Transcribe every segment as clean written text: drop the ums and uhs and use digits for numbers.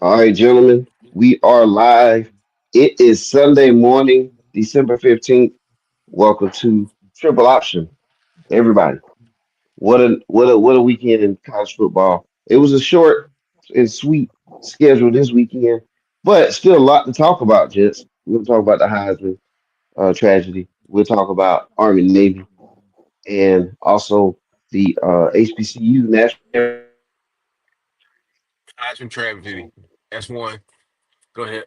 All right, gentlemen, we are live. It is Sunday morning, December 15th. Welcome to Triple Option, everybody. What a weekend in college football. It was a short and sweet schedule this weekend, but still a lot to talk about, gents. We'll talk about the Heisman tragedy. We'll talk about Army Navy and also the HBCU national Heisman Trophy. That's one. Go ahead.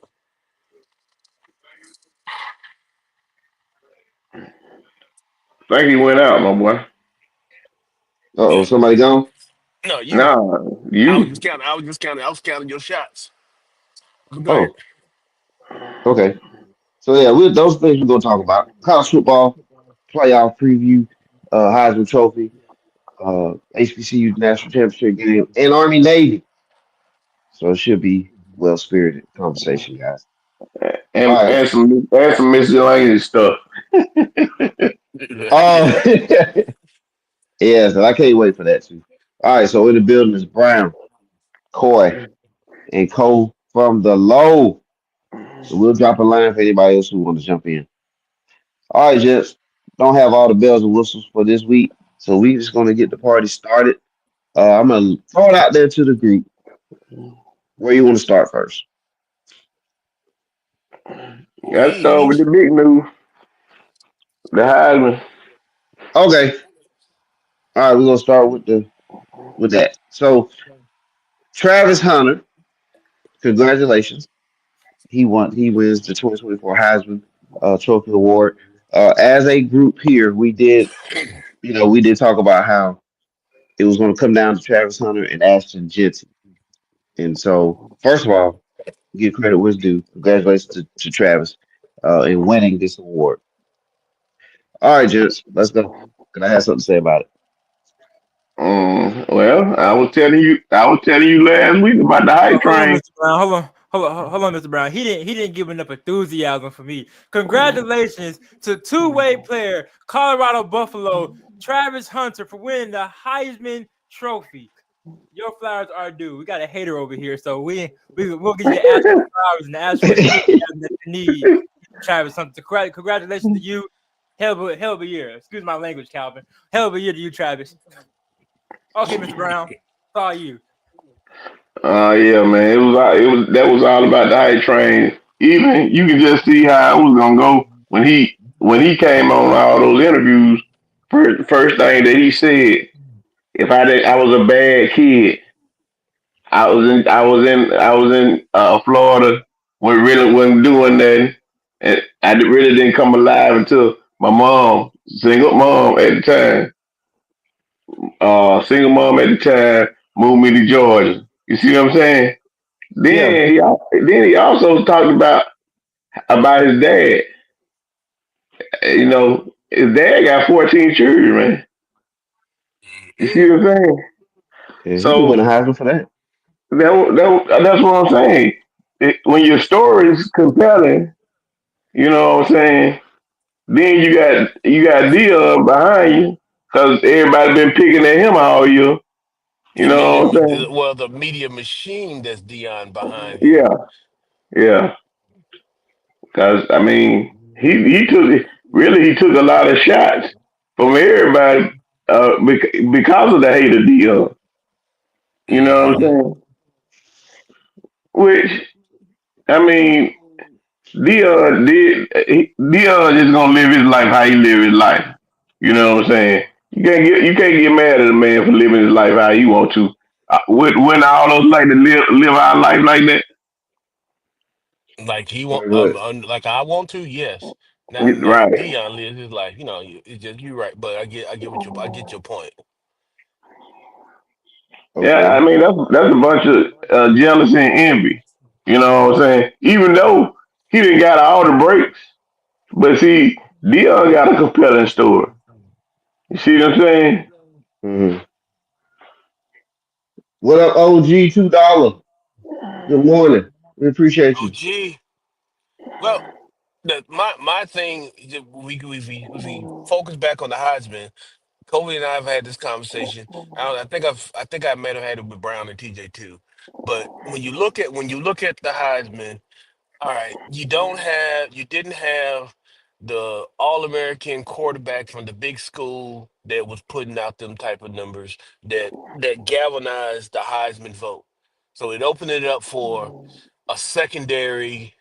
Think he went out, my boy. Uh-oh, Yeah. somebody gone? No, you. Nah, I was you. just counting. I was just counting. I was counting your shots. Go ahead. Oh, okay. So yeah, those things we're gonna talk about. College football, playoff preview, Heisman Trophy, HBCU national championship game, and Army Navy. So it should be well spirited conversation, guys. and All right. and some miscellaneous stuff. Oh yeah, so I can't wait for that too. All right, so in the building is Brown, Coy, and Cole from the low. So we'll drop a line for anybody else who want to jump in. All right, gents. Don't have all the bells and whistles for this week, so we just gonna get the party started. I'm gonna throw it out there to the group. Where you want to start first? Got to start We. with the big news. The Heisman. Okay. All right, we're gonna start with that. So Travis Hunter, congratulations. He wins the 2024 Heisman Trophy Award. As a group here, we did talk about how it was going to come down to Travis Hunter and Ashton Jensen. And so, first of all, give credit where it's due. Congratulations to Travis in winning this award. All right, gents, let's go. Can I have something to say about it? Well, I was telling you last week about the hype Hold on, train. Mr. Brown. Hold on, Mr. Brown. He didn't give enough enthusiasm for me. Congratulations to two-way player Colorado Buffalo Travis Hunter for winning the Heisman Trophy. Your flowers are due. We got a hater over here, so we'll give you the actual flowers and the actual enthusiasm that you need, Travis Hunter. Congratulations to you. Hell of a year. Excuse my language, Calvin. Hell of a year to you, Travis. Okay, Mr. Brown. It's all you. Yeah, man. That was all about the hype train. Even you can just see how it was gonna go when he came on all those interviews. First thing that he said, if I was a bad kid. I was in Florida when really wasn't doing nothing, and really didn't come alive until my mom, single mom at the time, moved me to Georgia. You see what I'm saying? Yeah. Then he also talked about his dad. His dad got 14 children, man. You see Mhm. what I'm saying? Yeah, he can win a So Heisman for that. that's what I'm saying. When your story is compelling, you know what I'm saying. Then you got Dion behind you because everybody been picking at him all year. You You mean know what I'm saying? the media machine that's Dion behind him? Yeah, yeah. Because I mean, he took a lot of shots from everybody because of the hate of Dion. You know what I'm Hmm. saying? Which I mean, Dion is gonna live his life how he live his life. You know what I'm saying? You can't get mad at a man for living his life how he want to. When all of us like to live our life like that, Like he want, Very good. like I want to, yes. Now right? Dion lives his life. It's just you right, but I get your point. Yeah, I Okay. mean that's a bunch of jealousy and envy. You know what I'm saying? Even though he didn't got all the breaks, but see, Dion got a compelling story. You see what I'm saying? hmm What up, OG $2? Good morning. We appreciate Oh, you. gee. Well, my thing, we focus back on the Heisman. Kobe and I have had this conversation. I think I might have had it with Brown and TJ too. But when you look at the Heisman, all right, you didn't have the All American quarterback from the big school that was putting out them type of numbers that galvanized the Heisman vote. So it opened it up for a secondary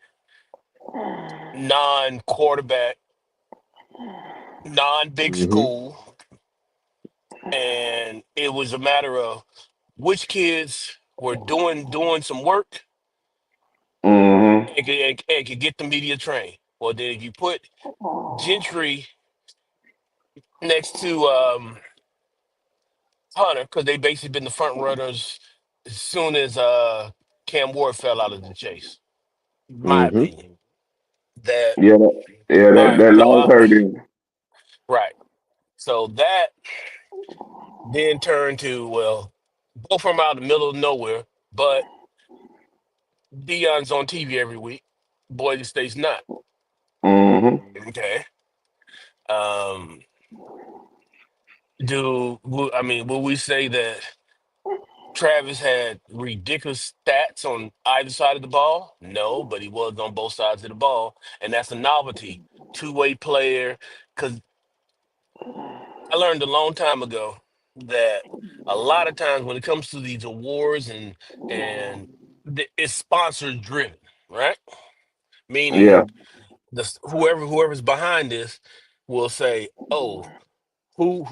non-quarterback, non-big Mm-hmm. school, and it was a matter of which kids were doing some work Mm-hmm. and could get the media trained. Well, then if you put Gentry next to Hunter, because they basically been the front runners as soon as Cam Ward fell out of the chase. My Mm-hmm. opinion. That Yeah, yeah, all right, that so loss hurt him. right. So that then turned to, well, both from out in the middle of nowhere, but Dion's on TV every week. Boise State's not. Mm-hmm. Okay. Um, I mean, will we say that Travis had ridiculous stats on either side of the ball? No, but he was on both sides of the ball, and that's a novelty. Two-way player. Because I learned a long time ago that a lot of times when it comes to these awards and it's sponsor driven, right? Yeah, Meaning whoever's behind this will say, "Oh, who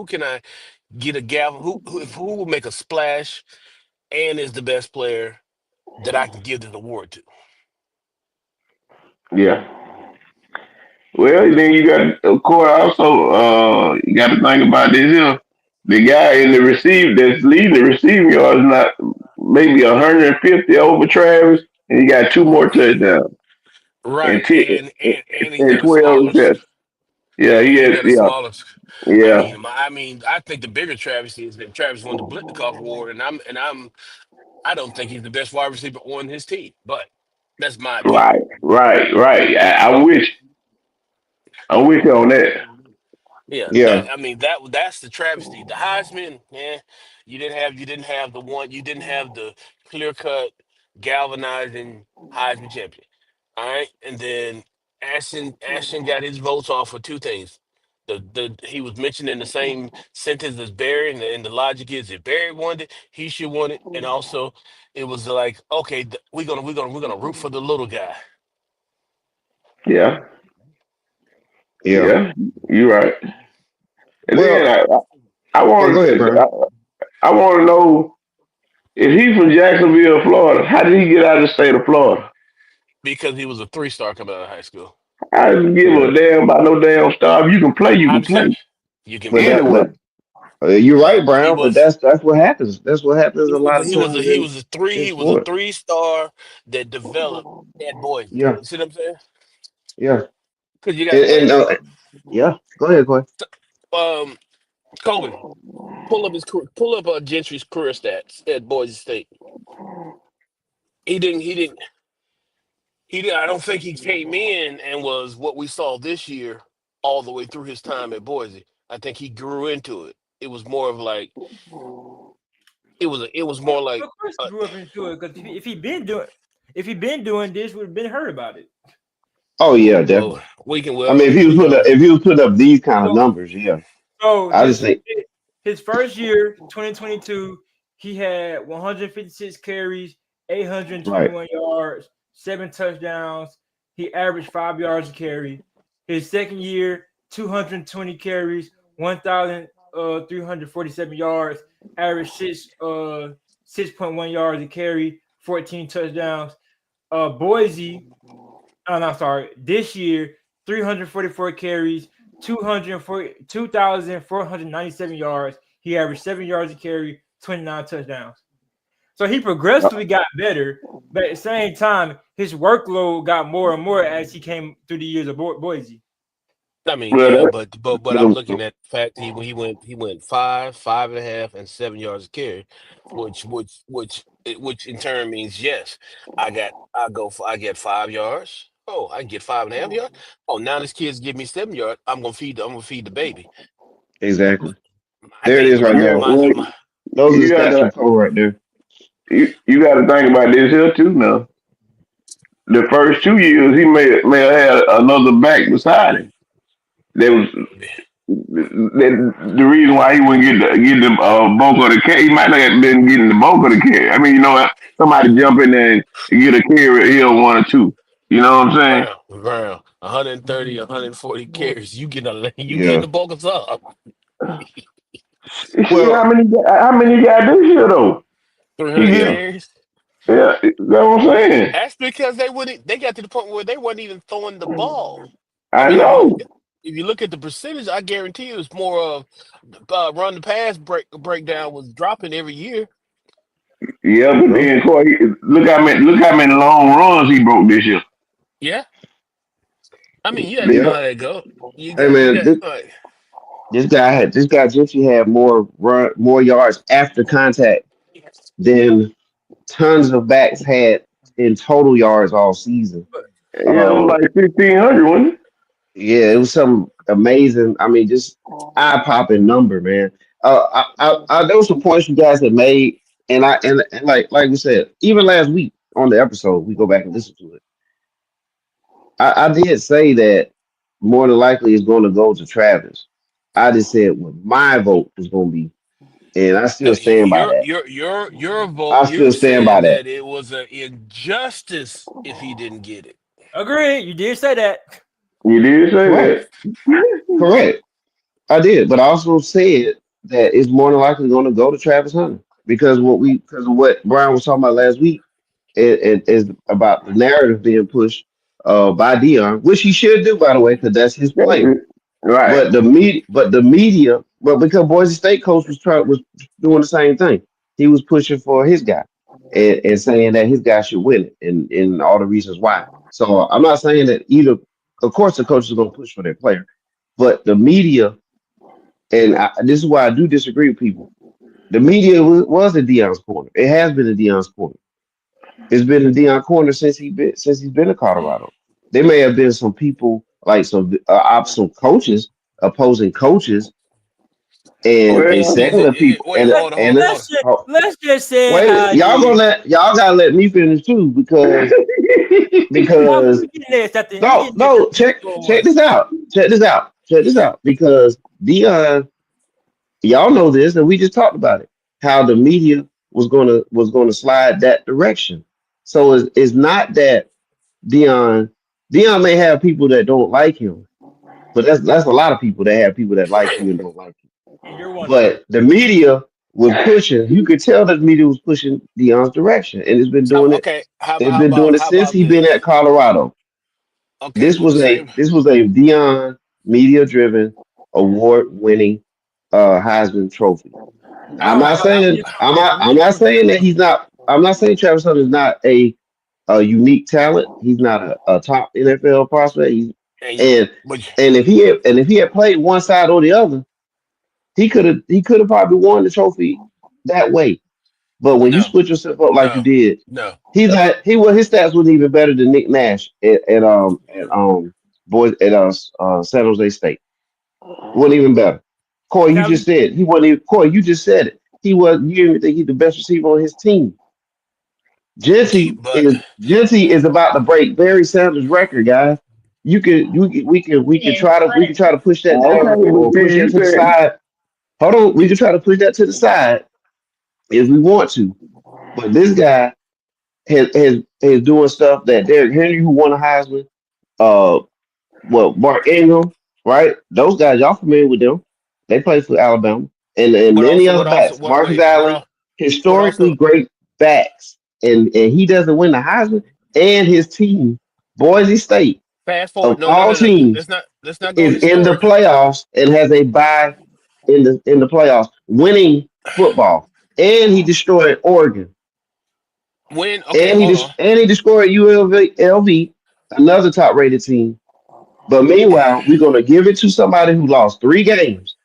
can I get a gavel? Who will make a splash and is the best player that I can give this award to?" yeah. Well, then you got, of course, also you got to think about this here. The guy in the that's leading the receiving yards not maybe 150 over Travis, and he got two more touchdowns and Right, 10, and he's and got a 12 smaller, receptions. Yeah, and he he had, got a yeah, smaller. yeah, I mean, I think the bigger Travis is that Travis won the Blitnikoff Award, I don't think he's the best wide receiver on his team, but that's my opinion. right, right, right. I'm with you on that. Yeah, that Yeah. I mean that's the travesty. The Heisman, yeah, you didn't have the one, you didn't have the clear cut galvanizing Heisman champion. All right, and then Ashton got his votes off for two things. The he was mentioned in the same sentence as Barry, and the logic is if Barry wanted it, he should want it, and also it was like, okay, we're gonna root for the little guy. Yeah, Yeah. yeah, you're right. And then Well, I hey, go ahead, wanted, Brian. I want to know if he's from Jacksonville, Florida. How did he get out of the state of Florida? Because he was a three-star coming out of high school. I didn't give a Yeah. damn about no damn star. If you can play, you I can understand. play You can But play. anywhere. you're right, He Brown. But was that's what happens. That's what happens a lot of times he was a three in he was a sport. three-star that developed at Boise. Yeah. You see what I'm saying? Yeah. Because you got to And think, yeah. Go ahead, Clay. um, Cohen, pull up Gentry's career stats at Boise State. He didn't he didn't he did I don't think he came in and was what we saw this year all the way through his time at Boise. I think he grew into it. It was more of like it was more like Of course, he uh, grew up into it because if he been doing this, would have been heard about it. Oh yeah, well definitely. I mean, well you know if he was putting up these kind of So, numbers, yeah. so I just think his first year, 2022, he had 156 carries, right. 821 yards, 7 touchdowns. He averaged 5 yards a carry. His second year, 220 carries, 1,347 yards, averaged 6.1 yards a carry, 14 touchdowns. Boise, oh, no, sorry, this year, 344 carries, 2,497 yards. He averaged 7 yards a carry, 29 touchdowns. So he progressively got better, but at the same time, his workload got more and more as he came through the years of Boise. I mean, Well, yeah, that, but I'm looking at the fact he went 5.5 and 7 yards a carry, which in turn means yes, I get 5 yards. Oh, I can get 5.5 yards. Oh, now this kid's give me 7 yards. I'm gonna feed the baby. Exactly. I There it think is right there. Well, Those are the you got stats from to Cole right there. you got to think about this here too. Now, the first 2 years he may have had another back beside him. That was the reason why he wouldn't get the bulk of the carry. He might not have been getting the bulk of the carry. I mean, somebody jump in there and get a carry, he'll 1 or 2. You know what I'm saying? Brown, 130, 140 carries. You getting Yeah. the bulk of up. See Well, how many got this year though? He 300 get yeah. carries. yeah. That's what I'm saying. That's because they got to the point where they wasn't even throwing the ball. I I mean, know. if you look at the percentage, I guarantee you it's more of run the pass breakdown was dropping every year. Yeah, but Well, then Corey, look how many long runs he broke this year. Yeah, I mean, you know yeah. how that go. Hey You man, got like this guy Gypsy had more yards after contact than tons of backs had in total yards all season. Yeah, it was Uh, like 1,500, wasn't it? yeah, it was some amazing. I mean, just eye popping number, man. There was some points you guys had made, and like we said, even last week on the episode, we go back and listen to it. I did say that more than likely it's going to go to Travis. I just said what my vote was going to be, and I no, still stand by that. your vote. I still You're stand saying by that. that it was an injustice if he didn't get it. Agree. You did say that. You did say Correct, that. correct. I did, but I also said that it's more than likely going to go to Travis Hunter because of what Brian was talking about last week. It is about the narrative being pushed by Dion, which he should do, by the way, because that's his player. Right. But because Boise State coach was doing the same thing, he was pushing for his guy and saying that his guy should win it, and all the reasons why. So I'm not saying that either. Of course, the coach is going to push for their player, but the media, this is why I do disagree with people. The media was in Dion's corner. It has been in Dion's corner. It's been in Dion corner since he's been in Colorado. There may have been some people like some coaches, opposing coaches, and Well, secular people, Wait, hold on, hold on, hold on. Let's just say wait, how it is. y'all gotta let me finish too No, because we getting there. Something. We no getting there. no check this out, check this out because Dion, y'all know this and we just talked about it, how the media was gonna slide that direction. So it's not that Dion Dion may have people that don't like him, but that's a lot of people that have people that like you and don't like you. And you're one of them. But the media was pushing. You could tell that the media was pushing Dion's direction, and it's been doing it. Okay, It's been doing it how since about he's been at this? Colorado. Okay, This with the was a same. this was a Dion media driven award winning Heisman Trophy. All I'm right, not saying I'm not saying that he's not. I'm not saying Travis Hunter is not a unique talent. He's not a top NFL prospect. and And but if he had played one side or the other, he could have probably won the trophy that way. But when you no, split yourself up like you no, did, no, his stats wasn't even better than Nick Nash at boys at San Jose State. Wasn't even better. Corey, you Tell just said he wasn't even Corey, you just said it. He was you didn't even think he's the best receiver on his team. but Genty is about to break Barry Sanders' record, guys. We can try to push that okay, down but or see, push that you to the said, side. Hold on, we can try to push that to the side if we want to. But this guy is doing stuff that Derrick Henry, who won a Heisman, uh, Mark Ingram, right? Those guys, y'all familiar with them? They play for Alabama and many other backs. Marcus Allen, what historically also great backs, and he doesn't win the Heisman. And his team, Boise State, fast forward? of No, no, all no, no. teams, Let's not go is in the historically. playoffs and has a bye in the playoffs, winning football. And he destroyed Oregon. When okay, And hold on. he destroyed ULV, another top rated team. But meanwhile, we're gonna give it to somebody who lost 3 games.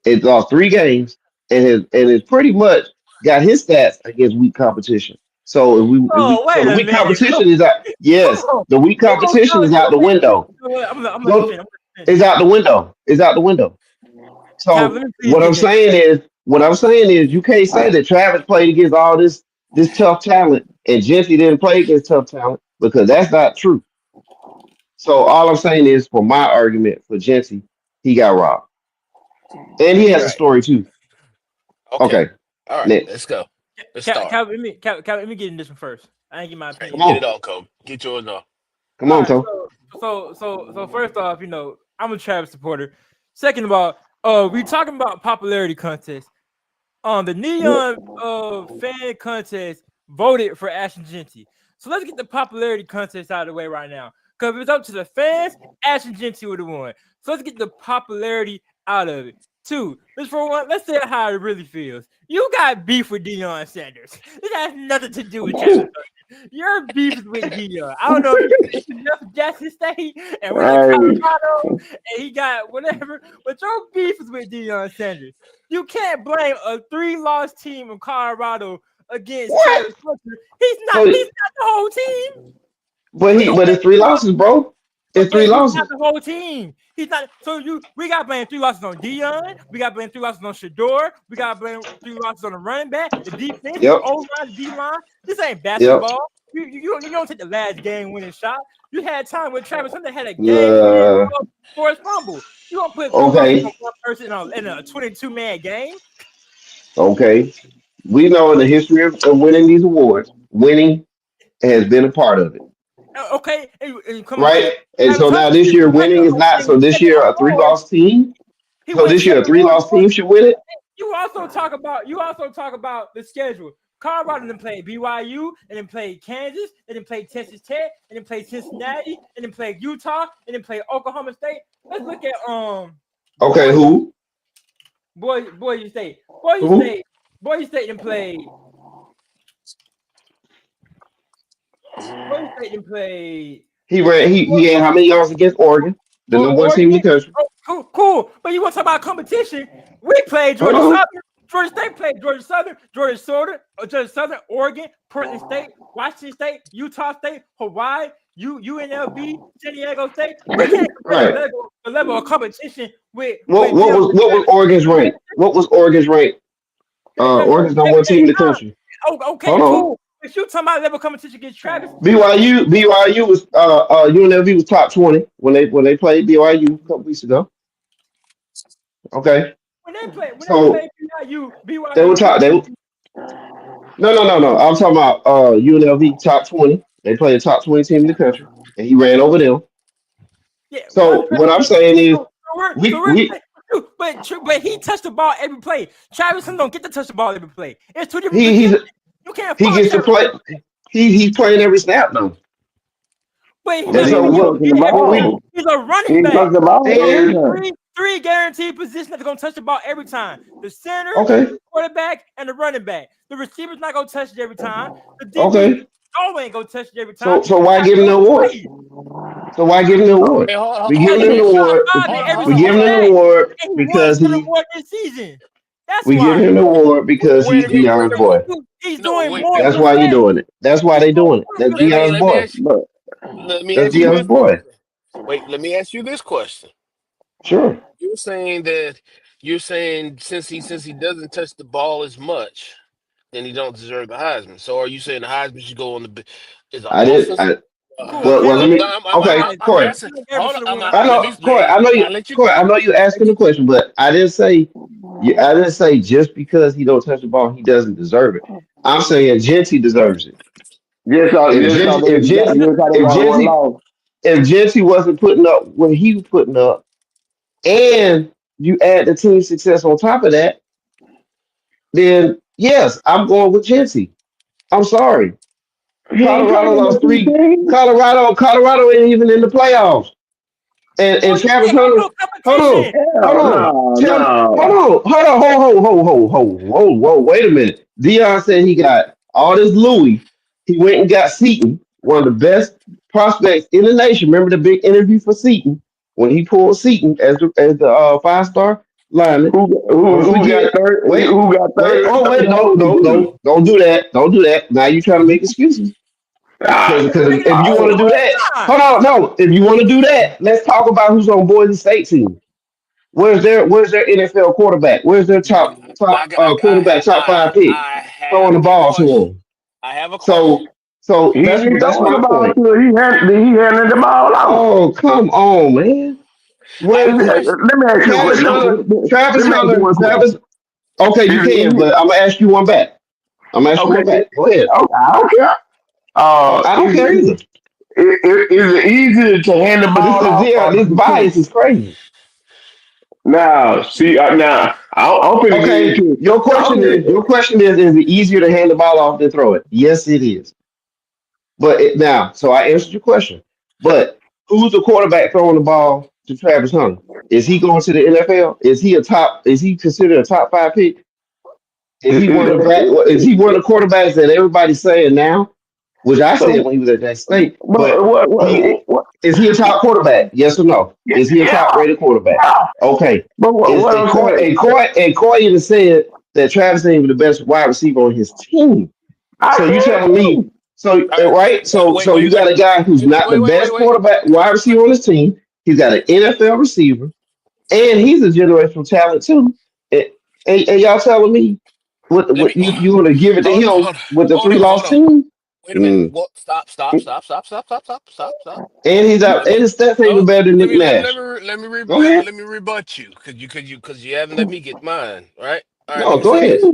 It lost 3 games and it's pretty much got his stats against weak competition. So Oh, so wait the a weak minute. competition is out. Hold Yes, on. the weak You gonna competition tell? is out the window. I'm gonna let you Go, finish. I'm gonna let you finish. it's out the window. It's out the window. So Calvin, let me please get this. what I'm saying is, you can't say that Travis played against all this tough talent and Jesse didn't play against tough talent because that's not true. So all I'm saying is, for my argument for Jesse, he got robbed, and he has a Right. story too. Okay. Okay, All right. next, Let's go. Let's start. Calvin, let me get in this one first. I ain't get my All right. come opinion. Get it on, on, Kobe. Get yours on. come All on, right, Cole. so first off, I'm a Travis supporter. Second of all, we talking about popularity contest. The Neon fan contest voted for Ashton Genty. So let's get the popularity contest out of the way right now. Because if it's up to the fans, Ashton Genty would have won. So let's get the popularity out of it. Two, let's say how it really feels. You got beef with Deion Sanders. This has nothing to do with Travis. Your beef is with Deion. I don't know if you left Jackson State and went to Hey, Colorado and he got whatever, but your beef is with Deion Sanders. You can't blame a 3-loss team in Colorado against What? Travis Hunter. He's not So, the whole team. but it's three losses, bro. It's three But he's not losses. the whole team. He's not. So we got to blame 3 losses on Deion. We got to blame 3 losses on Shador. We got to blame 3 losses on the running back, the defense, the Yep, O-line, the D-line. This ain't yep. basketball. You don't take the last game winning shot. You had time where Travis Hunter had a game winning Uh, forced fumble. You don't put 3 losses okay, on one person in a 22-man game. okay. We know in the history of winning these awards, winning has been a part of it, Okay, and come on. right? And Travis so Hunter now this year, had winning is not. So this year, a three awards. loss team. He So went this year, a 7 three awards. loss team should win it. You also talk about the schedule. Colorado then played BYU, and then played Kansas, and then played Texas Tech, and then played Cincinnati, and then played Utah, and then played Oklahoma State. Let's look at Okay, who? Boise State. Who? Boise State then played. Boise State then played. He ran. He had how many yards against Oregon, the number one team in the Oregon. country. Oh, cool. But you want to talk about competition? We played Hold Georgia on. Southern. Georgia State played Georgia Southern, Oregon, Portland State, Washington State, Utah State, Hawaii, UNLV, San Diego State. We can't compare Right. the level of competition with What was Oregon's rank? What was Oregon's rank? Oregon's number one team in the country. Oh, okay, Hold on. cool. If you talking about level of competition against Travis, BYU was UNLV was top 20 when they played BYU a couple weeks ago. Okay. when they played So BYU, they were top. No. I'm talking about UNLV top 20. They played a top 20 team in the country, and he ran over them. yeah. So what I'm saying is, But he touched the ball every play. Travis Hunter don't get to touch the ball every play. It's two different he positions. You can't he fault gets to Travis. play. He's playing every snap though. But but And he so ain't what? touching the ball. he's a He running ain't back. touching the ball every And time. Three guaranteed positions that are gonna touch the ball every time. The center, okay, the quarterback, and the running back. The receiver's not gonna touch it every time. The DB okay. ain't gonna touch it every time. So why give him the award? So why give him the award? Hey, We hold giving on, him the man. award. Every We Hold single giving on. him the day. award And he won because one award this season. That's we giving why. him the award because Wait he's a minute. Wait Deion's a minute. boy. He's No, doing wait. more Wait. That's for why you less. doing it. That's why they doing it. That's Deion's Let me boy. ask you. But Let me That's ask you Deion's this boy. question. Wait. Let me ask you this question. Sure. You're saying since he doesn't touch the ball as much, then he don't deserve the Heisman. So are you saying the Heisman should go on is an I did. offensive? Cool. Well, let No, me. Okay, I'm Corey. asking. Hold on. I Let know, me. Corey. I know you, I let you. Corey. I know you I let asking the you. question, but I didn't say. I didn't say just because he don't touch the ball, he doesn't deserve it. I'm saying Genty deserves it. If just Genty, how they if got, Genty, just how they if got one Genty, loss. if Genty wasn't putting up what he was putting up, and you add the team success on top of that, then yes, I'm going with Genty. I'm sorry. He ain't Colorado playing lost no two three. teams. Colorado ain't even in the playoffs. And Well, you Travis can't have Hunter, no hold on, competition. hold Hell on, no, tell, hold no. on, hold on, whoa, wait a minute. Deion said he got all this Louis. He went and got Seaton, one of the best prospects in the nation. Remember the big interview for Seaton when he pulled Seaton as the 5-star lineman. Don't Who got forget. third? Wait, Who got wait, third? oh wait, Third no, most no, receivers? no, don't do that, don't do that. Now you trying to make excuses. Ah, Because Take it if you all want right. to do that, time. hold on, no. If you want to do that, let's talk about who's on Boise State team. Where's their NFL quarterback? Where's their quarterback, top five pick I throwing have the a ball to question. him? I have a So question. so He that's ain't that's throwing the my ball point. to her. He handed the ball out. Oh, come on, man. I have a Where question. Let me ask you a Travis question. Hunter, Let Travis me ask you Hunter, one question. Travis. Okay, you Is it can, easy? but I'm gonna ask you one back. I'm gonna ask you Okay. one back. Go ahead. I don't care. I don't care either. Is it easier to hand the But this ball is off or this to catch? bias is crazy. Now, see, now I'm finna get Okay, into it. your I'm question is finna, your question is it easier to hand the ball off than throw it? Yes, it is. But now, so I answered your question. But who's the quarterback throwing the ball to Travis Hunter? Is he going to the NFL? Is he a top? Is he considered a top five pick? Is he one of the back? Is he one of the quarterbacks that everybody's saying now? Which I said so, when he was at that state. but But he is he a top quarterback? Yes or no? Is he a yeah, top rated quarterback? yeah. Okay. But Is what a I'm Coy saying, and Coy even said that Travis ain't even the best wide receiver on his team. I So you said telling me too. so All right. right? Wait, So wait, you got wait, a guy who's not the wait, wait, wait, best wait, quarterback wide wait. receiver on his team. He's got an NFL receiver, and he's a generational talent too. And, and y'all telling me Let me what you want to give it to him hold on, with the hold three on, hold loss on. team? Wait a minute. Mm. What? Stop, stop, stop, stop, stop, stop, stop, stop, stop. And he's out, Let and me his stats ain't no. even better than Let Nick me let me let Nash. me re- let me re- Go let me ahead. let me rebut you because you haven't let me get mine right. All right. Let No, me go say ahead. this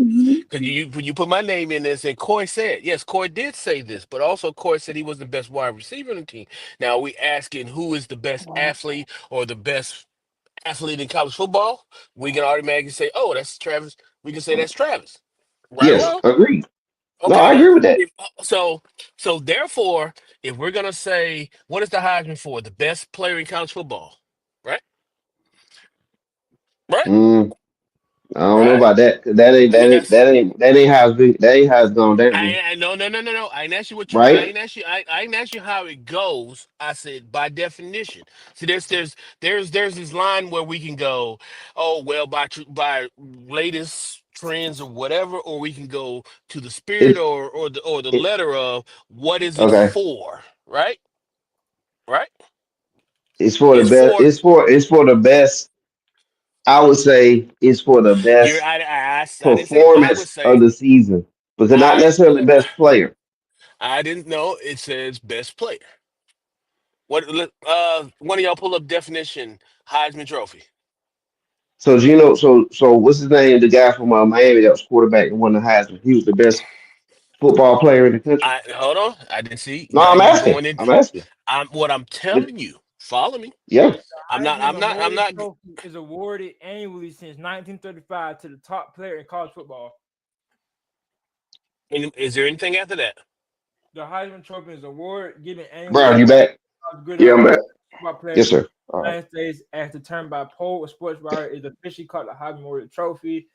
because you put my name in this and Coy said yes. Coy did say this, but also Coy said he was the best wide receiver in the team. Now we asking who is the best athlete or the best athlete in college football? We can automatically say, oh, that's Travis. We can say that's Travis. Right or Yes, wrong? agreed. No, Okay, I now agree with that. if so therefore, if we're gonna say what is the Heisman for? The best player in college football, right? Right? Mm, I don't know Right? about that. 'Cause That ain't I mean that ain't that's that ain't that ain't how it's been, that ain't how it's gone down, I no no no no no. I didn't ask you what you I right? didn't ask you I didn't ask you how it goes. I said by definition. See there's this line where we can go, oh well by latest trends or whatever, or we can go to the spirit It or the it letter of what is it okay. for, right? Right? It's for the It's best. for It's for the best. I would say it's for the you're best I didn't say I would performance of say the season, because not I necessarily best player. I didn't know it says best player. What one of y'all pull up definition Heisman Trophy. So Gino, so what's his name? The guy from Miami that was quarterback and won the Heisman. He was the best football player in the country. I hold on. I didn't see. No, Now I'm you're asking. going in. I'm asking. I'm what I'm The- telling you. Follow me. yeah. I'm not. Heisman I'm not. I'm Memorial not. Trophy is awarded annually since 1935 to the top player in college football. Is there anything after that? The Heisman Trophy is award given annually Bro, to you back? greatest Yeah, man. football Yes, players in sir. the All right. United States, as determined by poll. A sports writer is officially called the Heisman Memorial Trophy.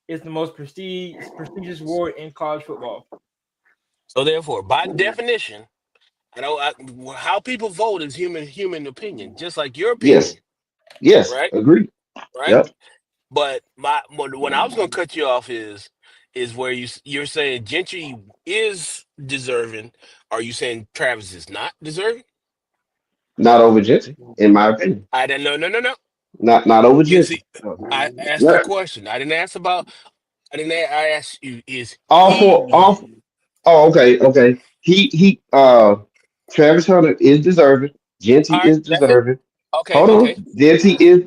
It's the most prestigious award in college football. So therefore, by definition, I know how people vote is human opinion, just like your Yes. opinion, Yes. right? Agreed. Right. Yep. But my when I was gonna cut you off is where you're saying Gentry is deserving. Are you saying Travis is not deserving? Not over Jesse, in my opinion. I didn't. No, no, no, no. Not over You Jesse. see, No. I asked a Let, question. I didn't ask about. I didn't. I asked you. Is All four. he? Oh, okay. Okay. Travis Hunter is deserving. Genty All right. is That's it. deserving. Okay. Hold Okay. on. Genty is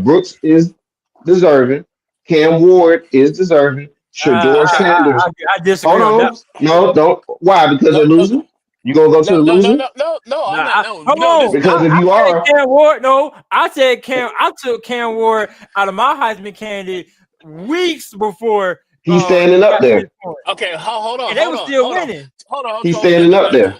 Brooks is deserving. Cam Ward is deserving. Shador Okay. Sanders. I disagree Hold on that. on. No, don't. Why? Because No. they're No. losing? You gonna go to No. the No. No. loser? No. No. No. I'm Nah, not. No. hold No. on. This. Because No. if I you said are, Cam Ward. No, I said Cam. I took Cam Ward out of my Heisman candidate weeks before he's he standing up got to this there. point, Okay. Hold on. and they Hold were on. still Hold on. winning. Hold on. He's Hold on. standing up there.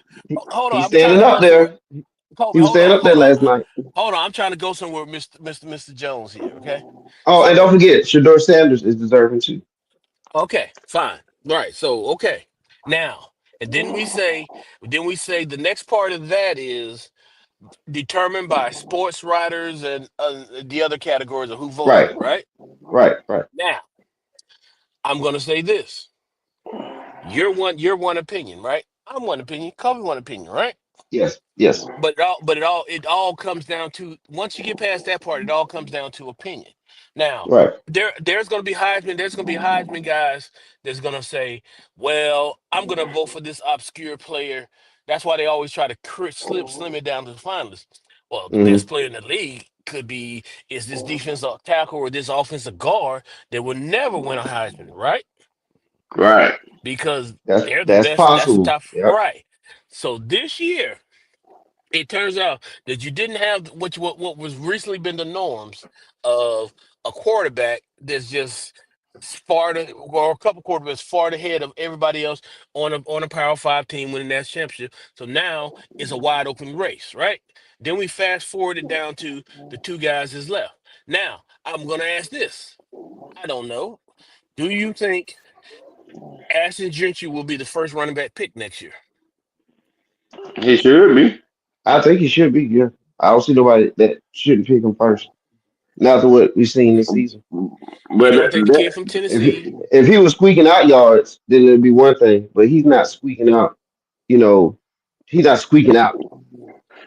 Hold on. He's I've been trying standing to up go somewhere. there. He Kobe, was hold standing on. up there Hold on. last night. Hold on. I'm trying to go somewhere with Mr. Jones here. Okay. Oh, and don't So, forget, Shador Sanders is deserving too. okay, fine. Right. So, okay. Now, and then we say the next part of that is determined by sports writers and the other categories of who voted Right, it, right? right. Now, I'm going to say this. You're one opinion, right? I'm one opinion. Cover one opinion, right? Yes, yes, But it all comes down to, once you get past that part, it all comes down to opinion. Now, right. there's going to be Heisman guys that's going to say, well, I'm going to vote for this obscure player. That's why they always try to slim it down to the finalists. Well, the Hmm. best player in the league could be is this defensive tackle or this offensive guard that would never win a Heisman, right? Right. Because they're the That's best. That's the possible. top, Yep. right? So this year, it turns out that you didn't have what was recently been the norms of a quarterback that's just or a couple quarterbacks far ahead of everybody else on a Power Five team winning that championship. So now it's a wide open race, right? Then we fast forward it down to the two guys that's left. Now I'm gonna ask this. I don't know. Do you think Ashton Gentry will be the first running back pick next year? He should be. I think he should be. Yeah, I don't see nobody that shouldn't pick him first. Not to what we've seen this season. You But don't think the kid from If Tennessee? if he was squeaking out yards, then it'd be one thing. But he's not squeaking out. You know, he's not squeaking out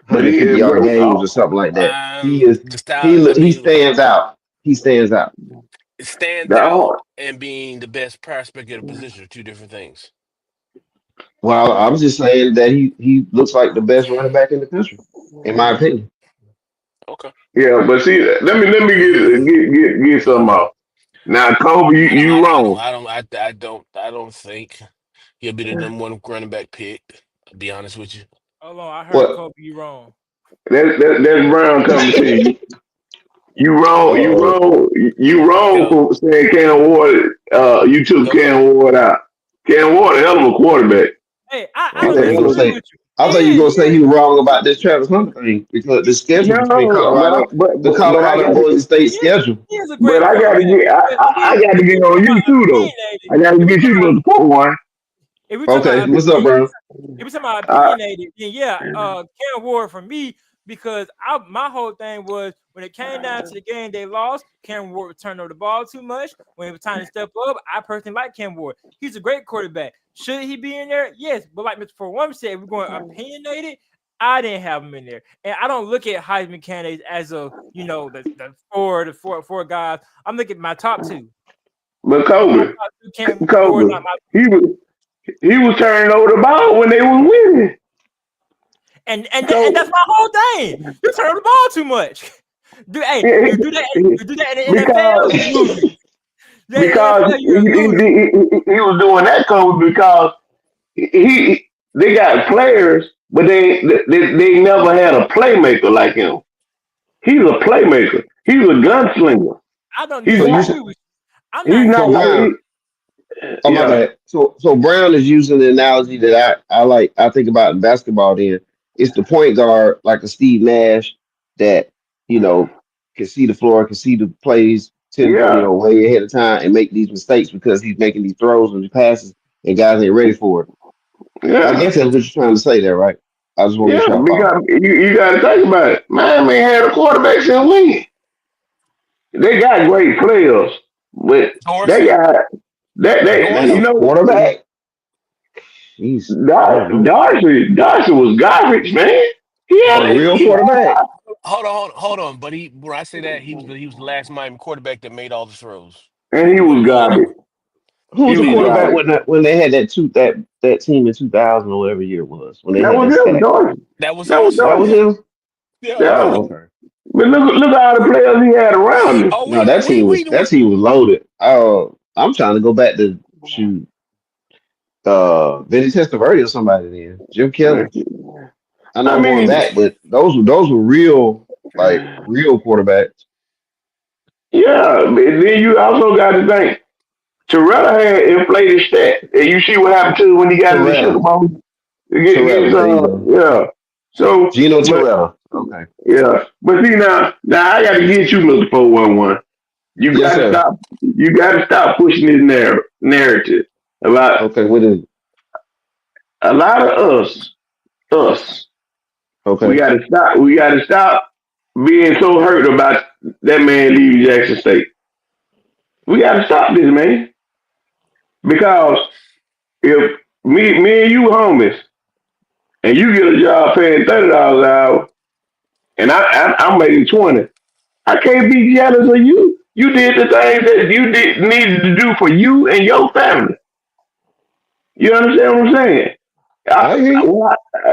but 150 yard games or something like that. He is. The style. I He mean, stands out. He stands out. stands out the, and being the best prospect at a position are two different things. Well, I'm just saying that he looks like the best running back in the country, in my opinion. Okay. yeah, but see, let me get something off. Now, Kobe, you wrong. I don't think he'll be the number one running back pick. I'll be honest with you. Hold on, I heard What? Kobe you wrong. That's Brown coming to you. You wrong. You Uh, wrong. You wrong Yo, for saying Cam Ward. You took go. Cam Ward out. Cam Ward, a hell of a quarterback. Hey, I I thought don't you were Hell gonna of disagree say. with you. I thought you were Yeah, gonna say yeah. he was wrong about this Travis Hunter thing because the schedule between no, The but I Colorado and got Boise State He is, schedule. he is a but great I got to quarterback. get I got to If we get talk on about you too though. opinionated, I got to if we get talk you about to the point one. if we talk Okay, about what's up, bro? if we talk about opinionated, then yeah, Cam Ward for me because my whole thing was when it came down to the game they lost, Cam Ward returned over the ball too much. When it was time to step up, I personally like Cam Ward. He's a great quarterback. Should he be in there? Yes, but like Mr. One said, if we're going opinionated. I didn't have him in there, and I don't look at Heisman candidates as a the four guys. I'm looking at my top two. But My Kobe, top two Cam Ward, not Kobe, my he was turning over the ball when they was winning. and that's So my whole thing. You turn the ball too much. he, You do that in the NFL, because you losing. You do that in the because NFL, you're losing. he was doing that Kobe because he they got players, but they never had a playmaker like him. He's a playmaker. He's a I, gunslinger. I don't He's So you not. disagree s- with you. I'm He's not not so like. Brown. Oh my Yeah, bad. So Brown is using the analogy that I like. I think about in basketball. Then it's the point guard like a Steve Nash that you know can see the floor, can see the plays 10 yeah, way ahead of time and make these mistakes because he's making these throws and these passes and guys ain't ready for it. I yeah, guess that's what you're trying to say there, right? I just want to make yeah. sure I follow. Because you got to think about it. Man, ain't had a quarterback since when? They got great players, but they Dorsey, got Man, you a Dorsey. know. quarterback. Jeez, I don't know. Darcy was garbage, man. He A had But real he quarterback. hold on. But when I say that, he was the last Miami quarterback that made all the throws. and he He was wasn't the only garbage. one. Who He was He the was made all. quarterback garbage. when they had that team in 2000 or whatever year it was when they That had was that him, stack? Darcy. That was That was Dorsey. That was Darcy. Yeah, him. yeah, that was Yeah. Oh, him. okay. But look at all the players he had around him. Oh, No, that team was loaded. I'm trying to go back to shoot Vinny Testaverde or somebody then. Jim Kelly. I know I I'm going mean, back, but those were real real quarterbacks. yeah. But then you also got to think Toretta had inflated stats, and you see what happened to him when he got in the Sugar Toretta. Bowl against Toretta, there you go. yeah. So, Gino but Toretta. Okay. yeah, but see now I got to get you, Mister 411. You Yes, got to sir. stop. You got to stop pushing this narrative about Okay, what is it? a lot of us. We Okay. got to stop. We got to stop being so hurt about that man leaving Jackson State. We got to stop this, man. Because if me and you homies, and you get a job paying $30 an hour, and I'm making 20. I can't be jealous of you. You did the things that you needed to do for you and your family. You understand what I'm saying? I hear you.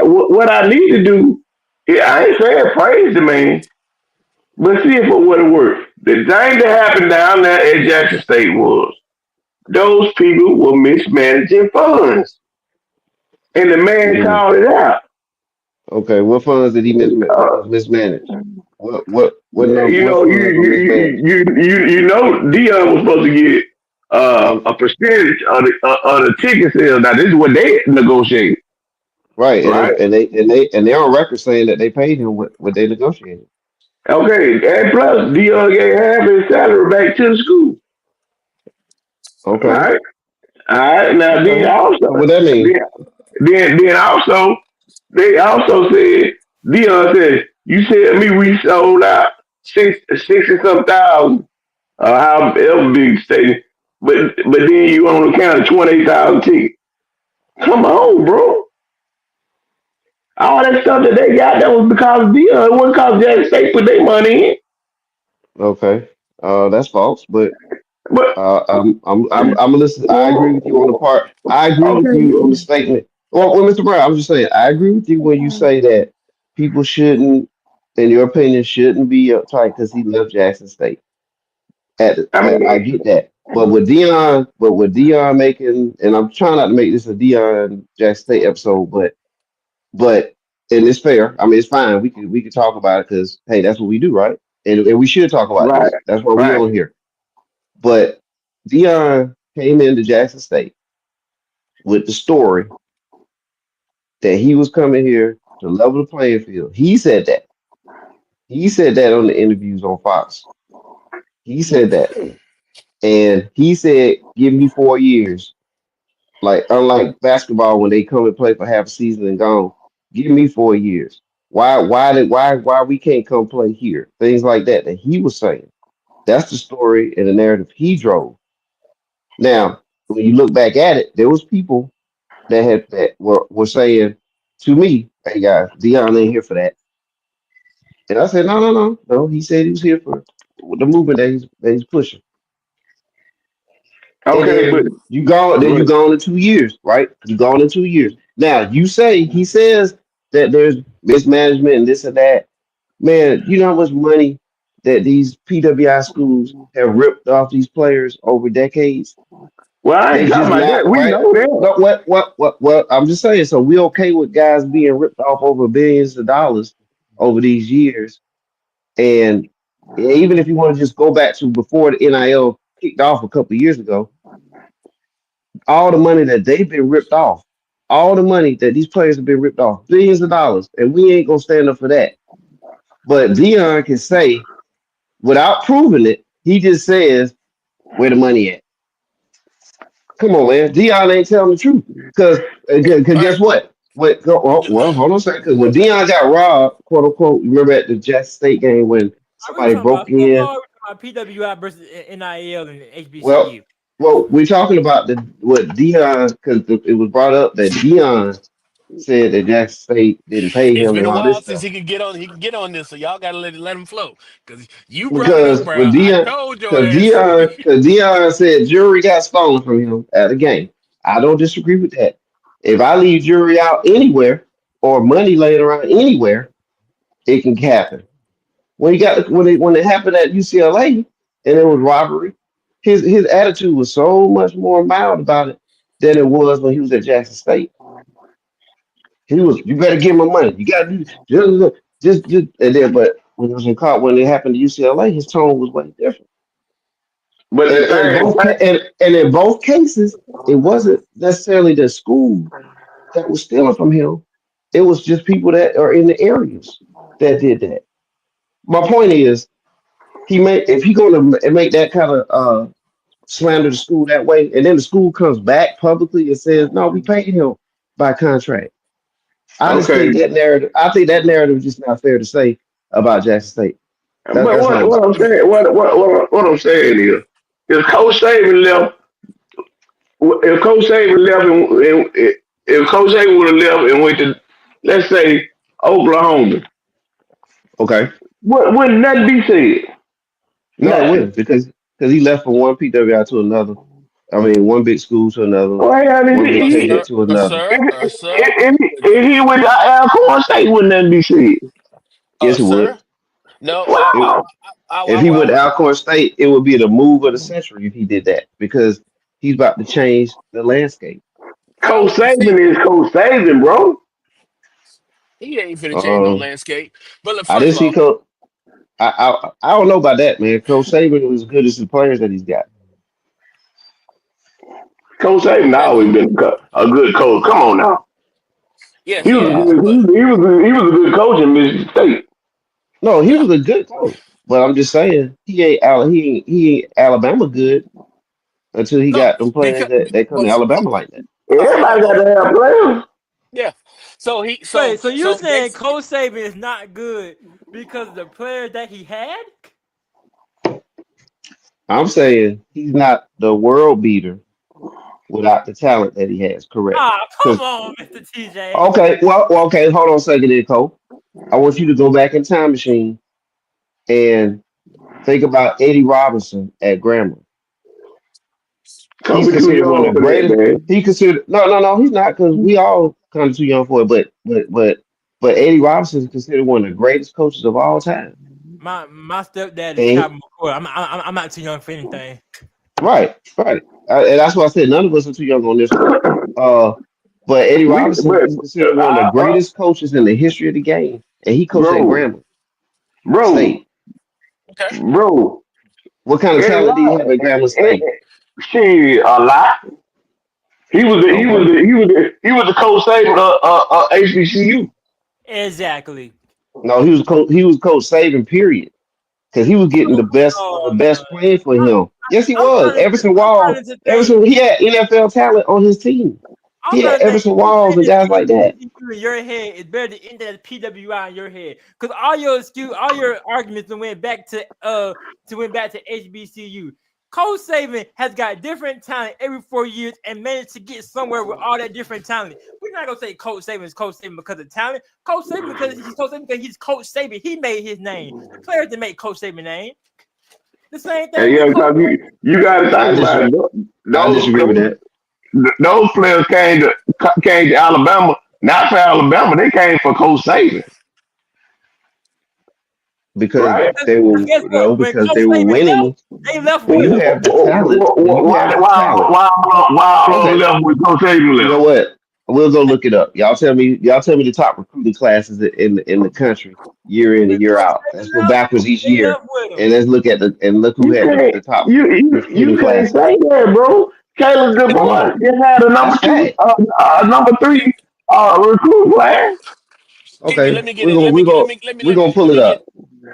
What I need to do, yeah, I ain't saying praise the man, but see it for what it worth. The thing that happened down there at Jackson State was those people were mismanaging funds, and the man Mm. called it out. Okay, what funds did he Uh, was mismanaged? What number? you What know, funds were mismanaged? you know, Deion was supposed to get Um, a percentage of the ticket sales. Now this is what they negotiated, right, right? and they're on record saying that they paid him what they negotiated. Okay, and plus Deion gave half his salary back to the school, Okay, right? All right. Now then okay. also, So what that mean? then then also, they also said Deion said, "You said me we sold out 60 some thousand, however big the stadium, but then you only counted 28,000 tickets. Come on, bro. All that stuff that they got that was because of Deion. It wasn't because Jackson State put their money in. Okay, that's false. But But I'm listening. I agree with you on the part. I agree with okay, you on the statement. Well, Mr. Brown, I'm just saying. I agree with you when you say that people shouldn't, in your opinion, shouldn't be uptight because he left Jackson State. I I mean, get that. But with Dion making, and I'm trying not to make this a Dion Jackson State episode, but and it's fair. I mean, it's fine. We could talk about it because hey, that's what we do, right? And we should talk about right, this. That's why we right. on here. But Dion came into Jackson State with the story that he was coming here to level the playing field. He said that. He said that on the interviews on Fox. He said that. And he said, give me 4 years. Like unlike basketball when they come and play for half a season and gone, give me 4 years. Why we can't come play here? Things like that he was saying. That's the story and the narrative he drove. Now, when you look back at it, there was people that were saying to me, "Hey guys, Dion ain't here for that." And I said, "No. He said he was here for the movement that he's pushing." And Okay, then you gone. Then you but gone in 2 years, right? You gone in 2 years. Now you say he says that there's mismanagement and this and that. Man, you know how much money that these PWI schools have ripped off these players over decades? well, I They ain't talking just about not that. We right. know that. No, what? I'm just saying. So we okay with guys being ripped off over billions of dollars over these years, and even if you want to just go back to before the NIL kicked off a couple of years ago, all the money that they've been ripped off, all the money that these players have been ripped off, billions of dollars, and we ain't gonna stand up for that. But Dion can say without proving it, he just says where the money at. Come on, man. Dion ain't telling the truth. Because All guess right. what? Well, hold on a second. Because when Dion got robbed, quote unquote, you remember at the Jackson State game when Are we somebody talking about broke in? football? Or are we talking about PWI versus NIL and Well, HBCU? we're talking about the what Dion because it was brought up that Dion said that Jackson State didn't pay It's him been and a all this while since stuff. he could get on. He can get on this, so y'all gotta let him flow. Cause you brought it up, Because bro. with I Dion, told your because ass. Dion, because Dion said jewelry got stolen from him at a game. I don't disagree with that. If I leave jewelry out anywhere or money laying around anywhere, it can happen. When it happened at UCLA and it was robbery, his attitude was so much more mild about it than it was when he was at Jackson State. He was, you better give my money. You gotta do just and then but when it happened to UCLA, his tone was way different. But And the in thing, and in both cases, it wasn't necessarily the school that was stealing from him. It was just people that are in the areas that did that. My point is, if he going to make that kind of slander the school that way, and then the school comes back publicly and says, "No, we paid him by contract." I just okay. think that narrative. I think that narrative is just not fair to say about Jackson State. But That's all I'm what I'm saying. saying, what I'm saying is, if Coach Saban left, if Coach Saban left, and if Coach Saban would have left and went to let's say Oklahoma, Okay. wouldn't nothing be said? No, it Nothing. wouldn't because he left from one PWI to another. I mean, one big school to another, Well, hell, one big payment Sir, to another. sir, sir. if he went to Alcorn State, wouldn't nothing be said? Yes, it would. Sir. No, It, Wow. if he went to Alcorn State, it would be the move of the century if he did that because he's about to change the landscape. I Coach would see. Saban is Coach Saban, bro. He ain't finna change no Um, landscape. But look, I first didn't of see all, Coach. I don't know about that, man. Coach Saban was as good as the players that he's got. Coach Saban and always been a good coach. Come on now. yes, He he was a has. good, But he was a good coach in Michigan State. No, he yeah, was a good coach, but I'm just saying he ain't Alabama good until he no, got them players because that come to Alabama like that. Everybody got hold to on. have players. Yeah. So he Wait, so you so saying basically Coach Saban is not good because of the players that he had? I'm saying he's not the world beater without the talent that he has. Correct? Ah, come Because on, Mr. TJ. okay, well, okay, hold on a second, there, Cole. I want you to go back in time machine and think about Eddie Robinson at Grambling. He's Kobe too considered one young of the for that, greatest. man. He considered no, he's not because we all kind of too young for it. But Eddie Robinson is considered one of the greatest coaches of all time. My stepdad is And Calvin McCoy. I'm not too young for anything. right, and that's why I said none of us are too young on this one. Uh, but Eddie Robinson But is considered one of the greatest coaches in the history of the game, and he coached at bro, Grambling bro, State. okay. bro, What kind of Eddie talent did he have Rock, at Grambling State? shit, a lot. Okay, He was the coach Saban HBCU. Exactly. no, he was Coach Saban. Period. Because he was getting the best of the Oh, best playing for him. Yes, he I'm was. starting to, I'm starting to think. He had NFL talent on his team. I'm He had starting to think Everson you Walls saying and this guys like that. HBCU in your head is better than any that PWI in your head. Because all your arguments went back to HBCU. Coach Saban has got different talent every 4 years and managed to get somewhere with all that different talent. We're not gonna say Coach Saban is Coach Saban because of talent. Coach Saban because he's Coach Saban because he's Coach Saban. He made his name. The players didn't make Coach Saban name. The same And thing yeah, with Coach. because you got to I think about disagree. it. I disagree with that Those players came to Alabama, not for Alabama. They came for Coach Saban, because right? they were Guess what? When because Coach they were Saban left, winning. they left When with you him. have the talent, when you have the talent. Why all Okay, left with Coach Saban you know left? what? We'll go look it up. Y'all tell me the top recruiting classes in the country year in When and year Coach out. Saban Let's go left, backwards each they year left with him. and let's look at who You had can't the top you recruiting can't classes. say that, bro. Caleb DeBoer No, just had a that's fact. number P, three recruit player. Okay, Let me get it. Let me get we're gonna pull let it me get up.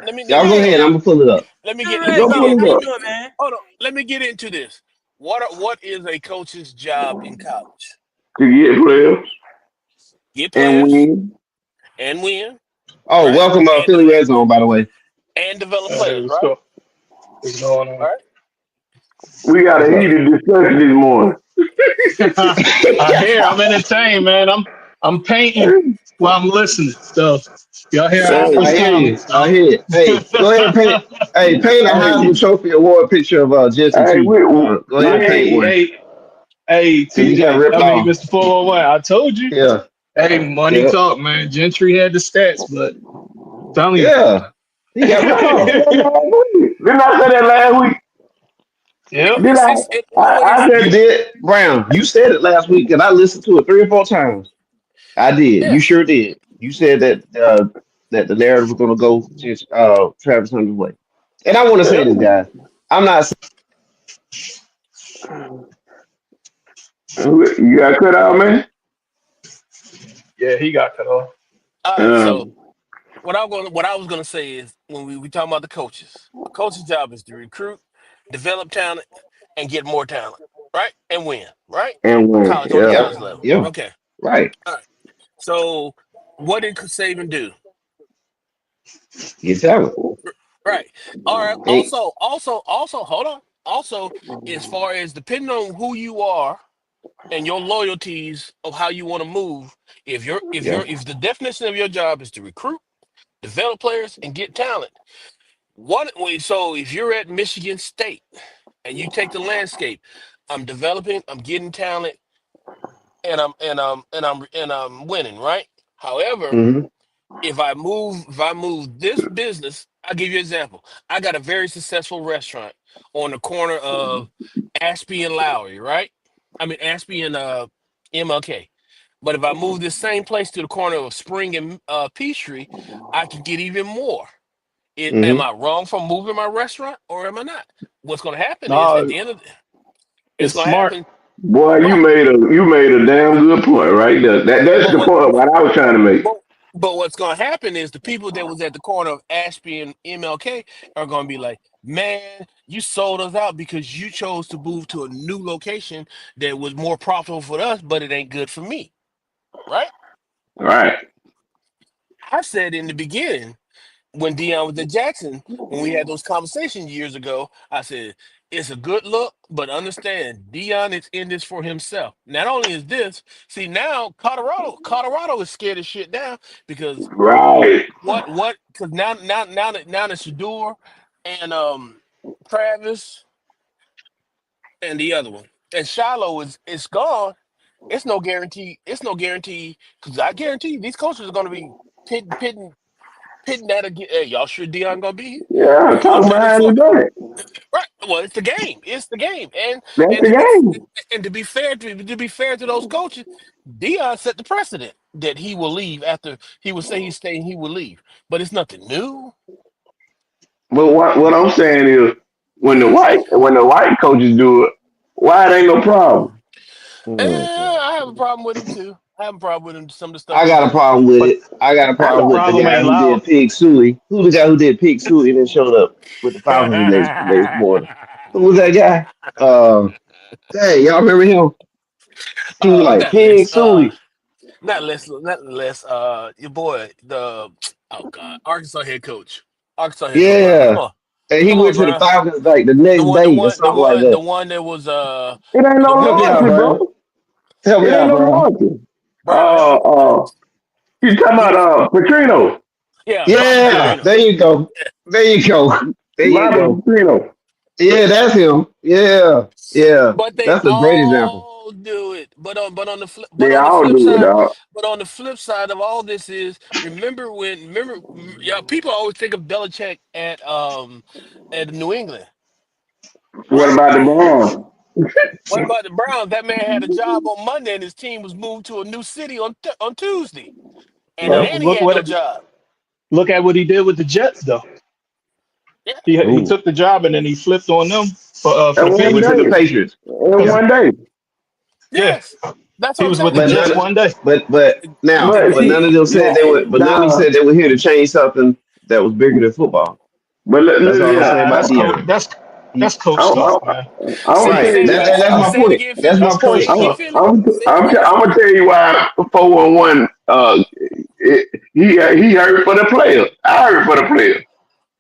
let Y'all me go get ahead. I'm Man, gonna pull it up. Red Go Zone, pull how it you up. doing, man? hold on. Let me get into this. What is a coach's job in college? To get players Get and players win. and win, Oh, right? welcome Philly Red Zone, by the way. And develop Hey, players, right? what's going on? Right? We got What's a up? heated discussion this morning. I hear I'm entertained, man. I'm painting while I'm listening. So y'all hear Hey, Alfred's I hear comment. you. I hear it. Hey, go ahead and paint. Hey, paint a hey, Heisman Trophy Award picture of Gentry hey, too. Go ahead and paint Hey, one hey, hey, because he got TJ. ripped I mean, off. Mr. 401. I told you. Yeah, Hey, money yeah, talk, man. Gentry had the stats, but I'm telling you. yeah. He I got ripped said off. that last week. Didn't I say that last week? Yep. Did I? It always I You said, did, Brown. You said it last week, and I listened to it 3 or 4 times. I did. yeah. You sure did. You said that the narrative was going to go Travis Hunter's way. And I want to say yeah. this, guys. I'm not. You got cut out, man. Yeah, he got cut off. All right. So Um, what I was gonna say is when we talking about the coaches, a coach's job is to recruit, develop talent, and get more talent, right? And win, right? and win. College on the Yeah. Yep. college level. Yep. Okay. Right. All right. So what did Saban do? Get talent. Right. All right. Ain't Also, hold on. Also, as far as depending on who you are, and your loyalties of how you want to move. Yeah. If the definition of your job is to recruit, develop players, and get talent, so if you're at Michigan State and you take the landscape, I'm developing, I'm getting talent, and I'm winning, right? However, Mm-hmm. if I move this business, I'll give you an example. I got a very successful restaurant on the corner of Ashby and Lowry, right? I mean Ashby and MLK. But if I move this same place to the corner of Spring and Peachtree, I can get even more. Am Mm-hmm. I wrong for moving my restaurant or am I not? What's going to happen is at No, the end of the, it's it's going to smart. happen Boy, right. you made a damn good point right there. That's But the what point what I was trying to make. but but what's going to happen is the people that was at the corner of Ashby and MLK are going to be like, man, you sold us out because you chose to move to a new location that was more profitable for us, but it ain't good for me, right? Right. I said in the beginning when Deion was at Jackson, when we had those conversations years ago, I said, it's a good look, but understand Deion is in this for himself. Not only is this, see now Colorado is scared of shit now because Right. because now that Shador and Travis and the other one and Shiloh is gone. It's no guarantee. It's no guarantee because I guarantee these coaches are going to be pitting that again. Hey, y'all sure Dion gonna be here? Yeah, Who talking better behind for the back. right? Well, it's the game. It's the game. And That's and the to be game. and to be fair to those coaches, Dion set the precedent that he will leave after he will say he's staying. He will leave, but it's nothing new. But what I'm saying is when the white coaches do it, why it ain't no problem? Mhm. I have a problem with him too. I have a problem with him. Some of the stuff I he got a does. problem with But it. I got a the problem with the problem guy ain't who loud. did Pig Sooie. Who the guy who did Pig Sooie and then showed up with the Falcons next morning? Who was that guy? Hey, y'all remember him? He was like Not Pig less. Sooie. Not less. Your boy, the oh god, Arkansas head coach, Arkansas head coach, Brown. Yeah, and he Come on, went to the Brown. Falcons like the The next one, the day or one, the something like one, the that. one that was It ain't no the Help one me that out, loyalty, Brown. bro. Help It me ain't out, no Brown. loyalty. Brown. You talking He about was Petrino, yeah, Bobby Yeah, Petrino. there you go. There you go. There you Bobby go. Petrino. Yeah, that's him. Yeah, yeah. But they That's a great example. all do it. But They on the all flip do it, side, dog. of all this is yeah, people always think of Belichick at New England, What right? about the Browns? What about the Browns? That man had a job on Monday and his team was moved to a new city on Tuesday. And Yep. then he Look had no what job. look at what he did with the Jets though. Yeah. He Ooh. took the job and then he flipped on them for In the And one went to Patriots. the day. Patriots. In Because Yeah. one day. yeah, Yes. That's what he I'm was with telling the you. But Jets none one day. It now, didn't But but none of leave. them said they nah, would but none of them nah. said they were here to change something that was bigger than football. But That's all I'm yeah, saying Nah, about Dion. that's He coach I'm, stuff, I'm, man. I'm gonna Say tell say you. it again, that's Philly. my Say it point. again, That's Philly. my That's Say coach it point. again, stuff. Philly. Say it again, I'm Philly. gonna tell you why 411. He hurt for the players. I hurt for the players.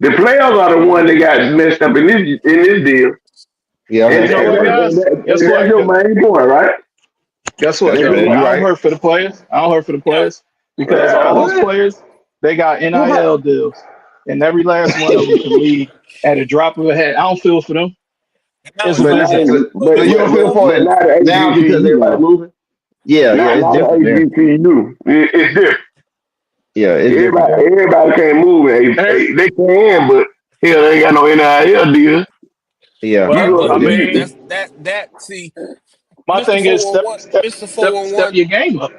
The players are the one that got messed up in this deal, Yeah, You and, that's know and, true. what, that, Yeah. and, guys? that, Guess and that's what? your main point, right? Guess That's what, true. though? You're I don't right. hurt for the players. I don't hurt for the Yeah. players because Yeah, all those what? players they got What about? NIL deals, and every last one of them can leave at a drop of a hat. I don't feel for them. Now It's it's what But it like now is. this. but so you don't feel for But it not the now because HBCU everybody now. moving? Yeah, yeah, it's Not the different there. HBCU. It's different. Yeah, it's different there. Everybody can't move. Eh, They can, but hell, they ain't got no NIL deal. Yeah, You Well, Well, it's I go, different. mean, that see, my Mr. thing is 411, Mr. step 411, your game up.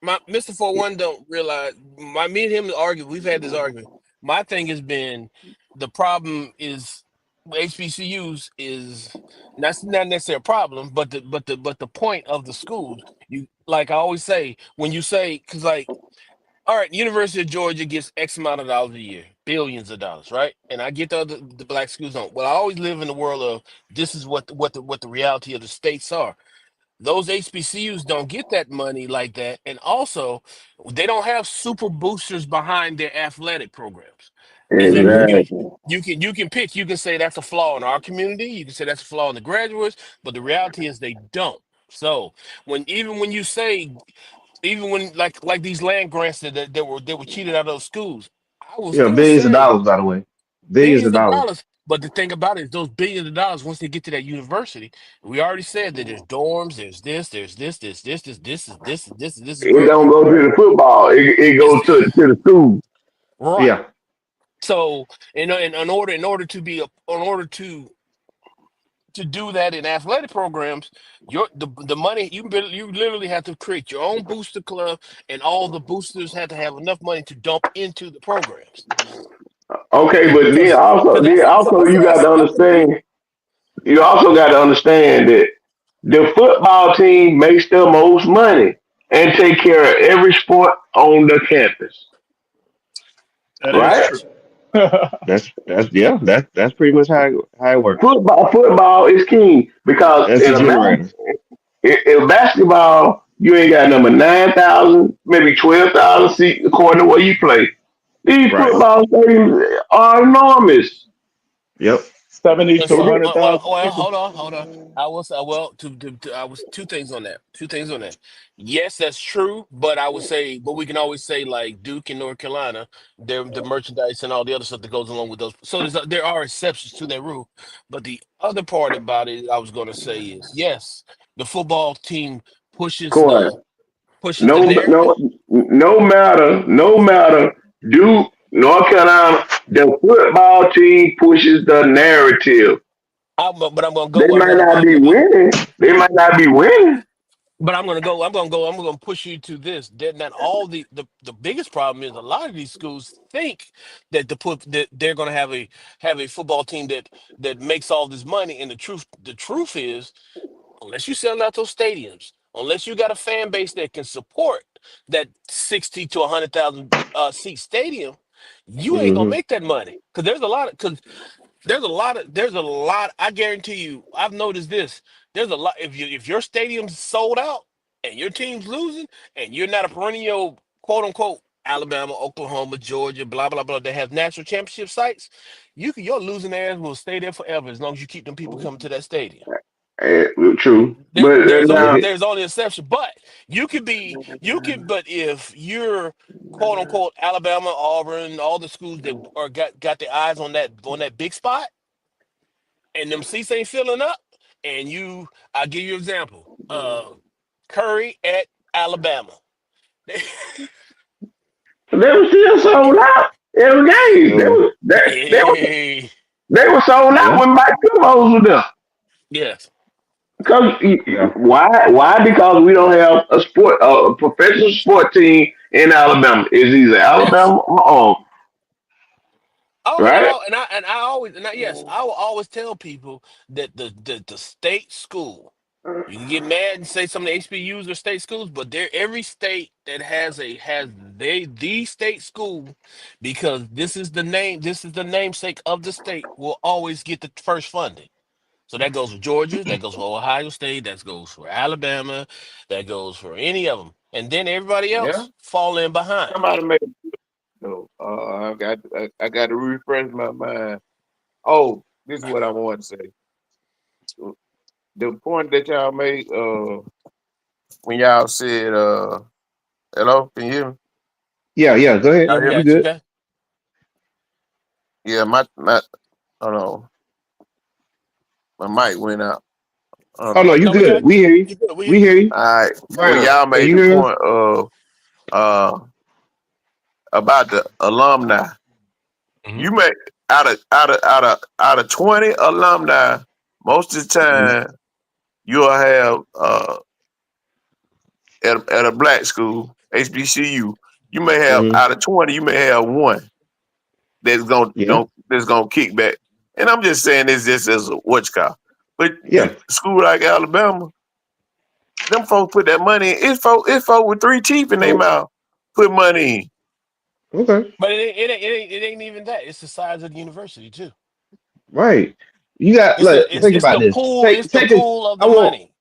my Mr. 411 don't realize me and him argue. We've had this argument. My thing has been the problem is HBCUs is that's not necessarily a problem, but the point of the schools. You like I always say when you say because like all right, University of Georgia gets X amount of dollars a year, billions of dollars, right? And I get the black schools don't. Well, I always live in the world of this is what the reality of the states are. Those HBCUs don't get that money like that, and also they don't have super boosters behind their athletic programs. Is that exactly. you can pick, you can say that's a flaw in our community, you can say that's a flaw in the graduates, but the reality is they don't. So when you say, even when like these land grants that were cheated out of those schools, I was Yeah, gonna billions of say dollars, by the way. Billions of billions of dollars. dollars. But the thing about it is those billions of dollars, once they get to that university, we already said that there's dorms, there's this is It room. don't go to the football. It Is goes to the school. right. Yeah. So in order to do that in athletic programs, the money you literally have to create your own booster club, and all the boosters have to have enough money to dump into the programs. Okay, Because but because because then also you got to I feel you. understand. You also got to understand that the football team makes the most money and take care of every sport on the campus, That is right? true. That That's yeah. That's pretty much how it works. Football is king because That's the generator. in basketball you ain't got number 9,000, maybe 12,000 seats according to where you play. These Right. football stadiums are enormous. Yep. 70 And to So so, this, 100,000 people. hold on. I will say, well, I was two things on that. Two things on that. Yes, that's true, but I would say, but we can always say like Duke and North Carolina, the merchandise and all the other stuff that goes along with those. So there are exceptions to that rule. But the other part about it, I was going to say is yes, the football team pushes Corey, the pushes the no, narrative. no, no matter, Duke, North Carolina, the football team pushes the narrative. But I'm going to They go. might not be winning. They might not be winning. But I'm gonna go. I'm gonna go. I'm gonna push you to this. That all the biggest problem is a lot of these schools think that they're gonna have a football team that makes all this money. And the truth is, unless you sell out those stadiums, unless you got a fan base that can support that 60 to 100,000 seat stadium, you ain't gonna Hmm. make that money. There's a lot. I guarantee you. I've noticed this. There's a lot. If your stadium's sold out and your team's losing, and you're not a perennial quote unquote Alabama, Oklahoma, Georgia, blah blah blah, that have national championship sites, your losing ass will stay there forever as long as you keep them people coming to that stadium. Eh, true, There, but there's only now there's only an exception, but but if you're quote unquote Alabama, Auburn, all the schools that are got their eyes on that big spot, and them seats ain't filling up, and I'll give you an example. Curry at Alabama. they were still sold out every game. So Hey, They were sold out yeah, when Mike Kimos was there. yes. Because yeah. why? Why? Because we don't have a professional sport team in Alabama. It's either Yes. Alabama or Oh, right? yes, I will always tell people that the state school. You can get mad and say some of the HBUs are state schools, but every state that has the state school, because this is the namesake of the state, will always get the first funding. So that goes for Georgia, that goes for Ohio State, that goes for Alabama, that goes for any of them, and then everybody Yeah, else fall in behind. somebody made a no. I got to refresh my mind. Oh, this is what I want to say. The point that y'all made when y'all said hello, can you hear me? Yeah, yeah. Go ahead. Yeah, Y'all we hear me? You got you. good? Okay. Yeah, my hold on, my mic went out. Hold Oh on. no, you No, we good. got We hear you. you. Good. We hear We you. hear you. All right, when Brian, y'all can made you the hear us? point of about the alumni, Hmm. you make out of 20 alumni, most of the Hmm. time you'll have at a black school, HBCU, you may have Hmm. out of 20, you may have one that's gonna Yeah, don't that's gonna kick back. And I'm just saying this just as a what you call. But yeah. school like Alabama, them folks put that money in. It's folk with three teeth in their mouth put money in. Okay. But it ain't even that. It's the size of the university too. Right. You got It's look. the it's Think it's about the this. pool. It's Take the take a. pool of I the want. money.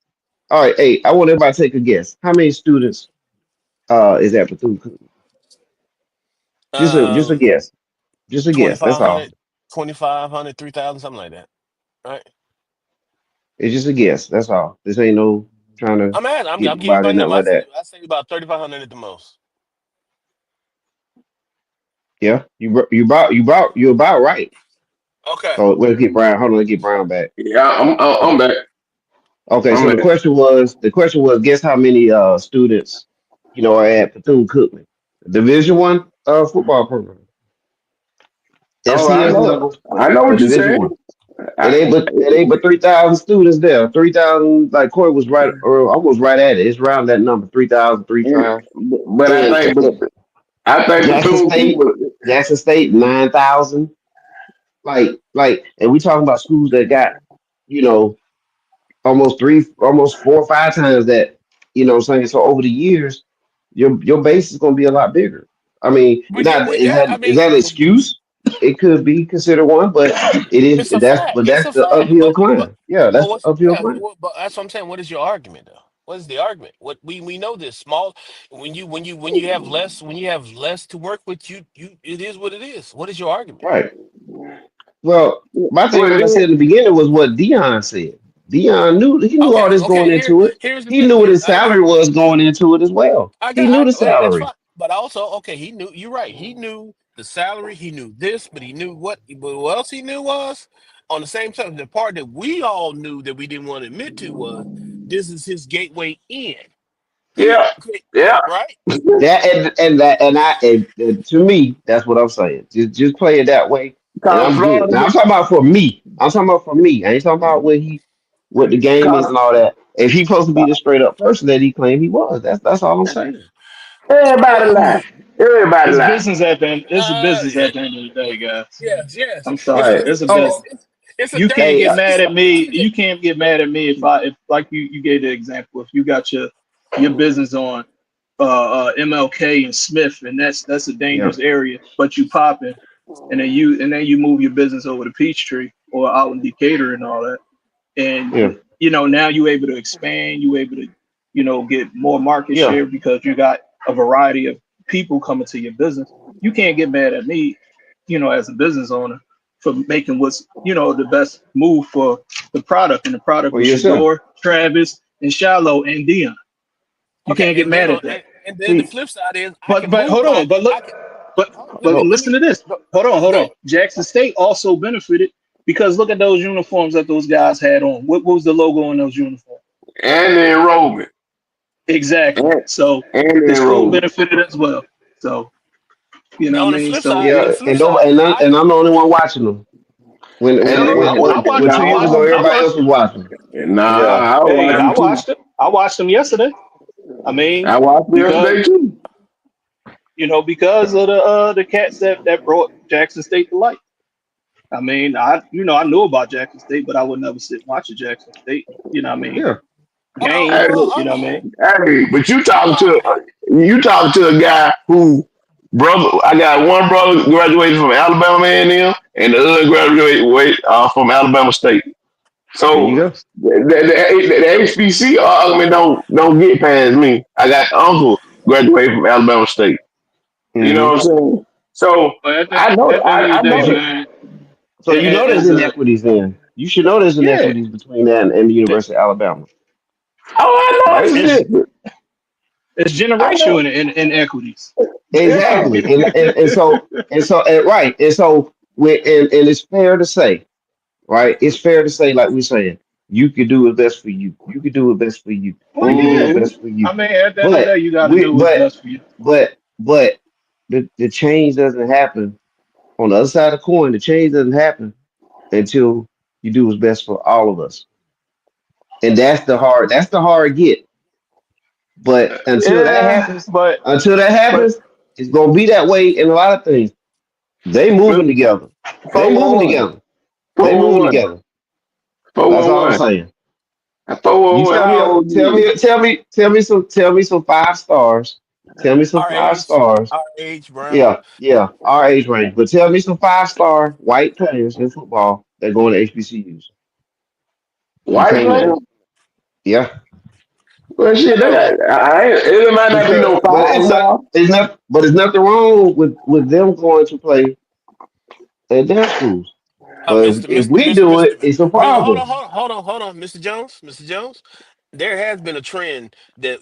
All right. Hey, I want everybody to take a guess. How many students is that Bethune Cookman? Just a Um, guess. Just a guess. That's all. 2,500, 2,500, 3,000, something like that. Right? It's just a guess. That's all. This ain't no. Trying to I'm get giving you nobody my nothing number. like that. I say about 3,500 at the most. Yeah, you about right. Okay. So let's get Brown. Hold on, let's get Brown back. Yeah, I'm back. Okay, I'm so back. the question was, guess how many students, are at Bethune Cookman, Division One football program, Oh, I FCS know. level, I know or what you're Division saying. One. I, It ain't but 3,000 students there. 3,000, like Corey was right or almost right at it. It's around that number, 3,000, 3,500. but And I think Jackson Bethune State, Cookman. 9,000. And we talking about schools that got, you know, almost 4 or 5 times that. You know what I'm saying? So over the years, your base is gonna be a lot bigger. I mean, Well, yeah, not well, yeah. I is mean, that an excuse? It could be considered one, but it's a fact. It's that's a the fact. uphill climb. Yeah, But that's the what's uphill yeah? climb. But that's what I'm saying. What is your argument though? What is the argument? What we know this small when you have less to work with, you it is what it is. What is your argument? Right. Well, my thing, Well, what I said in the beginning was what Dion said. Dion knew all Okay, this going into it. here's the He thing. knew what Here his salary was going into it as well. He knew the that's salary. fine. But also, okay, he knew. You're right. He knew the salary. He knew this, but he knew what. But what else he knew was on the same time. The part that we all knew that we didn't want to admit to was this is his gateway in. yeah, Okay, yeah. right? That and to me, that's what I'm saying. Just play it that way, and Cause I'm good. Florida, Now I'm talking about for me. I'm talking about for me. I ain't talking about what the game is cause and all that. If he supposed to be the straight up person that he claimed he was, that's all I'm saying. everybody Well, lie. Everybody It's lie. business at the end. It's a business yeah, at the end of the day, guys. yes, yes. I'm It's sorry. a Right. It's a Oh, business. it's a You dirty can't hey, get business. mad at me. It's a You can't get mad at me if like you gave the example. If you got your business on MLK and Smith, and that's a yeah, dangerous area, but you popping, and then you move your business over to Peachtree or out in Decatur and all that, and yeah, now you're able to expand. You able to get more market yeah. share because you got a variety of people coming to your business. You can't get mad at me, as a business owner for making what's the best move for the product, and the product For was yourself. Shador, Travis, and Shallow and Dion. You okay, can't get mad at that. and then the See, flip side is I can But move hold my on, but look, I can but let but me so let me listen to this. go, Hold go on. ahead. Jackson State also benefited because look at those uniforms that those guys had on. What was the logo on those uniforms? And the enrollment. Exactly. And, So and the the school enrollment. benefited as well. So you know what I On the mean. flip So side, it, and I'm the only one watching them. And no, then, I When 2 years watched ago nah, them. everybody else was watching. Yeah. I was I watching too. watched them. I watched them yesterday. I mean, I watched it because yesterday too. because of the cats that brought Jackson State to light. I mean, I knew about Jackson State, but I would never sit and watch a Jackson State. You know what I mean? Yeah. Game. Hey, You know what I mean? hey, but uh, you talking to a guy who brother. I got one brother graduated from Alabama A&M, and the other graduated from Alabama State. There you So go. the HBC argument don't get past me. I got uncle graduated from Alabama State. You know Hmm. what I'm saying? So But I know at the end of the I day, But know. man, you know there's as a inequities then. You should know there's yeah, inequities between that and the University of Alabama, Oh, I know right? it's it's different. it's I generational know. inequities. Yeah. Exactly. And right. And so and it's fair to say, right? It's fair to say, like we're saying, you could do what's best for you. You could do what's best for you. Well, You could do what's yeah. Hmm. best for you. I mean, at the end of the But day, you got to we do what's best for you. but the change doesn't happen on the other side of the coin. The change doesn't happen until you do what's best for all of us. And that's the hard get. But Yeah, until that but happens, it's gonna be that way in a lot of things. They moving together. They moving 411. together. They moving 411. together. That's all I'm 411. saying. You 411. How old you? tell me some 5 stars. Tell me some our five age, stars. our age, Brown. Yeah, yeah, our age range. But tell me some 5 star white players in football that go into HBCUs. You White can't player? name. Yeah, Well, shit, Well, it might not be because no but 5 star. there's nothing wrong with them going to play at their schools. But if we do it, it's a Hold problem. on, hold on, Mr. Jones, Mr. Jones. there has been a trend that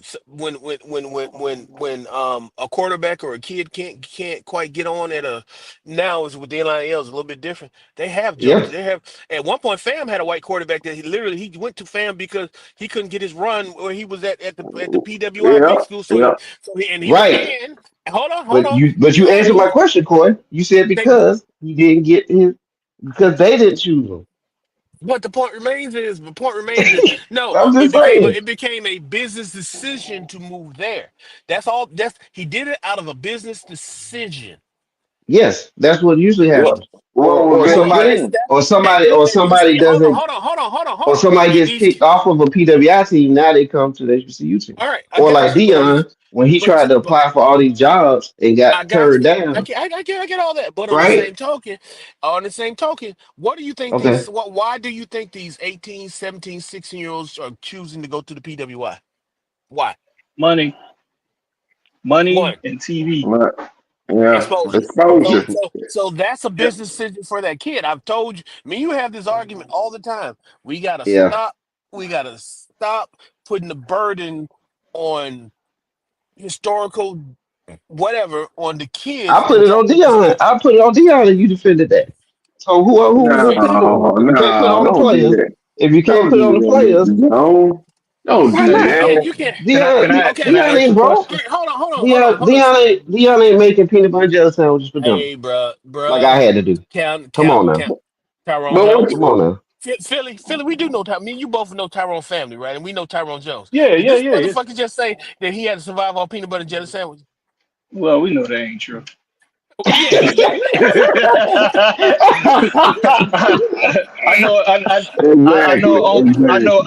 a quarterback or a kid can't quite get on at a now is with the NIL is a little bit different. They have Yeah, joked. They have at one point Fam had a white quarterback that he went to Fam because he couldn't get his run where he was at the PWI Yeah, big school. yeah. And he was right. and hold But on. you answered my question, Corey. You said They, because he didn't get his because they didn't choose him. But the point remains is no, I'm just saying. it became a business decision to move there. That's all. That's he did it out of a business decision. Yes, that's what usually What happens. what was Or And going somebody on? or you see, somebody doesn't hold or on. somebody gets These kicked off of a PWI team. Now they come to the HBCU team. all right, I Or got like you, Dion when he tried to but apply for all these jobs and I got got turned you. down. I get all that. But Right? on the same token, what do you think Okay. why do you think these 18, 17, 16 year olds are choosing to go to the PWI? Why? money, money, One. and TV. But, yeah, Exposure. exposure. So that's a Yep. business decision for that kid. I've told you. Me, you have this argument all the time. We gotta Yeah. stop. We gotta stop putting the burden on historical whatever on the kids I put and it on telling them to Dion. go. I put it on Dion and you defended that. So who we No, gonna put it on? If you can't put it on the don't do players, that. if you can't Don't put it on do the that, players, Mr. Jones. Don't why do You not? that. can't. Okay. You can't. Can I Okay. Dion ask ain't a broke. question? Hold on. Dion ain't making peanut butter and jelly sandwiches for dinner Hey, like I had to do. Come on now. Tyrone But what? Jones. Come on now. Philly, we do know Tyrone. Me and you both know Tyrone family, right? And we know Tyrone Jones. Yeah, Did yeah, this yeah, yeah. motherfucker just say that he had to survive on peanut butter and jelly sandwiches? Well, we know that ain't true. Yeah. I know, Exactly, I exactly. know,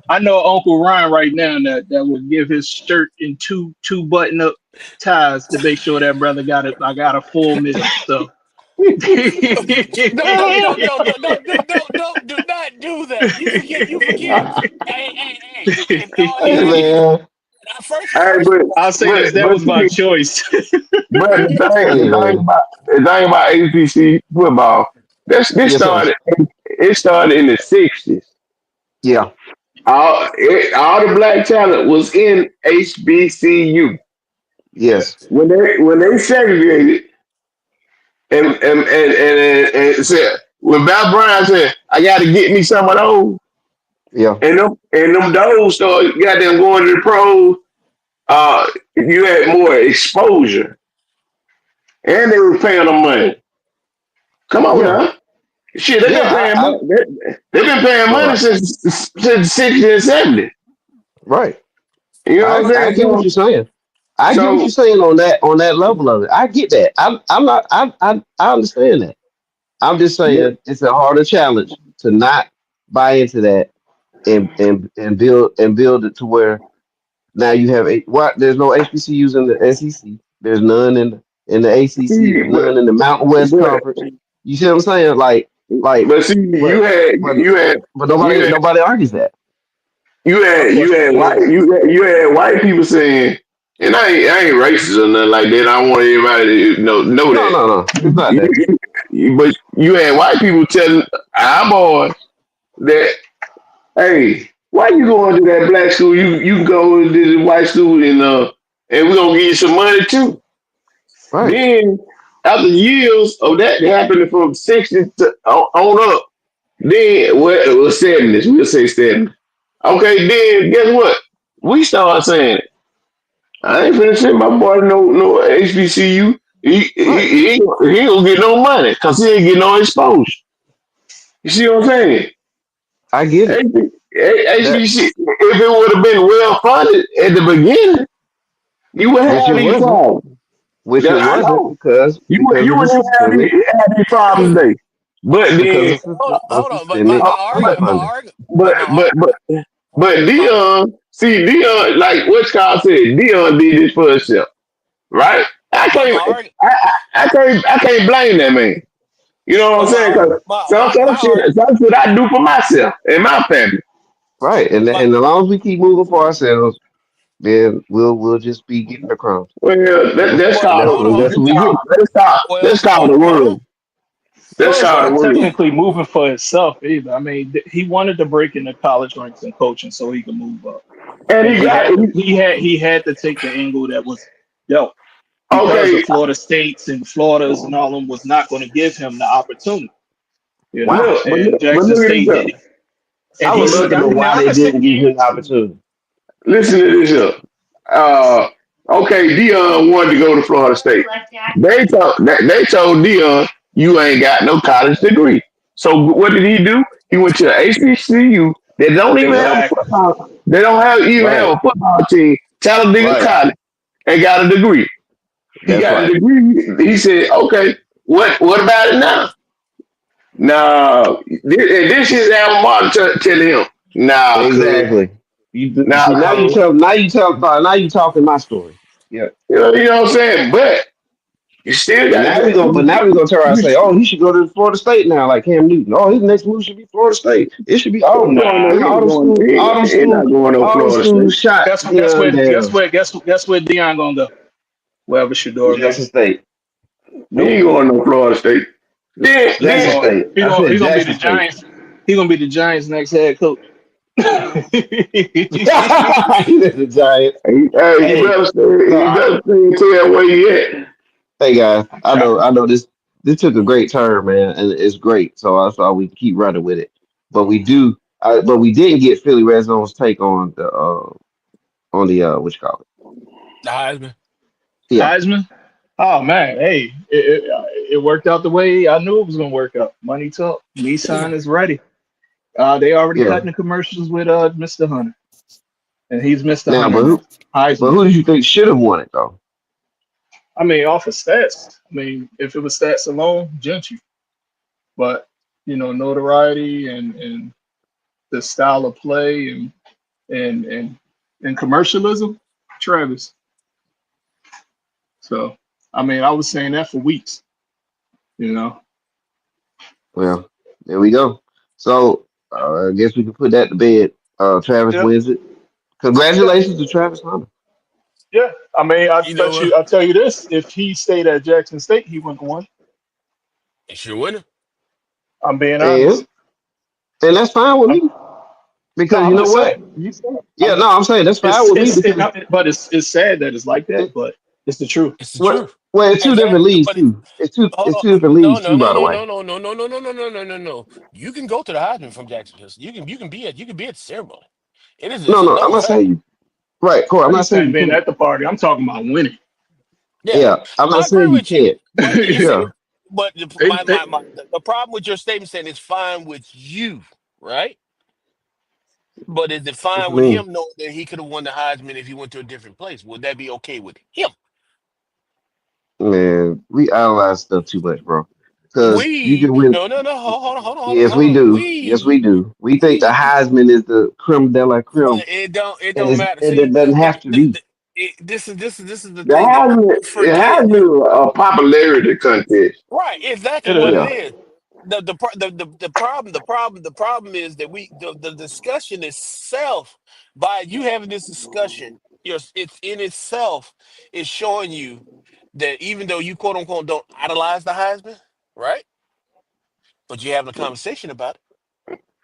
I know Uncle Ryan right now that would give his shirt in two button up ties to make sure that brother got it. I got a full meal. So No, do not do that. You forget. Hey. And all he Hey had, man. Hey, first of I'll all, say this: that was my see, choice. but Hey man. the thing about HBC football, this Yes, sir. started. It started in the '60s. Yeah. All the black talent was in HBCU. Yes. When they segregated and said when Bob Brown said I got to get me some of those Yeah. and them those started goddamn going to the pros. You had more exposure and they were paying them money. Come on Yeah. now. Shit, they've been Yeah. paying money. They've been paying All money right. since the 60s and 70s. Right. You know what I'm I saying? get what you're saying. I get what you're So saying on that level of it. I get that. I'm not I understand that. I'm just yeah, saying it's a harder challenge to not buy into that and build it to where now you have what there's no HBCUs in the SEC. There's none in the ACC. see, There's none in the Mountain West but Conference. You see what I'm saying? Like, but see, you but had but you had but you had nobody argues that. My you question had white is, you had white people saying, and I ain't racist or nothing like that. I don't want everybody to know No, that. no, no. It's not You, that. but you had white people telling our boys that, hey, why you going to that black school? You can go to the white school and we're gonna give you some money too. Right. Then after years of that happening from 60 to on up, then well, it was 70s, we'll say 70s. Okay, then guess what? We start saying, I ain't finna send my boy no HBCU. Right. He ain't gonna get no money because he ain't getting no exposure. You see what I'm saying? I get it. That HBC, if it would have been well funded at the beginning, you would which have it these wasn't. problems. Which Yeah, it I wasn't know. because You of the wouldn't even systemic have these problems today. But because then, of hold on. systemic underfunding. but My but but but my Dion, like what Kyle said, Dion did this for himself, right? I my can't, my I can't blame that man. You know what but I'm saying? Because some shit I do for myself and my family. Right. my And as long as we keep moving for ourselves, then we'll just be getting the crumbs. Well, And that's well and called hold on. that's what we get. let's call Well, the hold on. world. That's Well, it's how it not works. technically moving for himself either. I mean, he wanted to break into college ranks in coaching so he could move up, And and he got he had to take the angle that was dealt because the okay. Florida States and Floridas and all of them was not going to give him the opportunity, you know. Look, And but Jackson look at this State did here. it, and I he would see. love to I know mean, why now I'm they not saying didn't give him the opportunity. Listen to this here. Uh, okay, Deion wanted to go to Florida State. They told Deion, you ain't got no college degree. So what did he do? He went to a HBCU. They don't even have a exactly. football. They don't have even have Right, a football team. Talladega right. College and got a degree. He That's got a right. degree. He said, okay, what about it now? Now, this is alma mater telling him, nah, cuz, Exactly. You nah, see cuz. now you talking my story. Yeah. You know what I'm saying? But you still got But now we gonna turn around and say, oh, he should go to Florida State now, like Cam Newton. Oh, his next move should be Florida State. It should be oh Nah, he man, ain't going. He not going to all them Florida schools State. shot Deion down. guess where Dion gonna go? Wherever Shador go. Jackson State. He Nope. ain't going to Florida State. Jackson State. I said He gonna be the Jackson State. Giants. He gonna be the Giants' next head coach. He said the Giants. Hey, he Hey, better stay. no, He better stay and tell where he at. hey guys, I know this took a great turn, man, and it's great. So I thought we keep running with it. But but we didn't get Philly Red Zone's take on the what you call it? The Heisman. Yeah, Heisman. Oh man, hey, it worked out the way I knew it was gonna work out. Money talk. Nissan is ready. They already yeah. cutting the commercials with Mr. Hunter, and he's Mr. Now, Hunter now. but Heisman. who did you think should have won it though? I mean, off of stats. I mean, if it was stats alone, Gentry. But notoriety and the style of play and and and commercialism, Travis. So I mean, I was saying that for weeks. You know. Well, there we go. So I guess we can put that to bed. Travis Yeah. wins it. Yeah. Congratulations to Travis Hunter. Yeah. I mean, I You know bet what? you. I'll tell you this: if he stayed at Jackson State, he wouldn't have won. You sure winning. I'm being honest. And that's fine with I'm, me no, because you I'm know just what? saying. Yeah, no, I'm saying that's fine with me because But it's sad that it's like that, it, but it's the truth. It's the what truth. well, it's two different leagues But too. hold It's on. two different No, leagues no, too, no, by the no, way. no, no, no, no, no, no, no, no, no, no, no. You can go to the Heisman from Jacksonville. You can be at the ceremony. It's No, a no, I'm double not saying factor. you right, Corey. I'm I not ain't saying saying you being can't. at the party. I'm talking about winning. Yeah, Yeah, I'm not I agree saying you with you. can't. But you see, Yeah, but They, they, the problem with your statement saying it's fine with you, right? But is it what fine you with mean, him knowing that he could have won the Heisman if he went to a different place? Would that be okay with him? man? We analyze stuff too much, bro. Because you We can win. no no no Yes, hold we on. do. Yes, we do. We think the Heisman is the creme de la creme, But it don't matter. and it See, doesn't have to be. this is the There thing that has been, people it forget. has been a popularity contest. Right, exactly it what is. it Yeah. is. The problem is that the discussion itself, by you having this discussion, it's in itself is showing you that even though you quote unquote don't idolize the Heisman, right? But you're having a conversation about it.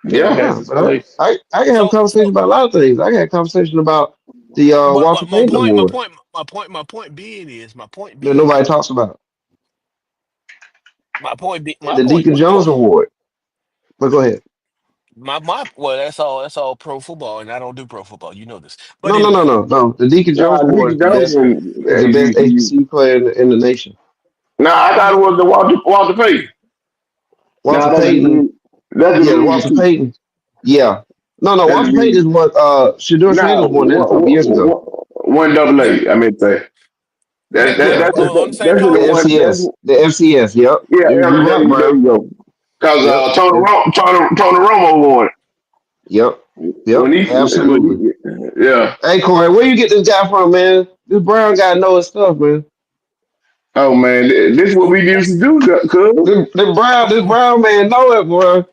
Yeah, it Yeah. has Yeah, its but place. I can have a So conversation about a lot of things. I can have a conversation about the but Walter my Payton point, my Award point, my point, my point being is my point that being nobody is talks about, and my the point, Deacon my Jones point. Award. But go ahead. Well, that's all pro football, and I don't do pro football. You know this. But No, no, no, anyway, no, no. The Deacon Jones Nah, Award Nick Johnson. is the best HBCU player in the nation. Nah, I thought it was the Walter Payton. Walter Nah, Payton, that's the yeah, movie Walter too. Payton, yeah. No, no, That's Walter Payton the is what Shador nah, Sanders won that a couple years ago. one double yeah, A. I meant to say yeah, Yeah, on the same that's the the token, one. That's FCS, the FCS. Yep, yeah. you right, There Brown. you go. Because Yep, yep, Tony Romo won yep, when yep. Absolutely. yeah. Hey, Corey, where you get this guy from, man? This Brown guy know his stuff, man. Oh man, this is what we used to do, cuz. This Brown man know it, boy.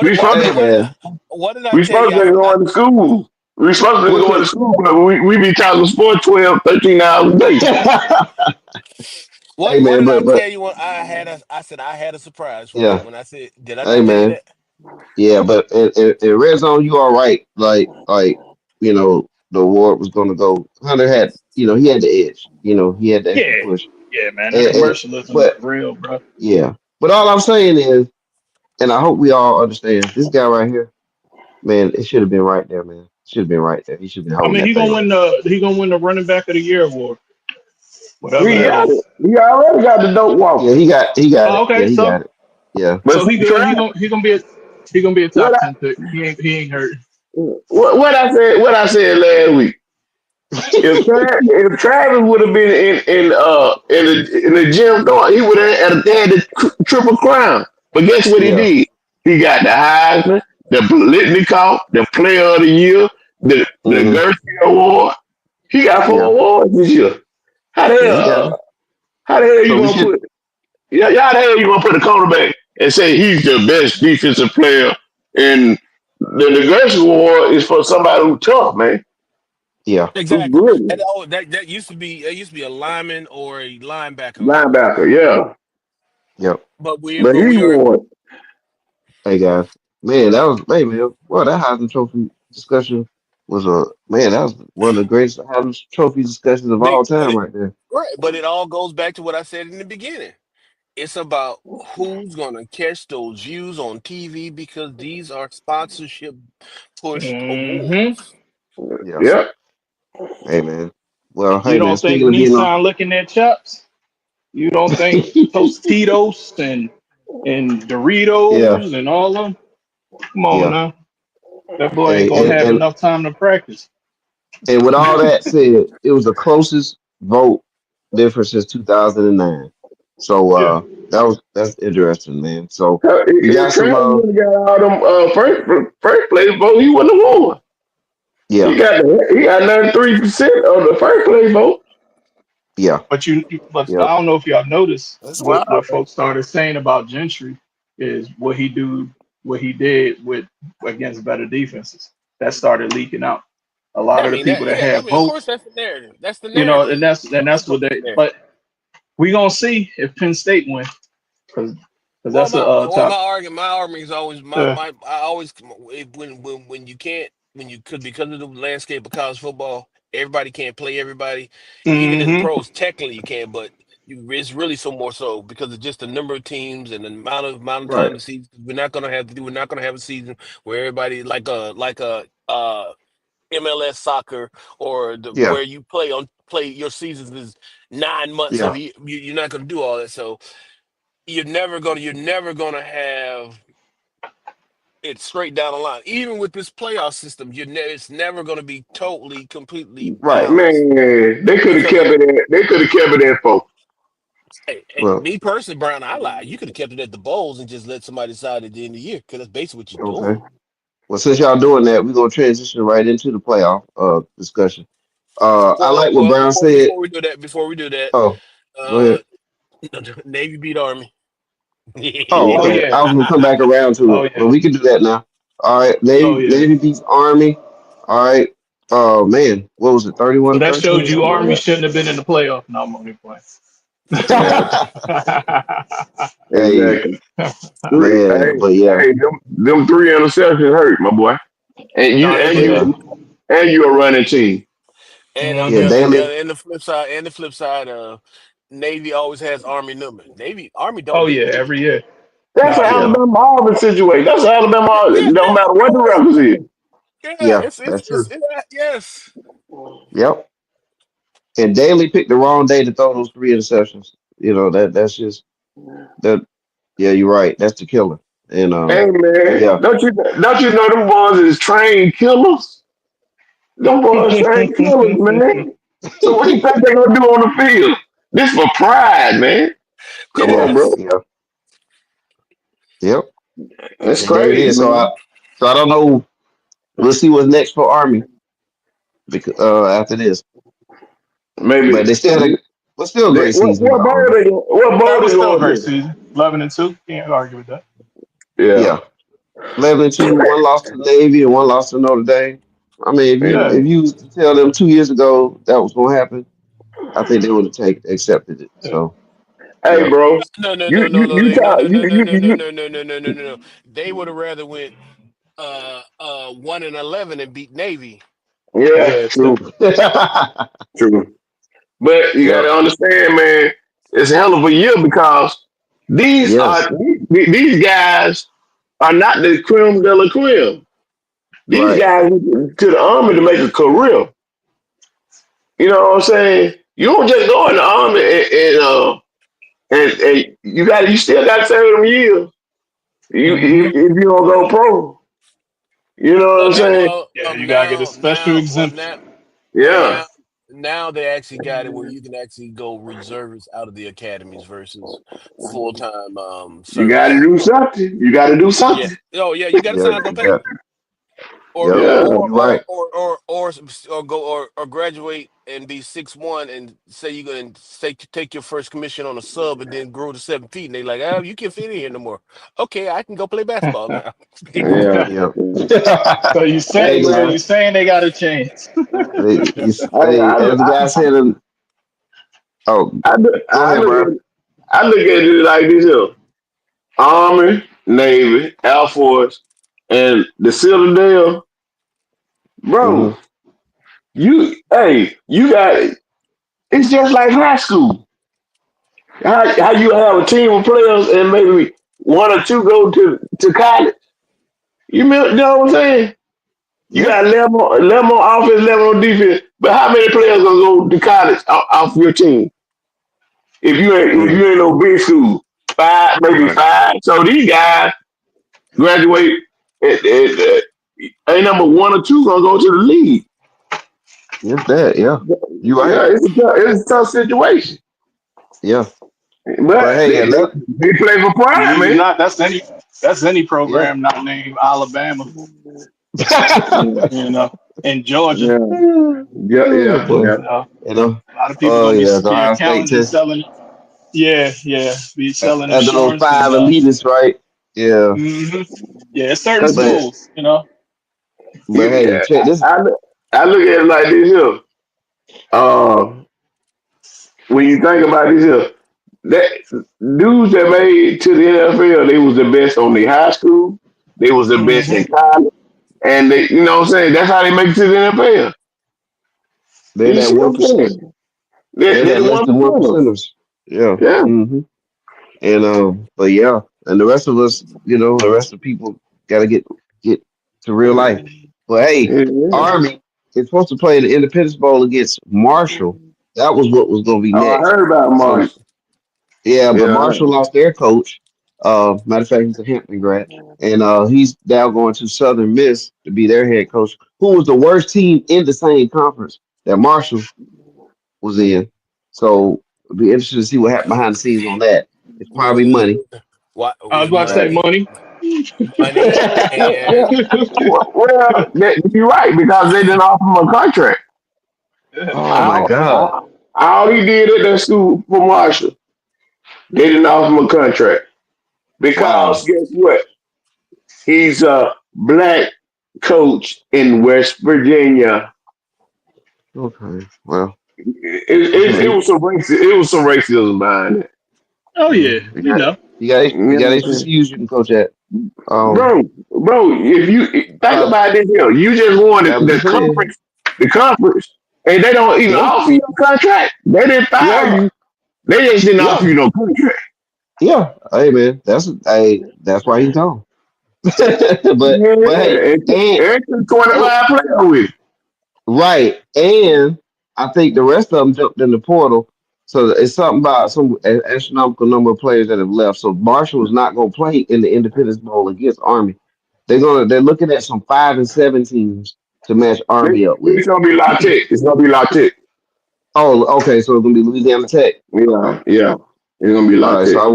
We supposed Hey, man. what did I we tell supposed you? to be going to school. We supposed to be What going to could? school, but we be talking sports 12, 13 hours a day. Hey What man, did I but tell you when I said I had a surprise for you yeah, when I said did I hey not tell you man, that? yeah, but in red zone, you all right. Like the award was gonna go. Hunter had he had the edge. He had the extra Yeah, push. yeah, man. The And commercialism is but real, bro. yeah, but all I'm saying is, and I hope we all understand this guy right here, man. It should have been right there, man. Should have been right there. He should have been I holding mean, that thing. he gonna win the running back of the year award, whatever He that got it. is. He already got the dope Yeah, walk. he got Oh, it. Yeah, okay, he so got it. Yeah, But he good. Trav, He gonna be a what top I 10 pick. He ain't hurt. what I said last week. If Travis would have been in the gym going, he would have had the triple crown. But guess what he yeah. did? He got the Heisman, the Blitnikoff, the Player of the Year, the Hmm. Gershie Award. He got four Yeah, awards this year. How the yeah, he got hell? it. How the hell you So we gonna should. put? Yeah, how the hell you gonna put a quarterback and say he's the best defensive player? And the Gershie Award is for somebody who's tough, man. Yeah, Who's Exactly. good? That used to be a lineman or a linebacker award. Linebacker, yeah. yep. But he We are won. Hey guys, man, that was hey man. Well, that Heisman Trophy discussion was that was one of the greatest Heisman Trophy discussions of they all but time it right there. right, but it all goes back to what I said in the beginning. It's about who's gonna catch those views on TV because these are sponsorship pushed Hmm. awards. Yeah. Yep. Hey man. Well, You hey man. don't think Speaking of being on, Nissan licking their chops? You don't think Tostitos and yeah, Doritos and all of them? Come on yeah. now, that boy ain't Hey, gonna and have and enough time to practice. and with all that said, it was the closest vote difference since 2009. So Yeah, that's interesting, man. So we got If some Travis would have got all them first place vote, he wouldn't have won. yeah, He got 93% of the first place vote. yeah, but yep, I don't know if y'all noticed That's wild, what man. folks started saying about Gentry is what he did with against better defenses. That started leaking out. A lot I of the mean that people that yeah, I have mean of votes, course that's the narrative. That's the and narrative. that's Always what gonna be they. the narrative. But we gonna see if Penn State win because Well, that's a my top. argument is always Uh, I always when you can't when you could because of the landscape of college football, everybody can't play everybody. Even in the hmm. pros, technically you can, but it's really so more so because of just the number of teams and the amount of time Right. the season. We're not gonna have a season where everybody like a MLS soccer or yeah, where you play your seasons is 9 months of yeah, you're not gonna do all that so you're never gonna have it straight down the line. Even with this playoff system, it's never gonna be totally, completely right. balanced Man, they could have because kept of it at they could have kept it at four. hey, Well, me personally, Brown, I lie. You could have kept it at the bowls and just let somebody decide at the end of the year because that's basically what you're doing. okay. Well, since y'all doing that, we're gonna transition right into the playoff discussion. I like what Brown said. Before we do that, Oh, go uh, ahead. Navy beat Army. Oh, Oh okay. yeah. I was gonna come back around to Oh it, yeah. but we can do that now. All right, Oh yeah. Navy beats Army. All right. Oh man, what was it? So that 31-13 showed or you something Army like shouldn't have been in the playoff. No, I'm only playing. Yeah, that. Hey, exactly. Three, man, but yeah, them three interceptions hurt, my boy. And No, they did. yeah, you a running team. And yeah. Hmm. Daily, and the flip side, Navy always has Army number. Army don't Oh get yeah, beat. every year. That's Nah, an they yeah, don't. Alabama Auburn situation. That's an Alabama. Yeah, No matter of what the course. records is. Yeah, yeah. That's true. yes. Yep. And Daly picked the wrong day to throw those three interceptions. That's just that. Yeah, you're right. That's the killer. And Hey man, yeah, don't you know them boys is trained killers? Them boys trained killers, man. So what you think they gonna do on the field? This for pride, man. Come on, yeah, bro. Yes. yeah, yep. That's And there it crazy, is. So man. I don't know. We'll see what's next for Army because after this. But Maybe they still had still a great season by Army. what That bowl was they still a going great to? season. 11-2. Can't argue with that. Yeah, Yeah, 11-2, one loss to Navy and one loss to Notre Dame. I mean, Yeah. if you was to tell them 2 years ago that was going to happen, I think they would have accepted it. Yeah. So Hey, Yep. bro, No, no, you no, no, you no, you no, talk no, no, no, you no, you, no, you no, no, no, no, no, no, no. They would have rather went 1-11 and beat Navy. yeah, Yeah, true, true. But you got Yep. to understand, man, it's a hell of a year because these are Yes. these guys are not the creme de la creme. These Right. guys went to the army to make a career. You know what I'm saying? You don't just go in the army and you still got to serve them years. You hmm if you don't go pro, you know what I'm saying? yeah. You gotta get a special exemption. Yeah, Now, now they actually got it where you can actually go reservists out of the academies versus full time you got to service. do something. You got to do Yeah. something. Oh yeah, you got to Yep. sign up on You got. paper, or Yep. or Yeah, or You're or right. or or or, or go or graduate and be 6'1" and say you going to take your first commission on a sub and then grow to 7 feet and they like, oh, you can't fit in here no more. Okay, I can go play basketball now. yeah. Yep. So you Hey saying man. they got a chance? Hey, as the guy said, oh, go I ahead, look bro. at it like this here: Army, Navy, Air Force, and the Citadel. Bro, Mm-hmm. you got it. It's just like high school. How you have a team of players and maybe one or two go to college. You know what I'm saying? You Yeah. got 11 on offense, 11 on defense. But how many players gonna go to college off your team if Mm. you ain't no big school? Five, maybe Right. five. So these guys graduate. Ain't number one or two gonna go to the league. If that, yeah. You right. Yeah, it's a tough situation. Yeah. But But hey, they play for pride, Usually man. not. That's any yeah. program not named Alabama. You know, in Georgia. Yeah, yeah, Oh yeah, boy. yeah. You know, You know. a lot of people Oh gonna yeah. be Ohio State accountants and test. selling. Yeah, yeah, be selling After those insurance five and elitists, right? Yeah. hmm yeah, it's certain 'Cause But schools. You know. hey, you, check this. I look at it like this here. Uh, when you think about this here, that dudes that made to the NFL, they was the best on the high school. They was the best hmm in college, and you know what I'm saying. That's how they make it to the NFL. They're You that see what I'm 1%. saying? They're They're that the less one than one percenters. percenters. Yeah. Yeah. Mm-hmm. And but yeah, and the rest of us, the rest of the people got to get to real life. But hey, Yeah. Army is supposed to play the Independence Bowl against Marshall. That was what was going to be Oh, I next. heard about So Marsh. yeah, but Yeah. Marshall lost their coach. Matter of fact, he's a Hampton grad, and he's now going to Southern Miss to be their head coach, who was the worst team in the same conference that Marshall was in. So it'll be interesting to see what happened behind the scenes on that. It's probably money, What I was about to say right? money. money and Well, you're right because they didn't offer him a contract. Oh my All, God! all he did at that school for Marshall, they didn't offer him a contract because Wow. guess what? He's a black coach in West Virginia. Okay. Well, It hey, was some racism behind it. Oh yeah, you you got know. you You got know what I'm saying? HBCUs you can coach at. Um, Bro, if you think uh, about this here, you just won that was the just saying. conference, and they don't even Yeah, offer you a contract. They didn't fire yeah, you. They just didn't offer yeah, you no contract. yeah. Hey man, that's why he's gone. But hey, Yeah, and and oh, 25 player with. right, and I think the rest of them jumped in the portal. So it's something about some astronomical number of players that have left. So Marshall is not going to play in the Independence Bowl against Army. They're looking at some 5-7 teams to match Army up with. It's gonna be La Tech. It's gonna be La Tech. Oh, okay. So it's gonna be Louisiana Tech. Yeah, yeah. It's gonna be All La right. So Tech.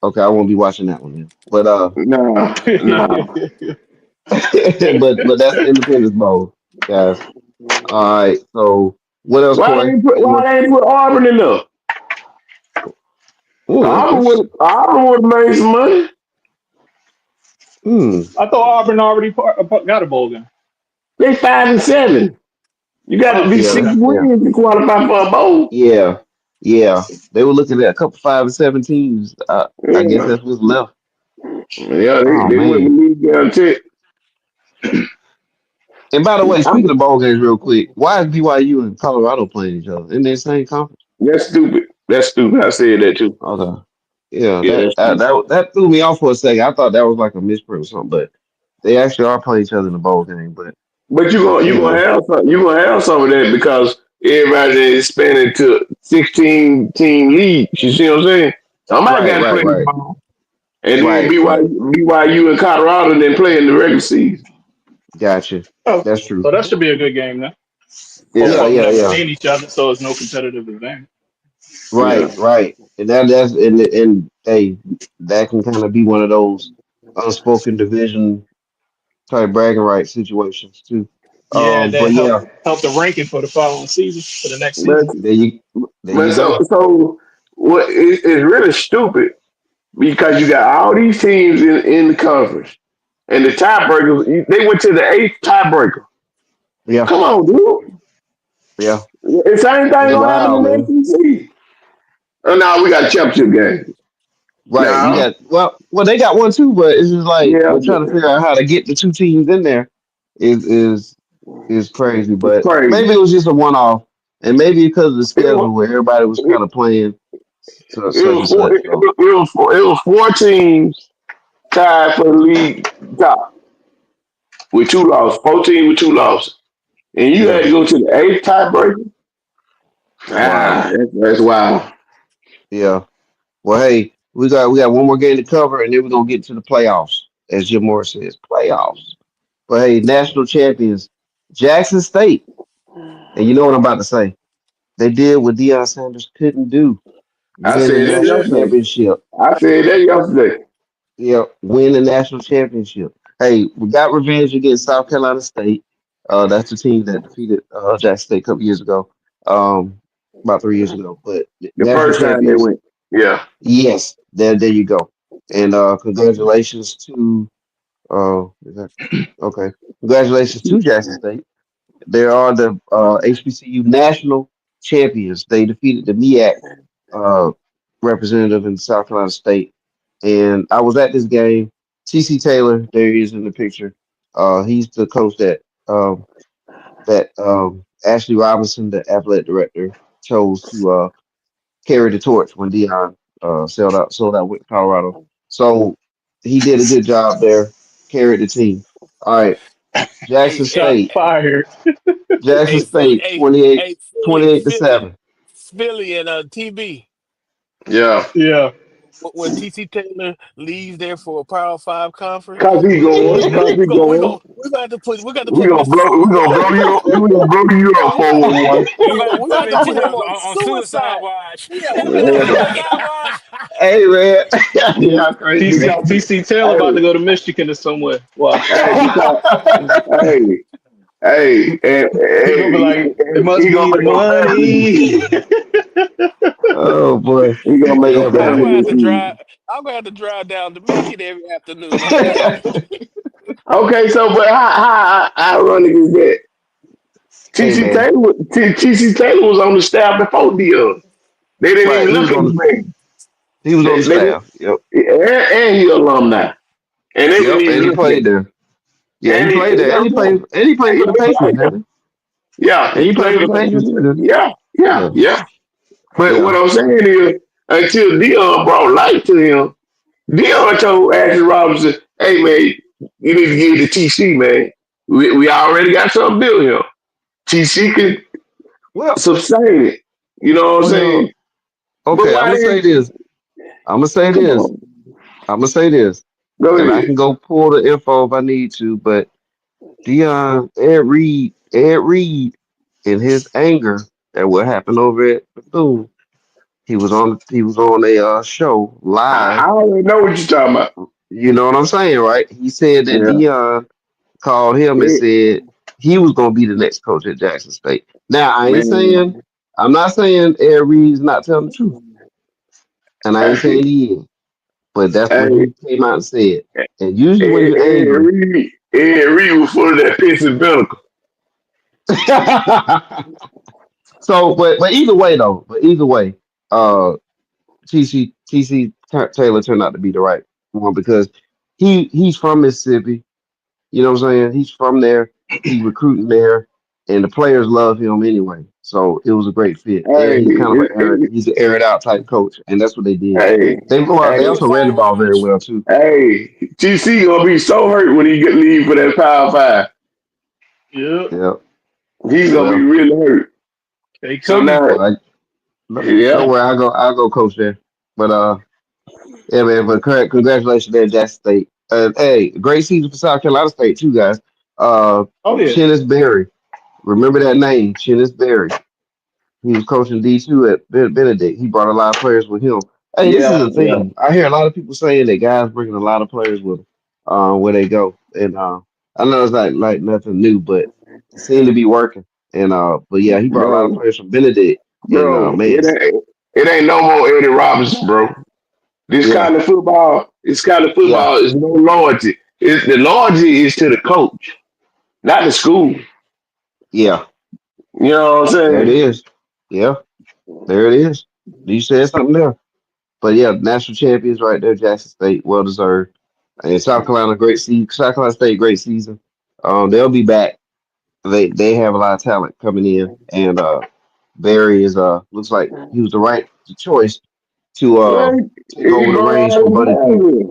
okay, I won't be watching that one then. But Nah, nah. but that's the Independence Bowl, guys. All right. So what else, Why they Corey? ain't put You why want? they ain't put Auburn in there? Oh, interesting. Auburn would have made some money. Hmm. I thought Auburn already got a bowl game. They 5-7. You got to Oh, be Yeah. six okay. Yeah. wins to qualify for a bowl. Yeah. Yeah, they were looking at a couple 5 and 7 teams. I guess Yeah, that's what's left. yeah, Oh they went man. with league down to. And by the way, I'm speaking of bowl games, real quick, why is BYU and Colorado playing each other in the same conference? That's stupid. That's stupid. I said that too. Okay. Yeah, Yeah, that that's that stupid. that, that threw me off for a second. I thought that was like a misprint or something, but they actually are playing each other in the bowl game. But But anyway, you gonna have some of that because everybody is expanded to 16 team leagues. You see what I'm saying? Somebody right, got to right, play the right, ball, and then right, right. BYU and Colorado then play in the regular season. Gotcha. Oh, That's true. so that should be a good game then. Both Yeah, Yeah, of them yeah, never yeah. seen each other, so it's no competitive advantage. Right, yeah. right. And that's hey, that can kind of be one of those unspoken division type bragging rights situations too. Yeah, and then But help yeah, help the ranking for the following season, for the next But season. there you there but you so go. so what it's really stupid because you got all these teams in the conference and the tiebreakers. They went to the eighth tiebreaker. Yeah, Come on, dude. yeah. The same thing It's gonna happen wild, in man. the SEC. Oh, no, we got a championship game. Right. You No, got well they got one too, but it's just like yeah, we're trying to figure out how to get the two teams in there is is crazy. it's But maybe crazy. it was just a one off. And maybe because of the It was schedule where everybody was kind of playing it such was and four. such. So It was four teams tied for the league top with two losses. 14 with two losses, and you had yeah, to go to the eighth tiebreaker. wow. That's wild. Yeah. Well, hey, we got one more game to cover, and then we're gonna get to the playoffs, as Jim Moore says, playoffs. But hey, national champions, Jackson State, and you know what I'm about to say. They did what Deion Sanders couldn't do: I win the said that national yesterday. championship. I said that yesterday. Yeah, win the national championship. Hey, we got revenge against South Carolina State. That's the team that defeated Jackson State a couple years ago, about 3 years ago. But The national first time they champions, went. Yeah. yes, there you go. And congratulations to is that, okay, congratulations to Jackson State. They are the HBCU national champions. They defeated the MEAC uh, representative in South Carolina State. And I was at this game. TC Taylor, there he is in the picture. He's the coach that Ashley Robinson, the athletic director, chose to carry the torch when Dion sold out with Colorado. So he did a good job there, carried the team. All right, Jackson Hey, hey, Shot State, hey, fired. Jackson hey, Philly, State, hey, 28, hey, Philly, 28 to Philly, 7. Philly, and TB. Yeah. Yeah. When TC Taylor leaves there for a Power Five conference, Cause he going. Cause he going. we got to We put gonna blow. Mississippi. We gonna blow you. We gonna blow you up we, 4-1. They might have to we put got to his put team him on on suicide suicide. watch. Yeah, They we done put got him to on put him suicide on. watch. Hey man, yeah, crazy man. TC Taylor about to Hey, go to Michigan or somewhere. Watch. hey, because hey, He gonna be hey, like, it must he gonna be the make a family money. decision. Oh boy, He gonna make a yeah I'm man. gonna family have to drive. decision. I'm gonna have to drive down to Macon every afternoon to see him. Okay, so but how ironic is that? Hey man, TC Taylor was on the staff before Dion. They didn't right? even look at his name. He was on the They didn't, staff. Yep, and he alumni, and they didn't yep, even and he look at played him. there. Yeah, he And he, played you there, know and he what I'm played, saying? and he played And for the he Patriots, played. didn't Yeah, he? And he he played played for the for the Patriots too, didn't yeah, he? yeah, Yeah, yeah. But what yeah. I'm saying is, until Dion brought light to him, Dion told Ashley Robinson, "Hey man, you need to give it to TC, man. We already got something built here. TC can Well, sustain it. You know what I'm saying? well, But okay. I'm why gonna say didn't? this. I'm gonna say Come this. on, I'm gonna say this, go and I ahead. can go pull the info if I need to. But Ed Reed, in his anger at what happened over at Bethune, he was on a show I live. already know what you're talking about. You know what I'm saying, right? He said that Yeah, Dion called him and it, said he was gonna be the next coach at Jackson State. Now man. I'm not saying Ed Reed's not telling the truth, and I ain't saying Hey, he is, but that's what hey, he came out and said. And usually when you're Ed angry, Reed, Ed Reed was full of that piss and vinegar. so but either way though, but either way. uh TC Taylor turned out to be the right one because he's from Mississippi. You know what I'm saying? He's from there. He recruiting there, and the players love him anyway. So it was a great fit. And Hey, he's kind of he's an aired out type coach, and that's what they did. hey, They hey, also ran the ball very well too. hey, TC gonna be so hurt when he get leave for that Power 5. Yeah, Yeah. He's gonna be Well, really hurt. they So coming. now, like yeah, don't worry, I'll go coach there. But yeah, man. But congratulations there, Jackson State. Hey, great season for South Carolina State too, guys. Oh yeah, Chennis Berry. Remember that name, Chennis Berry. He was coaching D2 at Benedict. He brought a lot of players with him. Hey, this is yeah, the yeah, thing. I hear a lot of people saying that guys bringing a lot of players with them where they go. And I know it's like nothing new, but it seemed to be working. And but yeah, he brought a lot of bro, players from Benedict. And bro. man, It ain't no more Eddie Robinson, bro. This yeah, kind of football, yeah, is no loyalty. The loyalty is to the coach, not the school. yeah. You know what I'm There it saying? is. Yeah, there it is. You said something there. But yeah, national champions right there, Jackson State, well deserved. And South Carolina, great season. South Carolina State, great season. They'll be back. They have a lot of talent coming in, and Barry is looks like he was the right choice to Yeah, take he over the brought reins all from his Buddy players Pugh. with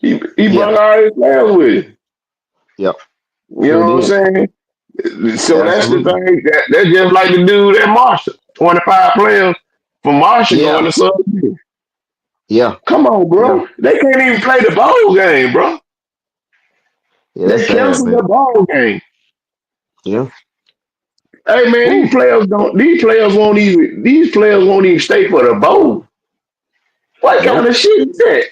him. He Yeah, brought all his players with him. yep, You sure know what did. I'm saying? So that's the Absolutely. thing. That's just like the dude at Marshall. 25 players from Marshall going Yeah, to Southern. yeah, Come on, yeah, bro. They can't even play the bowl game, bro. yeah. That's They sad, canceled the man. bowl game. Yeah. Hey man, Woo. these players won't even stay for the bowl. What kind Nope. of shit is that?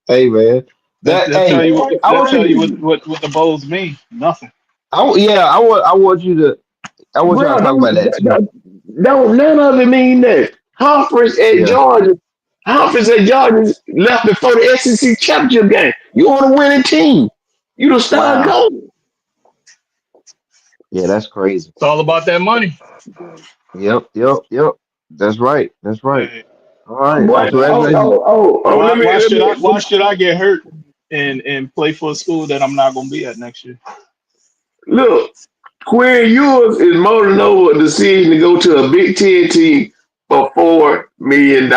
Hey, man. that, That that tell hey, you what I that want tell you. you what the bowls mean. Nothing. Yeah, I want you to. I want y'all Bro, to talk about that too. don't none of it mean that. Yeah. Humphreys at Georgia left before the SEC championship game. You on a winning team. You the star Wow. coach. Yeah, that's crazy. It's all about that money. Yep, yep, yep. That's right. That's right. Hey, All right. Boy, Well, congratulations. let me why should I get hurt and play for a school that I'm not gonna be at next year? look. Quinn Ewers is mulling over a decision to go to a Big Ten team for $4 million.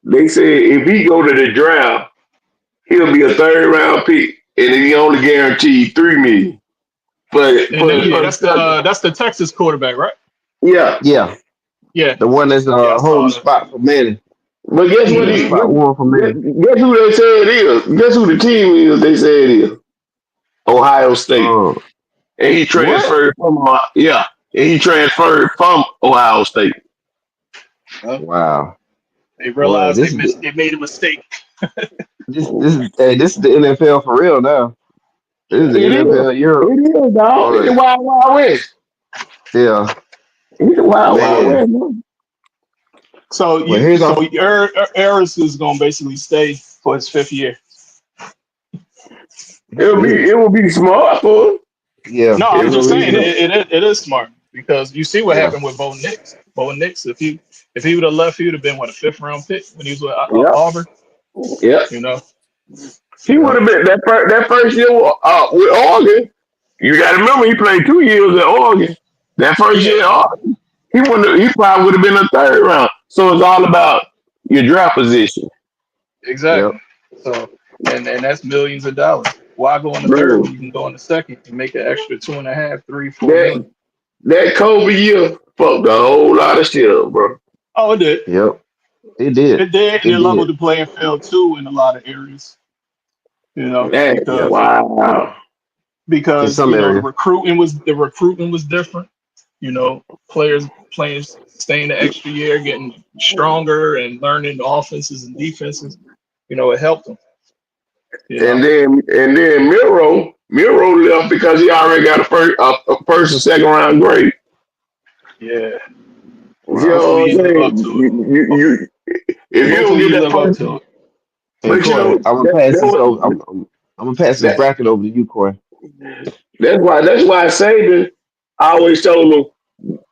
They said if he go to the draft, he'll be a third round pick, and he only guaranteed $3 million. And yeah, For that's the Texas quarterback, right? yeah. Yeah, Yeah, the one that's yeah, I holding saw the that. spot for Manning. But guess what? Holding the Hmm. spot one for Manning. Guess who they say it is? Guess who the team is? They say it is Ohio State, Uh, and he what? transferred from and he transferred from Ohio State. Well, Wow. they Boy, realized they made a mistake. this is the NFL for real now. This is the It is. NFL Europe. It is, dog. It's the Boy, Wild Wild West. yeah, It's the Wild Wild man. West, man. So Well, here's our Harris is gonna basically stay for his 5th year. It will be smart for him. yeah, No, It I'm it's will just gonna be be saying good. it is smart because you see what Yeah, happened with Bo Nix. Bo Nix, if he would have left, he would have been what a 5th round pick when he was with yeah, Auburn. yeah. You know, He would yeah, have been that first year with Oregon. You got to remember he played 2 years at Oregon. That first yeah, year, at Oregon, he probably would have been a third round. So it's all about your draft position, yep. exactly. So and that's millions of dollars. Why go in the third bro. when you can go in the second and make an extra 2.5, 3, 4 million? That that COVID year fucked a whole lot of shit up, bro. Oh, it did. Yep. It did. It did, and It it leveled did. the playing field too in a lot of areas. You know, That Yep. wow. In because some you know area. the recruitment was different. You know, playing staying the extra year, getting stronger and learning the offenses and defenses. You know, it helped them. You know, And then Miro left because he already got a first and second round grade. yeah. You Wow. know Hopefully, what he I'm live up saying? to it. If you don't Hopefully, get he that live up first, to it. Hey but you Corey, know I'm gonna pass this that bracket over to you, Corey. that's why Saban always told him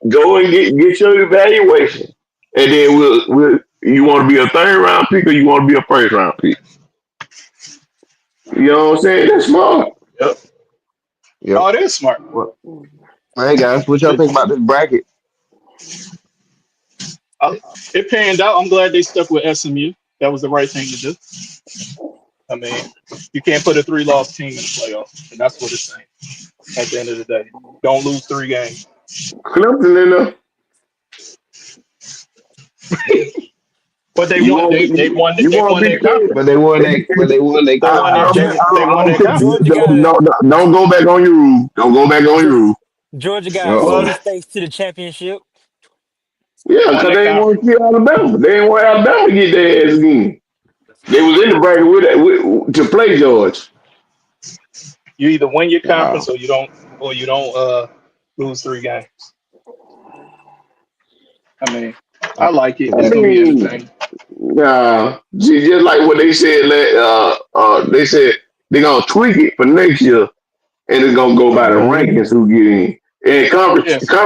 Go and get your evaluation, and then we'll you want to be a third round pick or you want to be a first round pick. You know what I'm saying? That's smart. Yep. Yep. Oh, it is smart. Well, hey guys, what y'all It, think about this bracket? it panned out. I'm glad they stuck with SMU. That was the right thing to do. I mean, you can't put a three-loss team in the playoffs, and that's what it's saying. At the end of the day, don't lose 3 games. Clemson in there. But they You won. won't They won. you They won't won be their scared. But conference. they won They, they but they won their They I, won their. I, conference. They, don't, I, they don't, I won don't their care. conference. Georgia got a Don't go back on your rule. Don't go back on your Ge- rule. Georgia got Uh Well, Florida oh. State to the championship. Yeah, won because their they ain't want to conference. see Alabama. They ain't want Alabama to get their ass again. They was in the bracket to play George. You either win your Wow. conference or you don't lose 3 games. I mean, I I like it. I It's think gonna be mean, entertaining. just like what they said. They said they're gonna tweak it for next year, and it's gonna go by the uh rankings who get in. And Yes.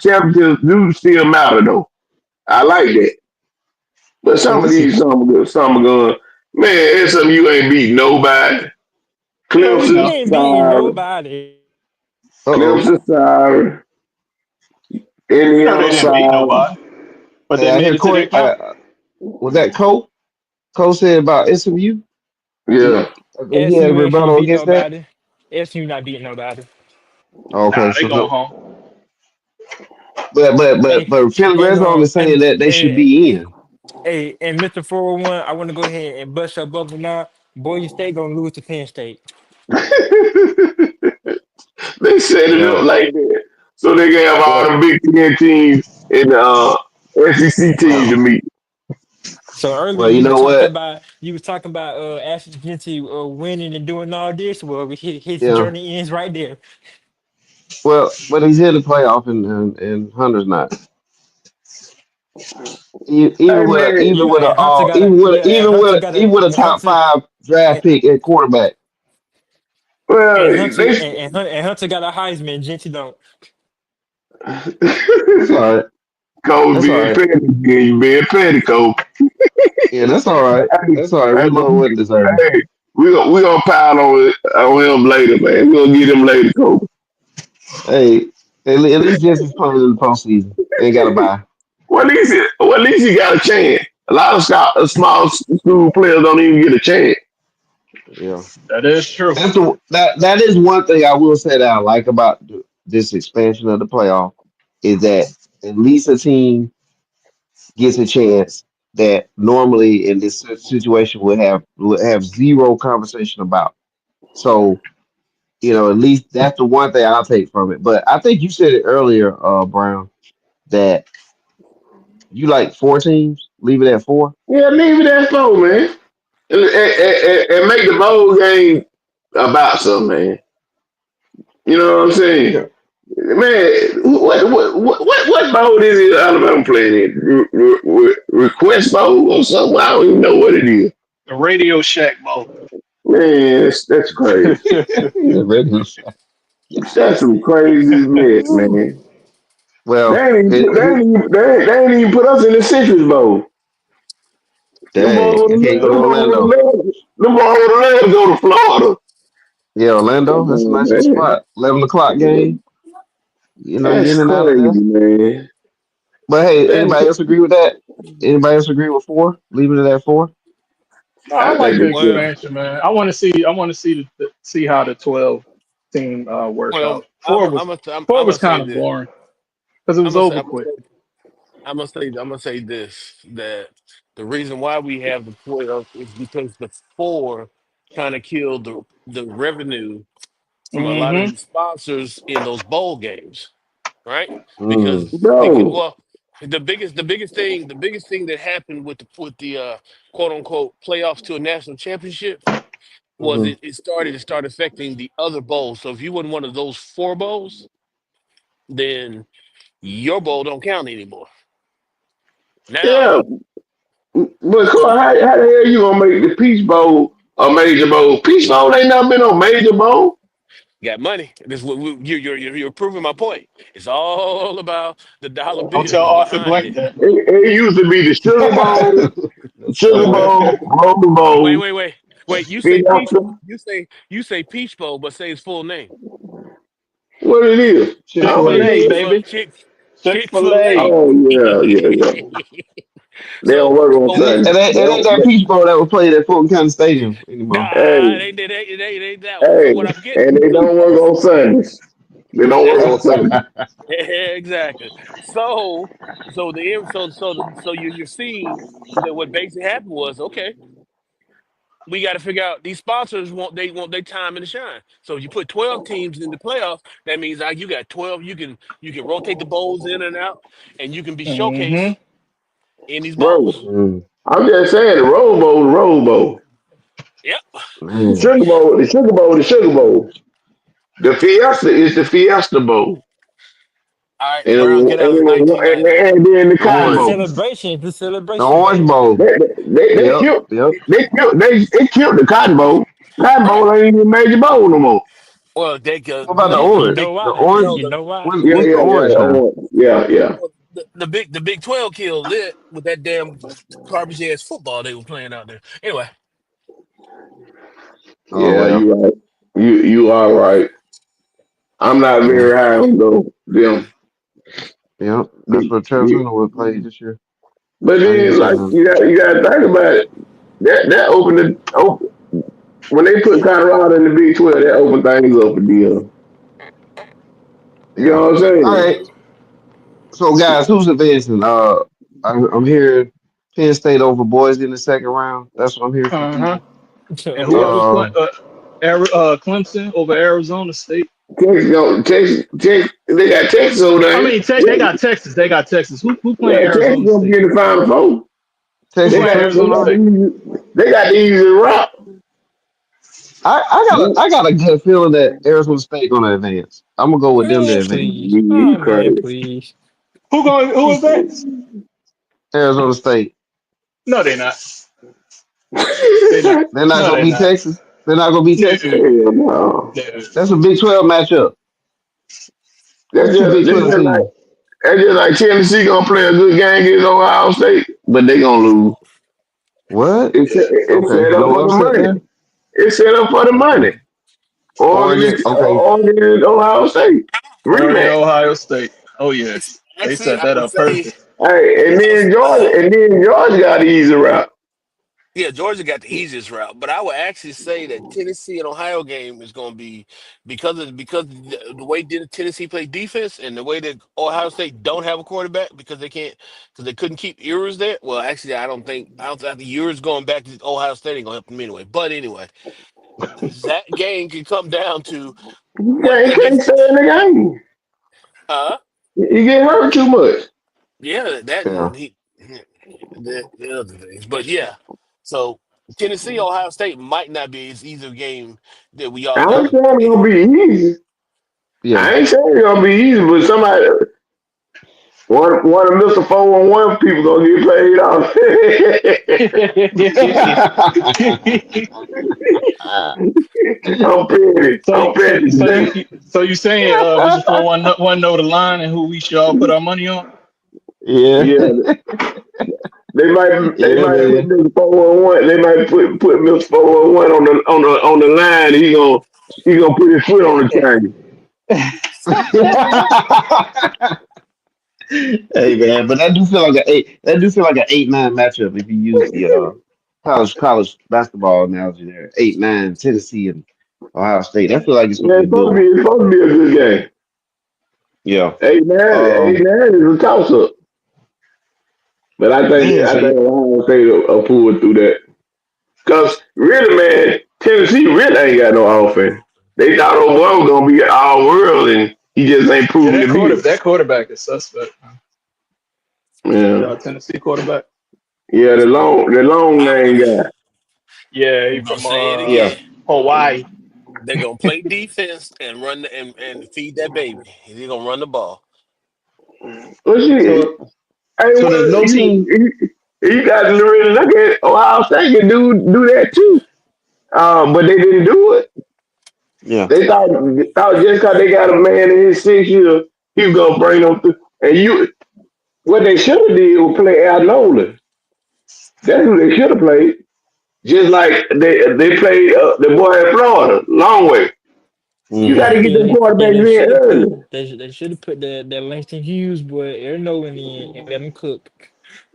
championships do still matter though. I like that. But well some of listen. these some are going. Man, SMU ain't beat nobody. Yeah, we He Clemson know. ain't beating sorry. nobody. Uh oh. Clemson sorry. We know they Indiana didn't beat sorry. nobody, but Hey, they I made hear it to their Corey conference. was that Cole? Cole said about SMU? He, Yeah. I think he had a SMU ain't finna rebuttal beat against that. nobody. SMU not beating nobody. Okay, Nah, they so going no, home. Hey, but Philly Red and Zone is saying that they should be in. hey, and Mr. 401, I want to go ahead and bust your bubble now. Boise State gonna lose to Penn State. They set it Yeah. up like that. So they can have all Well, the Big Ten teams and SEC teams well, to meet. So earlier well. You know what? you was talking about Ashley Genty winning and doing all this. Well, his Yeah. journey ends right there. Well, but he's in the playoff and Hunter's not. Hey man, Yeah, and Hunter got a yeah, and Hunter got a even with a and top Hunter five draft and, pick at quarterback. well and Hunter they and Hunter got a Heisman. Genty don't. That's all right. Cole That's all being right. petty again, you being petty, Cole. Yeah, that's all right. Hey, That's all right. hey, We but know what deserved. hey, we gonna pile on him later, man. We gonna get him later, Cole. Hey, at least Jensen's playing in the postseason. They got to buy. Well, at least he got a chance. A lot of small school players don't even get a chance. Yeah. That is true. That is one thing I will say that I like about this expansion of the playoff is that at least a team gets a chance that normally in this situation would have zero conversation about. So at least that's the one thing I'll take from it. But I think you said it earlier, Brown, that you like 4 teams. Leave it at 4. Yeah, leave it at 4, man. And make the bowl game about something, man. You know what I'm saying? Yeah. Man, what bowl is it Alabama playing in? Request bowl or something? I don't even know what it is. The Radio Shack Bowl. Man, that's crazy. Yeah, regular shot. That's some crazy mess, man. Well, They ain't even put us in the Citrus Bowl. Them boys dang, you can't go to Orlando. them boys would have let go to Florida. Yeah, Orlando, that's a Oh, nice little man. spot. 11 o'clock game. You That's in and out of there. crazy, man. But hey, That's, anybody else agree with that? Anybody else agree with 4? Leaving it at 4? No, I I like think the it's good. Well, expansion, man. I want to see. I want to see how the 12 team work Well, out. Four I'm was gonna say kind of this. boring because it I'm was gonna say over quick. I'm gonna say this that the reason why we have the playoffs is because the four kind of killed the revenue from a lot of Mm-hmm. these sponsors in those bowl games, right? Mm. Bro. Well, the biggest thing that happened with the quote unquote playoffs to a national championship was Hmm. it started affecting the other bowls. So if you won one of those four bowls, then your bowl don't count anymore. Yeah, Now, but Corey, how the hell you gonna make the Peach Bowl a major bowl? Peach Bowl ain't never been on major bowl. Got money. This is what you're proving my point. It's all about the dollar Don't tell bills Arthur behind Blank it. that. It used to be the Sugar Okay. Bowl, Rose Wait, Bowl, wait, wait, wait. Fiesta. You say Peach Bowl, but say his full name. What it is? I Chick don't Fil even A, know. baby. Chick Chick Chick Fil Fil A. A. Oh yeah. They don't So work on so It ain't, Sunday. it ain't, They it ain't don't, that Peach Bowl that was played at Fulton County Stadium anymore. nah, hey, it ain't that one. So hey, what I'm getting and they to don't work on Sundays. They don't work exactly, on Sundays. exactly. So so you're seeing that what basically happened was okay. We got to figure out these sponsors want their time in the shine. So if you put 12 teams in the playoffs, that means like you got 12. You can rotate the bowls in and out, and you can be Mm-hmm. showcased in these Bro, bowls. Mm, I'm just saying the Rose Bowl. Yep. man. The Sugar Bowl. The Fiesta is the Fiesta Bowl. All right, And, Brown, get out of and, 1990. and then the The Cotton The Orange. Bowl. celebration, the The celebration Orange bowl. Bowl. They Yep. killed Yep. they killed the Cotton Bowl. Cotton Right. Bowl ain't even a major bowl no more. Well, they What about the no You Orange? know big The why? Orange. no You know why? Yeah, What's the yeah, Orange now? yeah. well, the Big 12 killed it with that damn garbage ass football they were playing out there. Anyway, Oh Yeah, well. you right. You are right. I'm not Yeah. very high on though them. Yep. That's The- what Travis the- Hunter would play this year. But then, like 97. you got to think about it. That open when they put Colorado in the Big 12. That opened things up for them. You Yeah. know what I'm All saying? right. So guys, who's advancing? I'm hearing Penn State over Boise in the second round. That's what I'm hearing from Uh-huh. people. And whoever Okay. Uh, Clemson over Arizona State. Texas, they got Texas over I there. mean, they got Texas. They got Texas. Who playing Yeah, Texas Arizona gonna State? be in the Final Four. Who They Texas playing got they Clemson. Arizona got Huh? the State? easy route. I got a good feeling that Arizona State gonna advance. I'm gonna go with them to Man, advance. please. You Oh man, crazy. please. Who is that? Arizona State. No, they're not. They're not. Hell They're not No, gonna they're beat not. Texas. They're not gonna beat Texas. No, no. no. That's a Big 12 matchup. That's Those two just Big that's 12 just like teams. that's just like Tennessee gonna play a good game against Ohio State, but they gonna lose. What? It's Okay, set up no for the upset money. there. It's set up for the Okay. money. Oregon, Oregon. Okay. Oregon, Ohio State Oregon, rematch. Ohio State. Oh yeah, they actually, set I that would up say perfect. Hey, and then Georgia got the easy route. yeah, Georgia got the easiest route, but I would actually say that Tennessee and Ohio game is going to be because the way Tennessee play defense and the way that Ohio State don't have a quarterback because they couldn't keep Ewers there. Well, actually, I don't think Ewers going back to Ohio State ain't going to help them anyway. But anyway, that game can come down to You what can't against stay in the game. uh You get hurt too much. yeah that Yeah. and the other things, but yeah, so. Tennessee, Ohio State might not be as easy a game that we I all ain't think. saying it's gonna be easy. Yeah. I ain't saying it's gonna be easy, but somebody one of Mr. 411 people gonna get paid off. I'm petty. so, I'm so, petty so today. you saying Mr. 411 know the line and who we should all put our money on? Yeah. Yeah, they Yeah, might put man. Mr. 411. They might put Mr. 411 on the line. And he gonna put his foot on the chain. Hey man, but that do feel like a eight. That do feel like an 8-9 matchup if you use the college basketball analogy there. 8-9 Tennessee and Ohio State. That feel like it's gonna Yeah, be a good one. it's supposed to be a good game. Yeah. 8-9, Um. 8-9 is a toss up. But Man. I So think you. Ohio State will pull through that. Cause really, man, Tennessee really ain't got no offense. They thought Oklahoma was gonna be all world, and he just ain't Yeah, proven to be it. that quarterback is suspect. Yeah, Yeah, Tennessee quarterback. yeah, the long I'm, name guy. Yeah, he I'm gonna from say it Yeah. again. Hawaii. They're gonna play defense and and feed that baby. They're gonna run the ball. Well, shit. So Hey, so there's well, no team. you got to really look at Ohio State can do that too. But they didn't do it. Yeah. They thought just because they got a man in his 6 years, he was gonna bring them through. And what they should have did was play Al Nolan. That's who they should have played. Just like they played the boy in Florida, long way. You got Mm-hmm. to get them Yeah, quarterbacks they in should have put early. they should have put that Langston Hughes boy Aaron Nolan in and let him cook.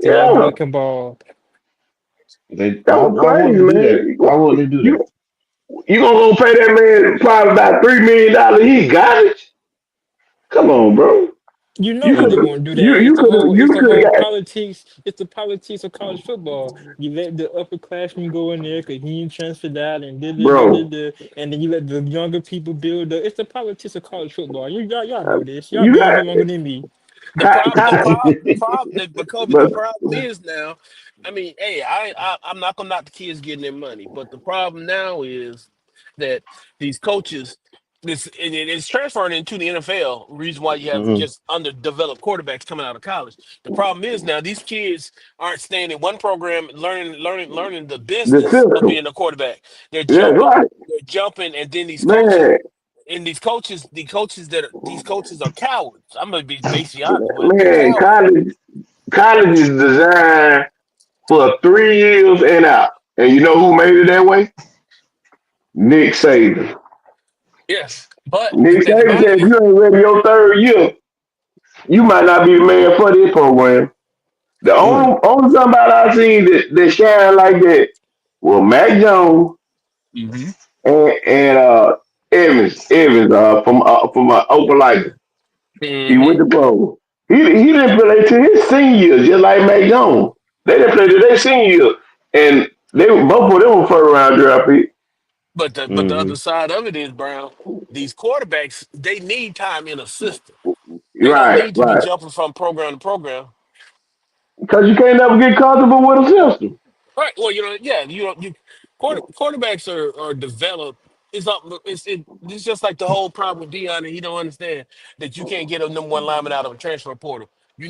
So that Yeah, boy can ball. that was Why wouldn't crazy, they do that? man. Why wouldn't they do that? You you gonna go pay that man probably about $3 million? He got it. Come on, bro. You know You why could they Mm. gonna do you that? you could have It's you the could have whole got politics. It's the politics of college football. You let the upperclassmen go in there because he ain't transferred out and bro. and then you let the younger people build up. It's the politics of college football. Y'all uh, know this. Y'all You been in got here longer than me. The problem, the Kai, problem, the problem, but Kobe, the but problem is now. I mean, hey, I'm not gonna knock the kids getting their money, but the problem now is that these coaches, this and it's transferring into the NFL. Reason why you have Mm-hmm. just underdeveloped quarterbacks coming out of college. The problem is now these kids aren't staying in one program, learning the the business of system. being a quarterback. That's right, They're jumping, and then these coaches man. and these coaches are cowards. I'm gonna be basically honest with it. They're Man, cowards. college is designed for 3 years and out. And you know who made it that way? Nick Saban. Yes. But the Nick thing Saban about said, it if is, you ain't ready your 3rd year, you might not be the man for this program. The Mm. only somebody I seen that shine like that was Mac Jones hmm and Evans from Opelika. He hmm went to pro. He didn't play till his senior year, just like Mac Jones. They didn't play till their senior year, and they were both of them were first round draft pick. but the Mm-hmm. other side of it is, Brown, these quarterbacks, they need time in a system. They don't Right, need to be right. jumping from program to program. Because you can't never get comfortable with a system. Right. Well, quarterbacks are developed. It's up. It's just like the whole problem with Deion, and he don't understand that you can't get a number one lineman out of a transfer portal. You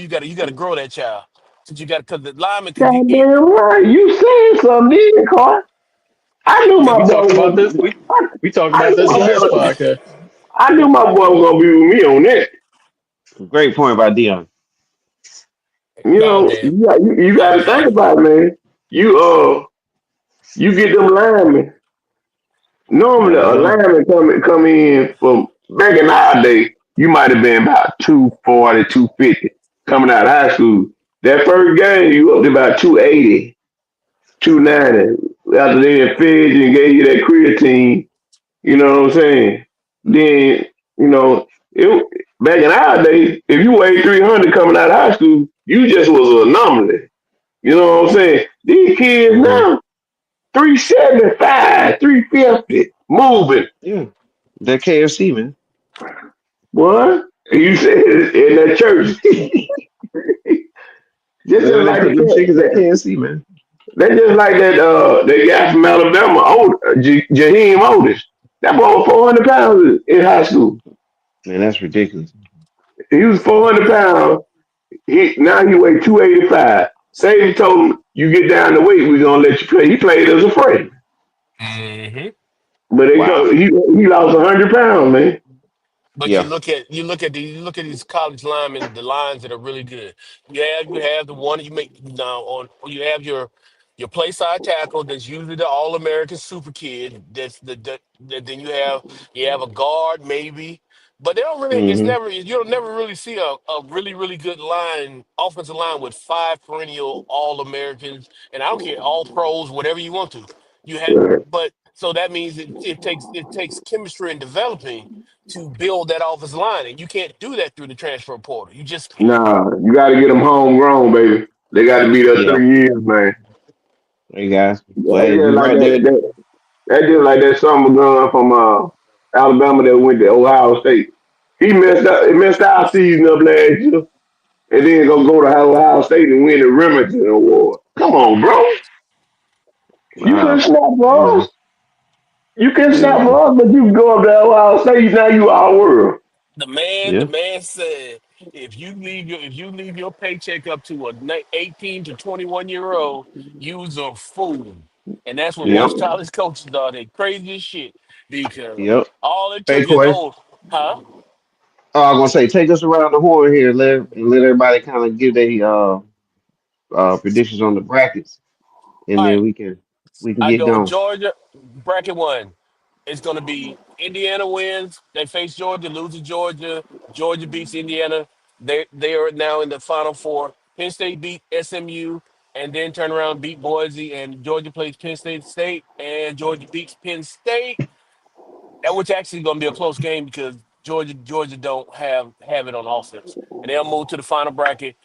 got to grow that child. Since you got because the lineman because Goddamn right. You said something, didn't you, Carl? I knew Yeah, my we boy talked about this. was. We talked I about knew this my last boy. podcast. I knew my boy was gonna be with me on that. Great point by Dion. You dog know, damn, you got to think about it, man. You you get them linemen. Normally, Gotta a get them. lineman come in from back in our day. You might have been about 240, 250 coming out of high school. That first game, you up to about 280, 290. After they had fed you and gave you that creatine, you know what I'm saying? Then, you know, it back in our day, if you weighed 300 coming out of high school, you just was an anomaly. You know what I'm saying? These kids Mm-hmm. now, 375, 350, moving. Yeah. That KFC, man. What? You said it in that church. just Yeah, they like cook the them chickens at cat. KFC, man. They just like that guy from Alabama, Jaheim Otis. That boy was 400 pounds in high school. Man, that's ridiculous. He was 400 pounds. Now he weighed 285. Saban told him, you get down the weight, we're gonna let you play. He played as a freshman. hmm But Wow. he lost 100 pounds, man. But Yeah. you look at these college linemen, the lines that are really good. You have the one you make now on. You have your play side tackle that's usually the All American super kid. Then you have a guard maybe, but they don't really. It's Mm-hmm. never you don't never really see a really good line offensive line with five perennial All Americans, and I don't care All Pros, whatever you want to. You have, but so that means it takes chemistry and developing to build that offensive line, and you can't do that through the transfer portal. You just can't. Nah, you got to get them homegrown, baby. They got to be there Yeah. 3 years, man. Hey guys. That's Well, just we like right there. that just like that summer gun from Alabama that went to Ohio State. He messed our season up last year, and then go to Ohio State and win the Remington Award. Come on, bro. You can Wow. snap for Crazy. us. You can snap Crazy. for us, but you go up to Ohio State now. You our world. The Yeah. man said, if you leave your paycheck up to a 18 to 21-year-old, you's a fool. And that's what Yep. most college coaches are. They crazy as shit. because Yep. all it Hey, took is Corey. huh? Oh, I'm gonna say, take us around the horn here, let everybody kind of give their predictions on the brackets, and All then right, we can I get go going. Georgia bracket one. It's going to be Indiana wins. They face Georgia, lose to Georgia. Georgia beats Indiana. They are now in the Final Four. Penn State beat SMU and then turn around and beat Boise. And Georgia plays Penn State, and Georgia beats Penn State. That which actually going to be a close game because Georgia don't have it on offense, and they'll move to the final bracket.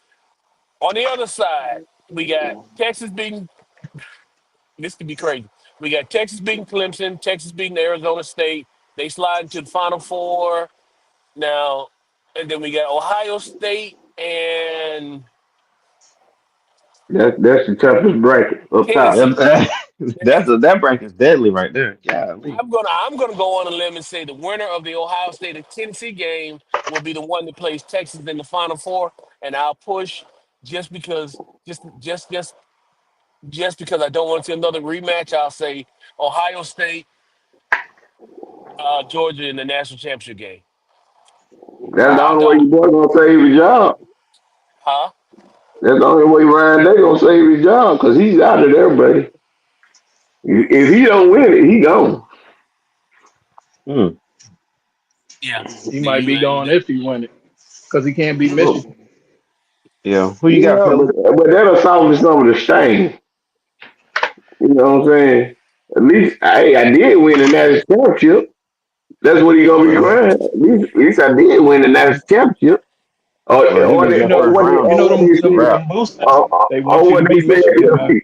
On the other side, we got Texas beating. This could be crazy. We got Texas beating Clemson, Texas beating Arizona State. They slide into the Final Four now, and then we got Ohio State and That's the toughest bracket up top. Tennessee. That bracket's deadly right there. Golly. I'm gonna go on a limb and say the winner of the Ohio State and Tennessee game will be the one that plays Texas in the Final Four, and I'll push just because just because I don't want to see another rematch. I'll say Ohio State, Georgia in the national championship game. That's the I only way got your boy gonna save his job. huh? That's the only way Ryan Day gonna save his job because he's out of there, buddy. If he don't win it, he gone. Hmm. Yeah, He yeah, might you be gone right. if he win it because he can't beat Well, Michigan. Yeah. Who you got, yeah, Philly? but that'll soften some of the stain. You know what I'm saying? At least, hey, I did win the national championship. That's what he gonna be Well, crying. At least I did win the national championship. Or well, he or made they, You that know, or first what they, round. you or know what them they It's a them said, wrap. them boosters. They want or you to what they beat said. Michigan, man.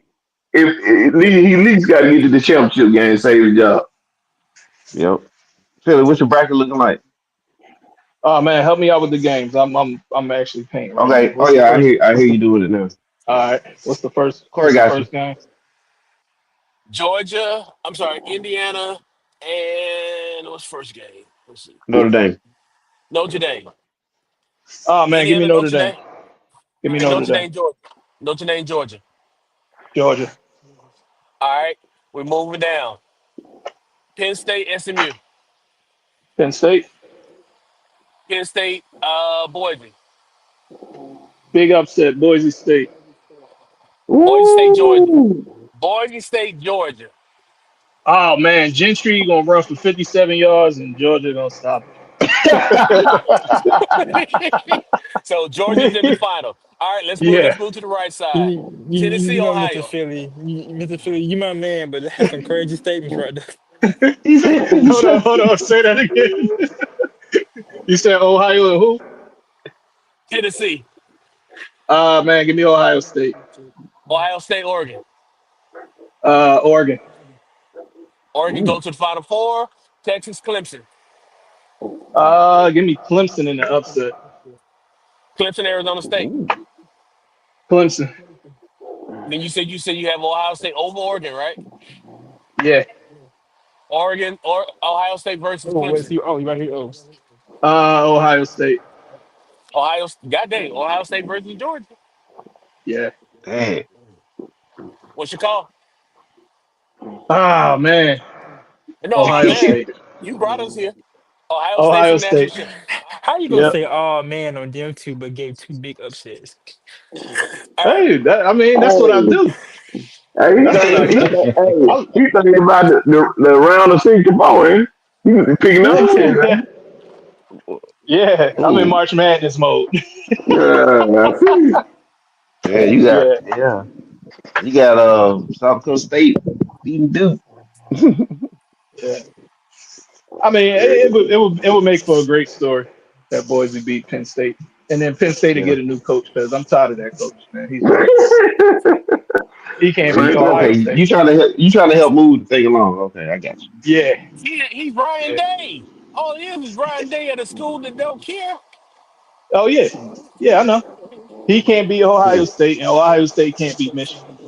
If he at least got to get to the championship game, and save his job. Yep. Philly, what's your bracket looking like? Oh man, help me out with the games. I'm actually painting right now. Okay. Oh What's the yeah, first? I What's hear the you doing it now. all right? What's the first? Corey What's the got you. first game? Georgia, I'm sorry, Indiana, and what's first game? Let's see. Notre Dame. Notre Dame. Oh man, give me Indiana, Notre Notre Dame. Dame, Give me and Notre Notre Dame. Dame, Georgia. Notre Dame, Georgia. Georgia. All right, we're moving down. Penn State, SMU. Penn State. Penn State, Boise. Big upset. Boise State. Boise State, Georgia. Ooh, Boise State, Georgia. Oh man, Gentry gonna run for 57 yards and Georgia gonna stop So Georgia's in the it. final. All right, let's move. Yeah. Let's move to the right side. You Tennessee, know, Mr. Ohio. Philly, Mr. Philly, you my man, but that's some crazy statements right there. He said he Hold on, said hold on. Say that again. You said Ohio and who? Tennessee, Man, give me Ohio State. Ohio State, Oregon. Oregon. Oregon go to the Final Four. Texas, Clemson. Give me Clemson in the upset. Clemson, Arizona State. Clemson. Then you said you have Ohio State over Oregon, right? Yeah. Oregon or Ohio State versus Oh, what's Clemson. you? Oh, you right here. Oh, Ohio State. Goddamn, Ohio State versus Georgia. Yeah. Dang. What's your call? Ah man, No, Ohio man, State. you brought us here. Ohio State for Ohio the national State. ship. how you gonna Yep. say, "Oh man" on them two, but gave two big upsets? All right. Hey, I mean, that's what I hey, do. hey, That's what I do. he thinking about the round of 64, eh? He was picking up shit, Yeah. man. Yeah. I'm in Mm. March Madness mode. I see you. Yeah, you got Yeah. yeah. You got South Coast State beating Duke. Yeah. I mean, it would make for a great story that Boise beat Penn State, and then Penn State to Yeah. get a new coach because I'm tired of that coach, man. He's ridiculous. He can't Oh, beat okay, Ohio State. you trying to help move the thing along. Okay, I got Yeah, He's Ryan yeah. Day. All he is Ryan Day at a school that don't care. Oh yeah, yeah. I know. He can't beat Ohio you. State, and Ohio State can't beat Michigan.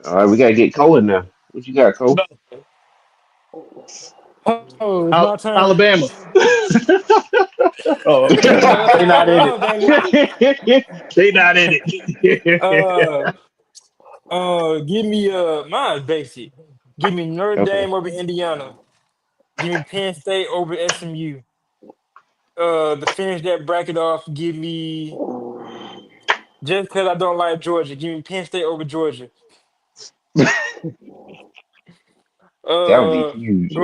All right, we gotta get Cole in now. What you got, Cole? No, Oh, it's my turn. Alabama. Oh, okay. No, that's They not. not in Oh, dang it. it. They not in it. Uh, give me mine's basic. Give me Notre Okay. Dame over Indiana. Give me Penn State over SMU. To finish that bracket off, give me just because I don't like Georgia. Give me Penn State over Georgia. That would be Uh, huge.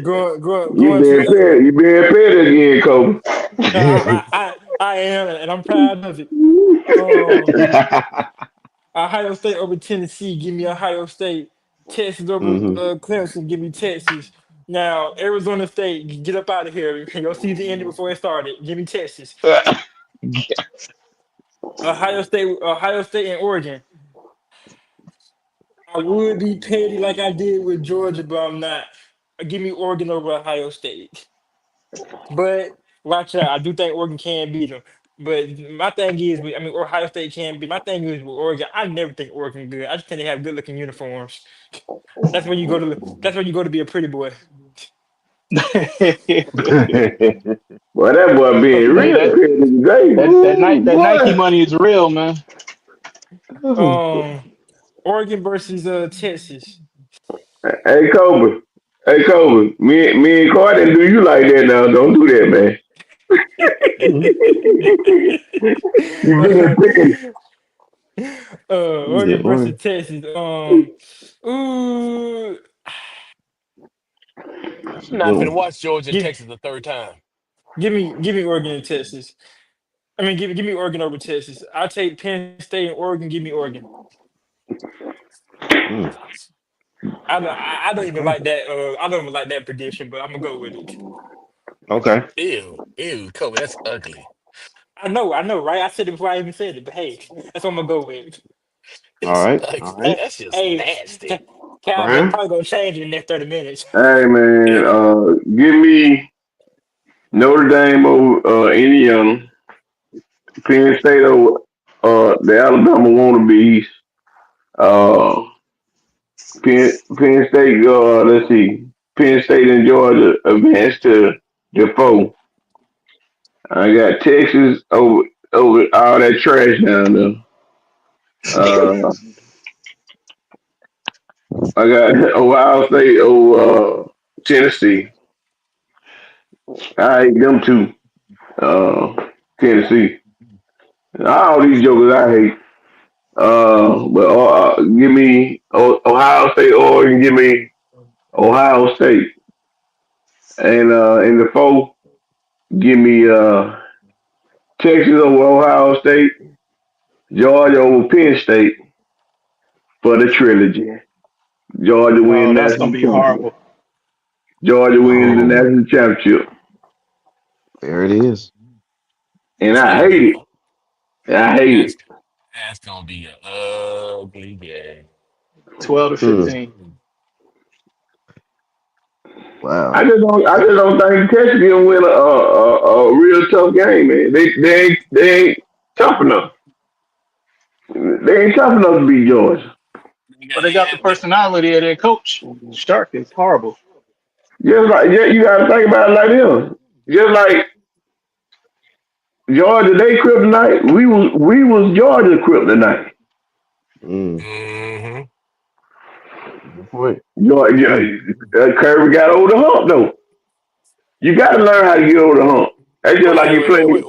going going to the. You being petty again, Kobe. I am, and I'm proud of it. Um, Ohio State over Tennessee. Give me Ohio State. Texas over hmm Clemson. Give me Texas. Now Arizona State, get up out of here. Your season ended before it started. Give me Texas. Ohio State, and Oregon. I would be petty like I did with Georgia, but I'm not. Give me Oregon over Ohio State. But watch out. I do think Oregon can beat them. But my thing is, I mean, Ohio State can beat. My thing is with Oregon. I never think Oregon good. I just think they have good looking uniforms. That's where you go to. That's where you go to be a pretty boy. Well, that boy being Hey, real that petty today. Ooh, that Nike boy. money is real, man. Um, Oregon versus Texas. Hey, Kobe. Hey, Kobe. Me and Carter didn't do you like that now. Don't do that, man. You being petty. Yeah, Oregon boy. versus Texas. Ooh, That's a I'm good not finna one. watch Georgia and give Texas the third time. give me Oregon and Texas. I mean, give me Oregon over Texas. I take Penn State and Oregon. Give me Oregon. Mm. I don't even Okay. like that. I don't even like that prediction, but I'm gonna go with it. Okay. Ew, Kobe, that's ugly. I know, right? I said it before I even said it, but hey, that's what I'm gonna go with. All It's right. All ugly. right. Hey, That's just hey, nasty. Ca- Calvin, that's Brian. probably gonna change in the next 30 minutes. Hey, man. Ew. Give me Notre Dame over Indiana. Penn State over the Alabama wannabes. Uh, Penn State, let's see. Penn State and Georgia advanced to Defoe. I got Texas over all that trash down there. Uh, I got Ohio State over Tennessee. I hate them too. Tennessee. All these jokers I hate. But give me Ohio State, Oregon. Give me Ohio State, and in the four, give me Texas over Ohio State, Georgia over Penn State for the trilogy. Georgia Oh, wins the that's gonna national be championship. horrible. Georgia wins the Oh, national championship, there it is. and It's I gonna hate be it. I hate it. that's that's gonna be an ugly game. Hmm. 12-15. Wow. I just don't think Texas can win a real tough game, man. They ain't tough enough. They ain't tough enough to beat Georgia. You But got, they got the personality of their coach. Stark is horrible. Just like you got to think about it like this. Just like Georgia, they kryptonite. We was Georgia kryptonite. Mm. mm-hmm. Good point. Good Georgia, point. Kirby got over the hump though. You got to learn how to get over the hump. That's just like you playing. Wait.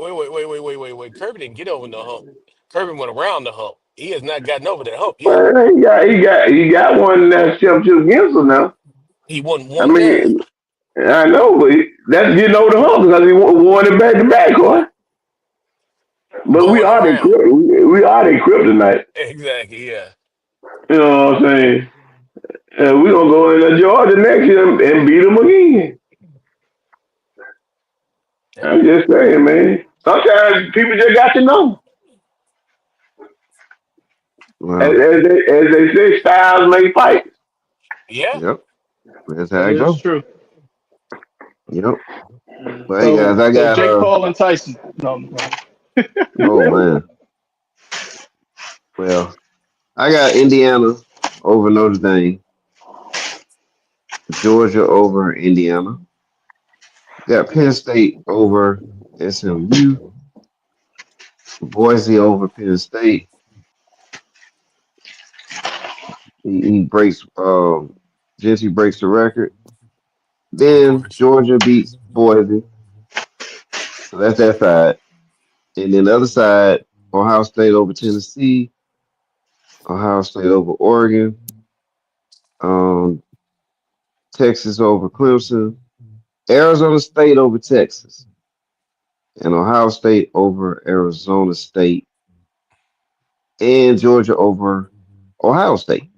Kirby didn't get over the hump. Kirby went around the hump. He has not gotten over that hump yet. Well, he got one that championship against him now. He won I one game. mean, I know, but that's getting over the hump because he won it back to back, boy. But Going around. we are the kryptonite. Exactly, yeah. You know what I'm saying? And we gonna go into Georgia next year and beat them again. Yep. I'm just saying, man. Sometimes people just got to know. Wow. As they say, styles make fights. Yeah. Yep. That's how That it is go. true. Yep. But hey So guys, I so got Jake Paul and Tyson. No. oh man. Well, I got Indiana over Notre Dame, Georgia over Indiana. Got Penn State over SMU, Boise over Penn State. He breaks. Gentry breaks the record. Of Then course. Georgia beats Boise. So that's that side. And then the other side, Ohio State over Tennessee, Ohio State over Oregon, um, Texas over Clemson, Arizona State over Texas, and Ohio State over Arizona State, and Georgia over Ohio State.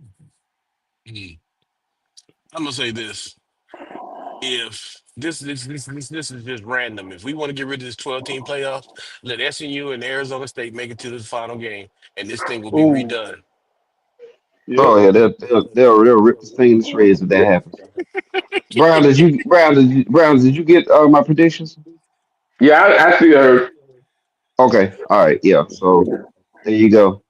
Mm. I'm gonna say this. If this is just random. If we want to get rid of this 12-team playoffs, let SMU and Arizona State make it to the final game, and this thing will be Ooh, redone. yep. Oh yeah, they'll rip this thing to shreds if that happens. Brown, did you get my predictions? Yeah, I see her. Okay, all right, yeah. So there you go.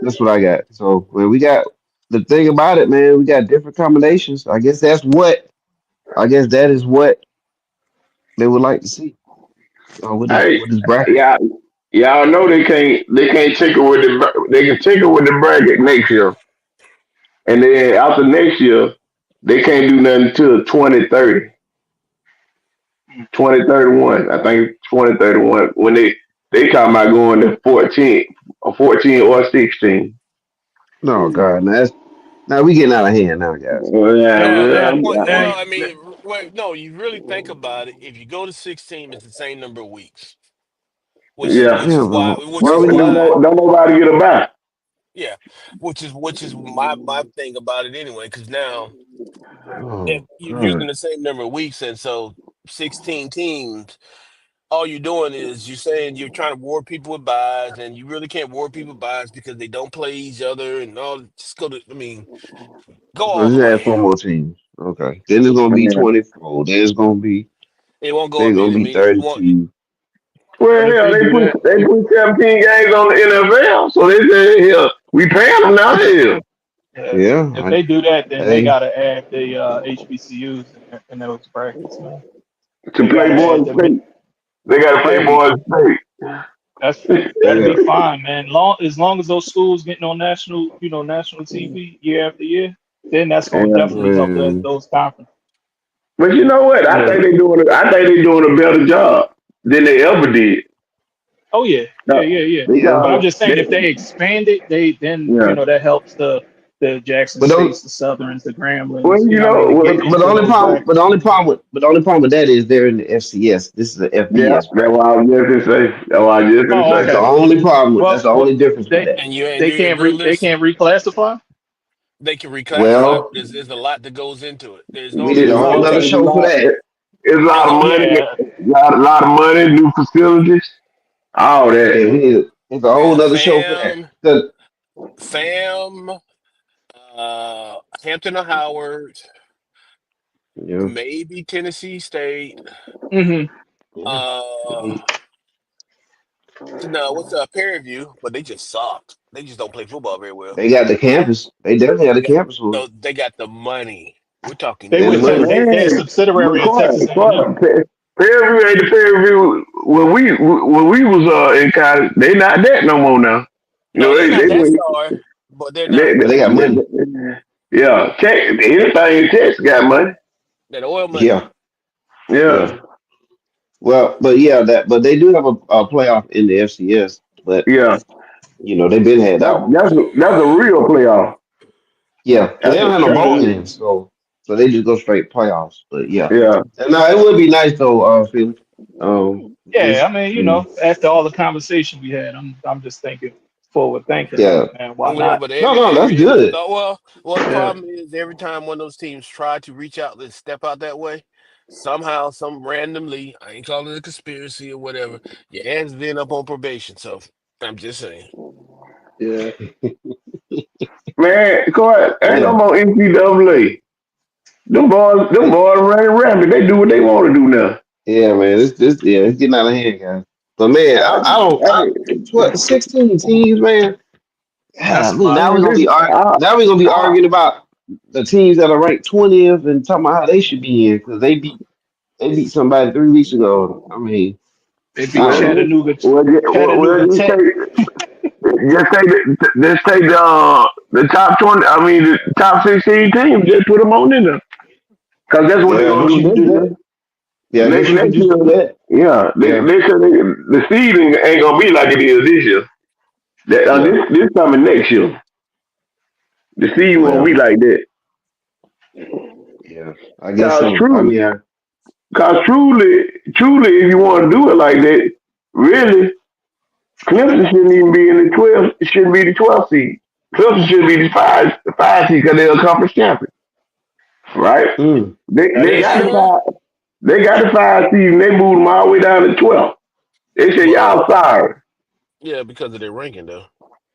That's what I got. So when we got the thing about it, man, we got different combinations. I guess that is what they would like to see Hey, with this bracket. yeah, y'all know they can't tinker with they can tinker with the bracket next year, and then after next year they can't do nothing until 2030, 2031. I think 2031 when they talking about going to 14 or 16. No, God, now we getting out of hand now, guys. Well, yeah, Well, well, at a And point, and well, I mean, wait, no, you really think about it. If you go to 16, it's the same number of weeks, yeah. Yeah, but which why is we And do why, that? don't nobody get a bye. yeah, which is my thing about it anyway. Because now, if Oh you're God. using the same number of weeks, and so 16 teams, all you're doing is you're saying you're trying to ward people with buys, and you really can't ward people with buys because they don't play each other and all. Just go to, I mean, go So all the just add way. four more teams. Okay. Then it's gonna be Yeah. 24. It won't go Then up it's gonna any. I be mean, it won't. 32. Well, but if hell, they do that, they put 17 games on the NFL, so they say, hell, we paying them now. Hell, Yeah. if they do that, then they Hey, gotta add the HBCUs in those brackets, man. to They play gotta add Boise the State, they got to play hey, Boise State. that'll yeah. be fine, man. Long as those schools getting on national TV year after year, then that's gonna Yeah. definitely help Man. those conferences. But you know what? Yeah. I think they doing a better job than they ever did. Oh yeah, No, yeah. Yeah. But I'm because just saying, if they expand it, then yeah. that helps the Jackson But don't States, the Southerns, the Well, Grambling. you What I mean, know, to well, get into those brackets. but the only problem with that is they're in the FCS. This is an yeah, FBS that's bracket. what I was just gonna say. That's what I was just gonna Oh, That's the say. okay. only problem. That's the Well, only difference with they that. And they you and can't they realistic. can't reclassify. They can reclassify. Well, There's a lot that goes into it. There's no we did a reason whole you nother can't. It's a show for lot. that. It's a lot of No, money. Yeah, Lot of money, new facilities, all that. Yeah, it's a whole yeah, nother show for that. fam, Hampton or Howard, Yeah. maybe Tennessee State. hmm Yeah. Uh, no, what's Prairie View? But they just suck. They just don't play football very well. They got the campus. They definitely got They the got campus for it. no. They got the money. We're talking they And the with money. they're a Man, subsidiary of Texas A&M. Fairview ain't the Fairview when we was in college. They not that no more now. You No, know they're not they that went sorry, but they're they, not. But they got money. yeah. Anything in Texas got money. That oil money. Yeah. Yeah. Yeah, Well, but yeah, but they do have a playoff in the FCS. But yeah. they've been had that one. That's a real playoff. Yeah, because they That's don't have no Sure bowl is. games, so they just go straight playoffs. But yeah, yeah, and no, it would be nice though, Felix. Yeah, Just I mean, after all the conversation we had, I'm just thinking forward thinking yeah, now, man. Why Well, not? but no, that's good. well, the Yeah, problem is every time one of those teams try to reach out and step out that way, somehow, some randomly, I ain't calling it a conspiracy or whatever, your ass been up on probation. So I'm just saying. yeah. man. Court, ain't no Yeah, more NCAA. Them boys running rampant. They do what they want to do now. yeah, man. It's getting out of hand, guys. But man, I don't. Hey, 16 teams, man. That's a Golly, lot. man, now we're gonna be I, arguing about the teams that are ranked 20th and talking about how they should be in because they beat somebody 3 weeks ago. I mean, They beat I don't know. well, Chattanooga just Tech. take the the top 20. I mean, the top 16 teams. Just put them on in there, cause that's what they're Yeah, I gonna guess do you can next do year. that. Yeah, I guess you can Next do year, that. yeah, Yeah, they said the seeding ain't gonna be like it is this year. yeah. This coming next year, the seeding won't Well, be like that. yeah. I guess Cause so. I true, mean, cause truly, if you want to do it like that, really, Clemson shouldn't even be in the 12. It shouldn't be the 12 seed. Clemson should be the 5 seed because they're a conference champion, right? mm, They That they is got the true. Yeah, 5. They got the 5 seed, and they moved them all the way down to 12. They said but y'all sorry. yeah, because of their ranking though.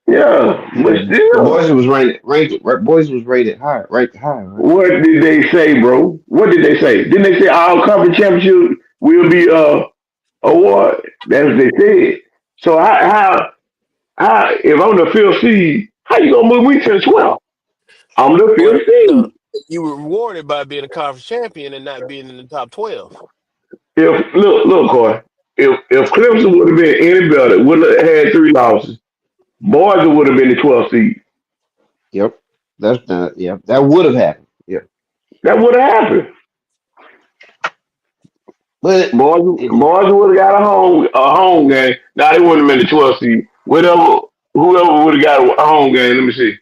Yeah, but yeah. The still, boys was boys was ranked high, right? what did they say, bro? What did they say? Didn't they say our conference championship will be award? That's what they said. So how if I'm the 5th seed, how you gonna move me to the 12? I'm the Well, 5th no, seed. you were rewarded by being a conference champion and not being in the top 12. If look, Corey, if Clemson would have been any better, wouldn't have had 3 losses. Boys would have been the 12th seed. Yep. That's not. Yeah, that would have happened. Yeah, That would have happened. but Boys, it didn't. boys would have got a home game. Now they wouldn't have been the 12th seed. Whoever would have got a home game. Let me see.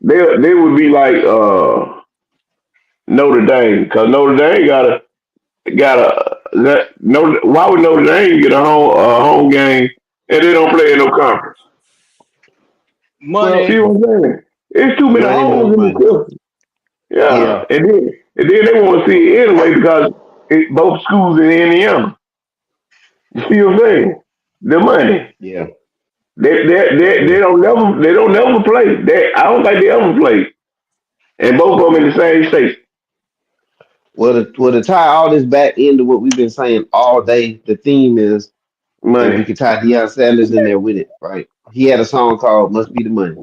They would be like Notre Dame because Notre Dame why would Notre Dame get a home game and they don't play in no conference? Well, See Money. what I'm saying? It's too many money, more homes in the money. system. Yeah, Yeah, and then they want to see it anyway because both schools in Indiana. You see what I'm saying? The money. yeah, They yeah. don't never play. I don't think they ever played. And both of them in the same state. Well, to tie all this back into what we've been saying all day, the theme is, and we Money. could tie Deion Sanders in there with it, right? He had a song called "Must Be the Money,"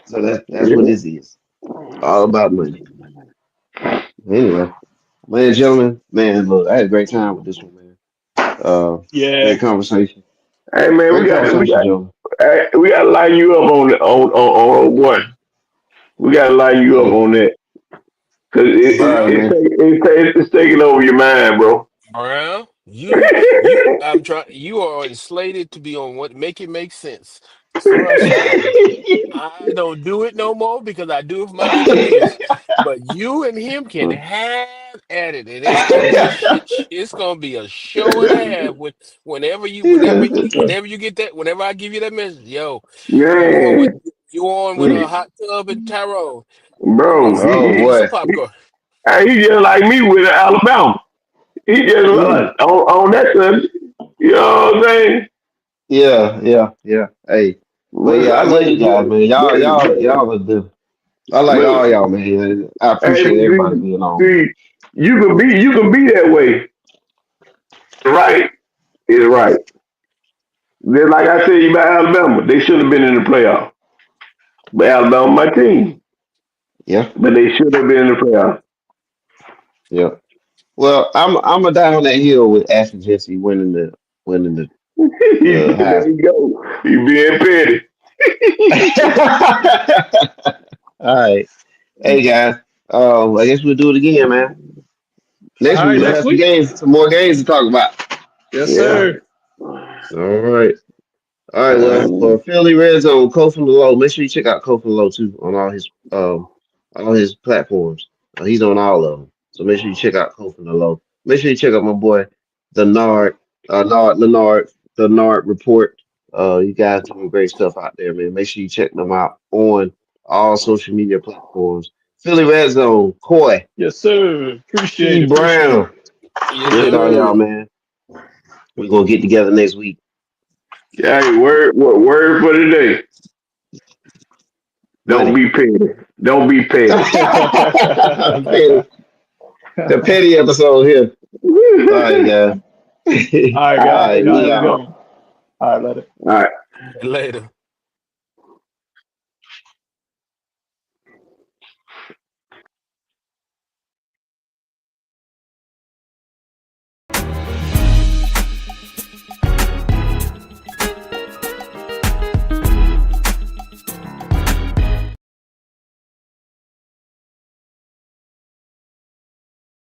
so that's what Yeah. this is. All about money. Anyway, man, gentlemen, man, look, I had a great time with this one, man. Uh, Yeah. great conversation. Hey man, Great conversation, Joe. we got to line you up on one. We got to line you up Okay. on that because All right, man. it's taking over your mind, bro. Brown, you are slated to be on what make it make sense. Trust me. I don't do it no more because I do it for my distribution. But you and him can have at it, and it's gonna be it's gonna be a show and a half. Whenever you get that, whenever I give you that message, yo, you on with Man, a Mm. hot tub and Tyrone. I'm gonna bro, sit Oh here and eat some boy. popcorn. he just like me with Alabama. He just Mm. on that subject. You know what I'm saying? Yeah, yeah, yeah. Hey, but yeah, I love you guys, man. Y'all are the. I like But, all y'all, man. I hey, appreciate everybody being on. see, you can be that way. Right is right. Then, like I said about Alabama, they should have been in the playoff. But Alabama, my team, Yeah, but they should have been in the playoff. yeah. Well, I'm a die on that hill with Ashton Jesse winning the There you Heisman. go. You being petty. All right. Hey guys. I guess we'll do it again, man. All Next week right, we'll next have some week. games, some more games to talk about. Yes, Yeah. sir. All right. All right. Well, Uh, for Philly Red Zone, Cole from the Low. Make sure you check out Cole from the Low too on all his platforms. He's on all of them. So make sure you check out Cole from the Low. Make sure you check out my boy, the the Nard Report. You guys doing great stuff out there, man. Make sure you check them out on all social media platforms. Philly Red Zone, Coy, Yes, sir. Appreciate T it. Appreciate it. Brown. Yes, yes, Appreciate all sir. y'all, sir. man. We're gonna get together next week. Hey, word for today. Don't Money. be petty. Don't be petty. Petty. The petty episode here. All right, guys. All right, All guys. right, Y'all we have a good out. one. All right, later. All right. Later.